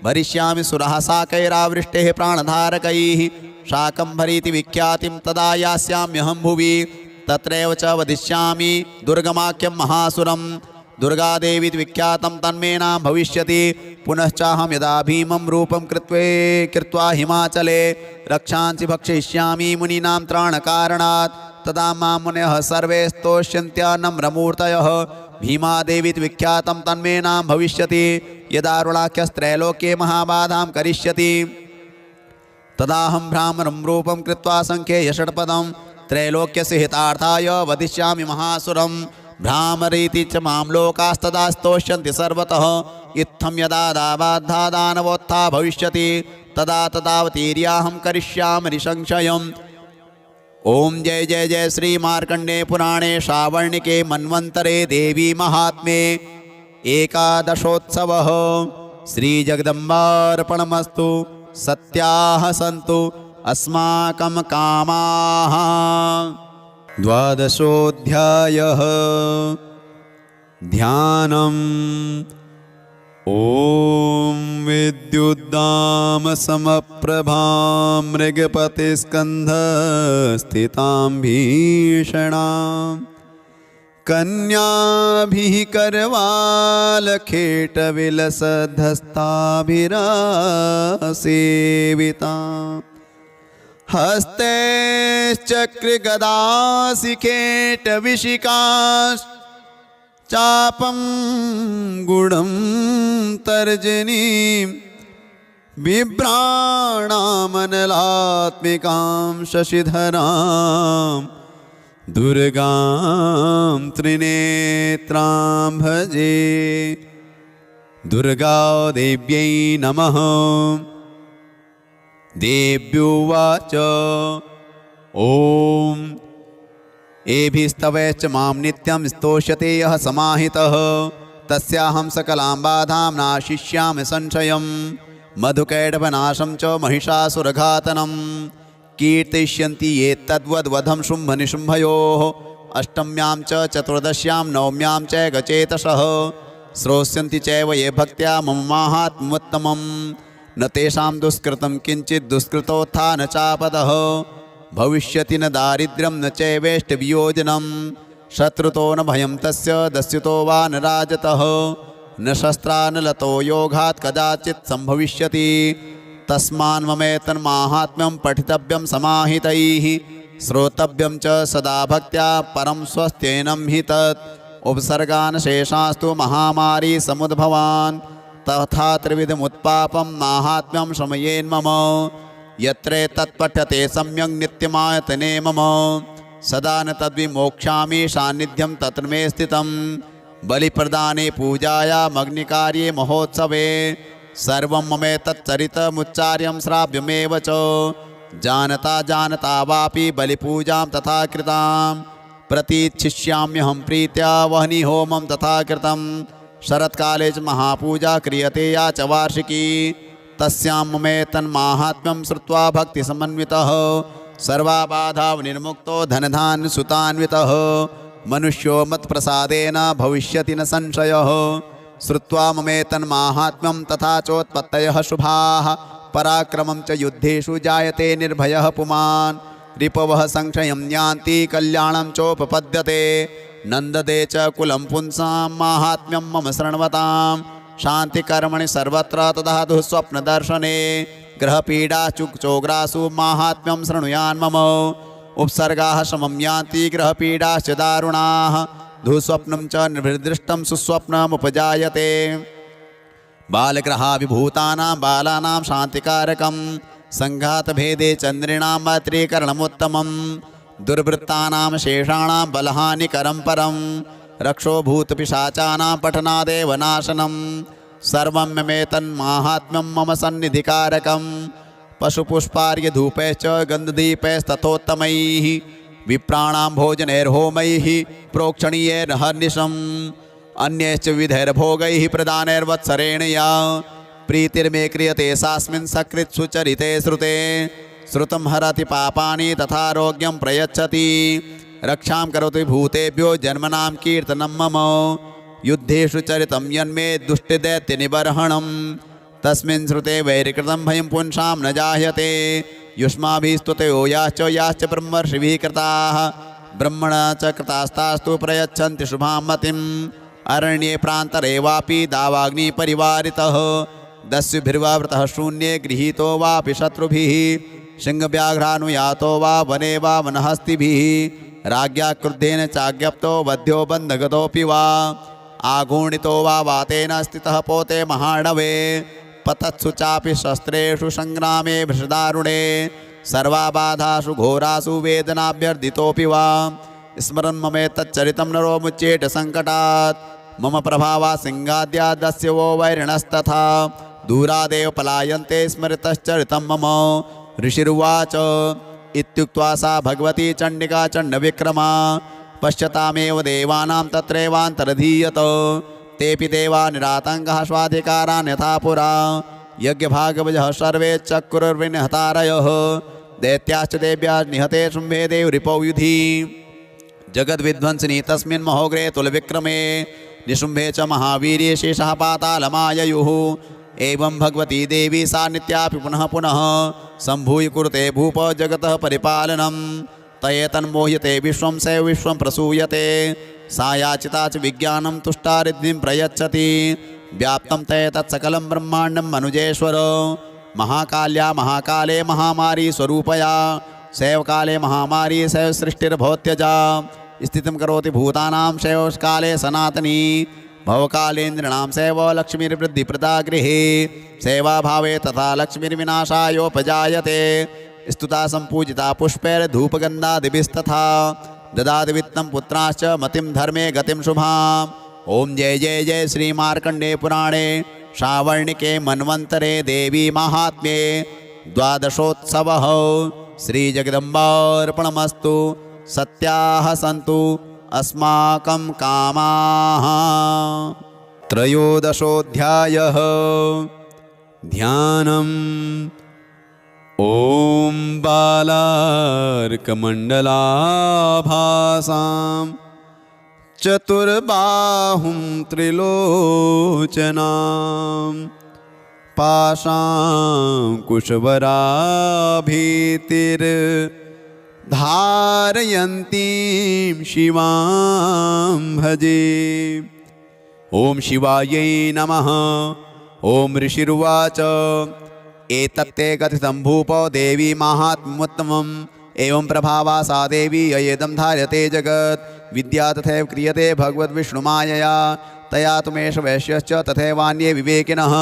भरिष्यामि सुरः साकैरावृष्टेः प्राणधारकैः शाकम्भरीति विख्यातिं तदा यास्याम्यहं भुवि तत्रैव च वदिष्यामि दुर्गमाख्यं महासुरं दुर्गादेवीति विख्यातं तन्मे नाम भविष्यति पुनश्चाहं यदा भीमं रूपं कृत्वा हिमाचले रक्षांसि भक्षयिष्यामि मुनीनां त्राणकारणात् तदा मां मुनयः सर्वे स्तोष्यन्त्या नम्रमूर्तयः भीमादेवीति विख्यातं तन्मे नाम भविष्यति यदारुणाख्यस्त्रैलोक्ये महाबाधां करिष्यति तदाहं भ्रामरं रूपं कृत्वा संख्येय षट्पदं त्रैलोक्यस्य हितार्थाय वदिष्यामि महासुरं भ्रामरीति च मां लोकास्तदा स्तोष्यन्ति सर्वतः इत्थं यदा दाबाद्धा दानवोत्था भविष्यति तदा तदावतीर्याहं करिष्यामि निसंशयम्। ओम जय जय जय श्री मार्कंडे पुराणे श्रावणिके मन्वन्तरे देवी महात्म्ये एकादशोत्सवः श्री जगदम्बार्पणमस्तु। सत्याः सन्तु अस्माकं कामाः। द्वादशोऽध्यायः ध्यानम्। ॐ विद्युद्दामसमप्रभां मृगपतिस्कन्धस्थितां भीषणां कन्याभिः करवालखेटविलसद्धस्ताभिरासेवितां हस्ते चक्रगदाशिखेटविशिकाश्च चापं गुणं तर्जनीं बिभ्राणामनलात्मिकां शशिधरां दुर्गां त्रिनेत्रां भजे। दुर्गादेव्यै नमः। देव्युवाच ॐ एभिस्तवैश्च मां नित्यं स्तोष्यते यः समाहितः तस्याहं सकलां बाधां नाशिष्यामि संशयं। मधुकैटभनाशं च महिषासुरघातनं कीर्तयिष्यन्ति ये तद्वद्वधं शुम्भनिशुम्भयोः। अष्टम्यां च चतुर्दश्यां नवम्यां च गचेतसः श्रोष्यन्ति चैव ये भक्त्या मम माहात्म्योत्तमं। न तेषां दुष्कृतं किञ्चित् दुष्कृतोत्था न चापदः भविष्यति न दारिद्र्यं न चैवेष्टवियोजनं। शत्रुतो न भयं तस्य दस्युतो वा न राजतः न शस्त्रा न लतो योगात् कदाचित् सम्भविष्यति। तस्मान्ममेतन्माहात्म्यं पठितव्यं समाहितैः श्रोतव्यं च सदा भक्त्या परं स्वस्त्येनं हि तत्। उपसर्गान् शेषास्तु महामारी समुद्भवान् तथा त्रिविधमुत्पापं माहात्म्यं शमयेन्मम। यत्र तत्पठ्यते सम्यक् नित्यमायतने मम सदा न तद्विमोक्ष्यामि सान्निध्यं तत्र मे स्थितं। बलिप्रदाने पूजायामग्निकार्ये महोत्सवे सर्वं ममेतच्चरितमुच्चार्यं श्राव्यमेव च। जानता जानता वापि बलिपूजां तथा कृतां प्रतीच्छिष्याम्यहं प्रीत्या वह्नि होमं तथा कृतं। शरत्काले च महापूजा क्रियते या च वार्षिकी तस्यां ममेतन्माहात्म्यं श्रुत्वा भक्तिसमन्वितः सर्वाबाधा निर्मुक्तो धनधान्यसुतान्वितः मनुष्यो मत्प्रसादेन भविष्यति न संशयः। श्रुत्वा ममेतन्माहात्म्यं तथा चोत्पत्तयः शुभाः पराक्रमं च युद्धेषु जायते निर्भयः पुमान्। रिपवः संशयं यान्ति कल्याणं चोपपद्यते नन्ददे च कुलं पुंसां माहात्म्यं मम शृण्वतां। शान्तिकर्मणि सर्वत्र तदाधु स्वप्नदर्शने ग्रहपीडा चोग्रासु माहात्म्यं शृणुयान् मम। उपसर्गाः शमं यान्ति ग्रहपीडाश्च दारुणाः दुःस्वप्नं च निर्दृष्टं सुस्वप्नमुपजायते। बालग्रहाविभूतानां बालानां शान्तिकारकं सङ्घातभेदे चन्द्रिणां मैत्रीकरणमुत्तमं। दुर्वृत्तानां शेषाणां बलहानिकरं परं रक्षो भूतपिशाचानां पठनादेव नाशनं। सर्वं ममेतन्माहात्म्यं मम सन्निधिकारकं पशुपुष्पार्घ्यधूपैश्च गन्धदीपैस्तथोत्तमैः विप्राणां भोजनैर्होमैः प्रोक्षणीयैर्हर्निशम् अन्यैश्च विविधैर्भोगैः प्रदानैर्वत्सरेण या प्रीतिर्मे क्रियते सास्मिन् सकृत्सु चरिते श्रुते। श्रुतं हरति पापानि तथारोग्यं प्रयच्छति रक्षां करोति भूतेभ्यो जन्मनां कीर्तनं मम। युद्धेषु चरितं यन्मे दुष्टदैत्यनिबर्हणं तस्मिन् श्रुते वैरिकृतं भयं पुंसां न जायते। युष्माभिस्तुतयो याश्च ब्रह्मर्षिभिः कृताः ब्रह्मणा च कृतास्तास्तु प्रयच्छन्ति शुभां मतिम्। अरण्ये प्रान्तरे वापि दावाग्निपरिवारितः दस्युभिर्वावृतः शून्ये गृहीतो वापि शत्रुभिः सिंहव्याघ्रानुयातो वा वने वा वनहस्तिभिः राज्ञा क्रुद्धेन चाज्ञप्तो वध्यो बन्धगतोऽपि वा आघूर्णितो वा वातेन स्थितः पोते महार्णवे पतत्सु चापि शस्त्रेषु संग्रामे भृशदारुणे सर्वाबाधासु घोरासु वेदनाभ्यर्दितोऽपि वा स्मरन् ममेतच्चरितं नरो मुच्येत सङ्कटात्। मम प्रभावा सिंहाद्यादस्य वो वैरिणस्तथा दूरादेव पलायन्ते स्मृतश्चरितं मम। ऋषिरुवाच इत्युक्त्वा सा भगवती चण्डिका चण्डविक्रमा पश्यतामेव देवानां तत्रैवान्तरधीयत। तेऽपि देवा निरातङ्काः स्वाधिकारान् यथा पुरा यज्ञभागवजः सर्वे चक्रुर्विनिहतारयः दैत्याश्च देव्याश्च निहते शुम्भे देवरिपौ युधि। जगद्विध्वंसिनी तस्मिन् महोग्रे तुलविक्रमे निशुम्भे च महावीर्ये शेषः पातालमाययुः। एवं भगवती देवी सा नित्यापि पुनः पुनः सम्भूय कुरुते भूप जगतः परिपालनं। तयेतन्मोह्यते विश्वं सैव विश्वं प्रसूयते सा याचिता च विज्ञानं तुष्टा रिद्धिं प्रयच्छति। व्याप्तं तत्सकलं ब्रह्माण्डं मनुजेश्वर महाकाल्या महाकाले महामारी स्वरूपया सैव काले महामारी सैव सृष्टिर्भवत्यजा। स्थितिं करोति भूतानां सैव काले सनातनी भवकालेन्द्रिणां सैव लक्ष्मीर्वृद्धिप्रदा गृहे सेवाभावे तथा लक्ष्मीर्विनाशायोपजायते। स्तुता सम्पूजिता पुष्पैर्धूपगन्धादिभिस्तथा ददाति वित्तं पुत्राश्च मतिं धर्मे गतिं शुभाम्। ओम जय जय जय श्री मार्कंडे पुराणे श्रावणिके मन्वन्तरे देवी महात्म्ये द्वादशोत्सवः श्री जगदम्बार्पणमस्तु। सत्याः सन्तु अस्माकं कामाः। त्रयोदशोऽध्यायः ध्यानम्। ॐ बालार्कमण्डलाभासां चतुर्बाहुं त्रिलोचनां पाशाङ्कुशवराभीतिर्धारयन्तीं शिवां भजे। ॐ शिवायै नमः। ॐ ऋषिरुवाच एतत्ते कथितं भूपो देवी माहात्म्योत्तमम्। एवं प्रभावा सा देवी ययेदं धार्यते जगत् विद्या तथैव क्रियते भगवद्विष्णुमायया तया तुमेष वैश्यश्च तथैवान्ये विवेकिनः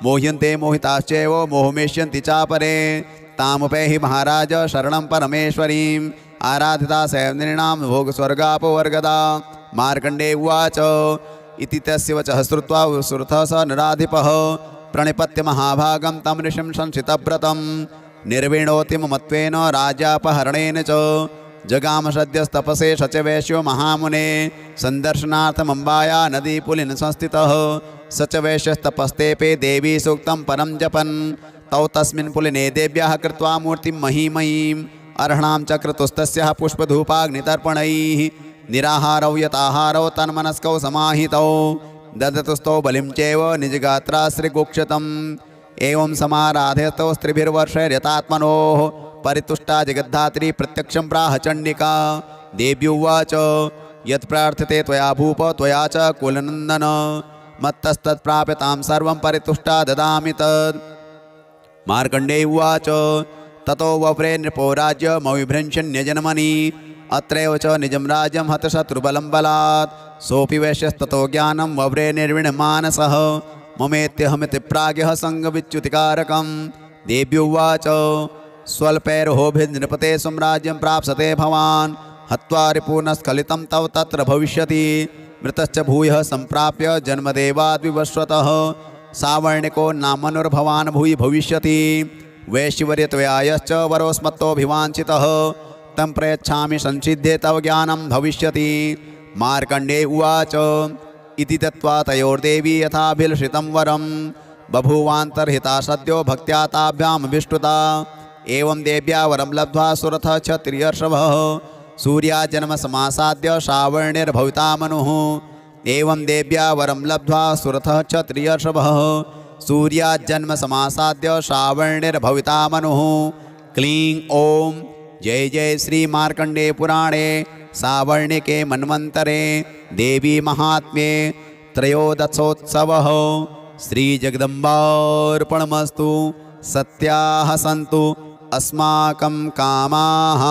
मोह्यन्ते मोहिताश्चैव मोहमेष्यन्ति चापरे तामुपैहि महाराज शरणं परमेश्वरीम् आराधिता सैव नृणां भोगस्वर्गापवर्गदा। मार्कण्डे उवाच इति तस्य वचः श्रुत्वा श्रुतः स नराधिपः प्रणिपत्य महाभागं तं ऋषिं संशितव्रतं निर्विणोति ममत्वेन राज्यापहरणेन च जगाम सद्यस्तपसे शचवैश्यो महामुने संदर्शनार्थमम्बाया नदीपुलिन संस्थितः स च वैश्यस्तपस्तेपे देवी सूक्तं परं जपन् तौ तस्मिन् पुलिने देव्याः कृत्वा मूर्तिं महीमयीम् अर्हणां चक्रतुस्तस्याः पुष्पधूपाग्नितर्पणैः निराहारौ यताहारौ तन्मनस्कौ समाहितौ ददतुस्तौ बलिं चैव निजगात्राश्रिगोक्षतम् एवं समाराधयतौ स्त्रिभिर्वर्षैर्यतात्मनोः परितुष्टा जगद्धात्री प्रत्यक्षं प्राह चण्डिका देव्युवाच यत् प्रार्थ्यते त्वया भूप त्वया च कुलनन्दन मत्तस्तत्प्राप्यतां सर्वं परितुष्टा ददामि तत् मार्कण्डेय उवाच ततो वव्रे नृपो राज्यमविभ्रंशन्यजन्मनि अत्रैव च निजं राज्यं हतशत्रुबलं बलात् सोऽपि वैश्यस्ततो ज्ञानं वव्रे निर्विण्णमानसः ममेत्यहमिति प्राज्ञः सङ्गविच्युतिकारकं देव्युवाच स्वल्पैर्होभिर्नृपते स्वराज्यं प्राप्स्यते भवान् हत्वा रिपूर्णस्खलितं तव तत्र भविष्यति मृतश्च भूयः सम्प्राप्य जन्मदेवाद्विवस्वतः सावर्णिको नामनुर्भवान् भूयि भविष्यति वैश्यवर्यत्वयायश्च वरोस्मत्तोऽभिवाञ्छितः तं प्रयच्छामि संसिद्धे तव ज्ञानं भविष्यति मार्कण्डेय उवाच इति दत्त्वा तयोर्देवी यथाभिलषितं वरं बभूवान्तर्हिता सद्यो भक्त्या ताभ्यामभिष्टुता एवं देव्या वरं लब्ध्वा सुरथः क्षत्रियर्षभः सूर्याजन्मसमासाद्य श्रावणिर्भविता मनुः एवं देव्या वरं लब्ध्वा सुरथः क्षत्रियर्षभः सूर्याजन्मसमासाद्य श्रावणिर्भविता मनुः क्लीं ॐ जय जय श्री मार्कण्डेय पुराणे सावर्णिके मन्वन्तरे देवी महात्म्ये त्रयोदशोत्सवः श्रीजगदम्बार्पणमस्तु। सत्याः सन्तु अस्माकं कामाः।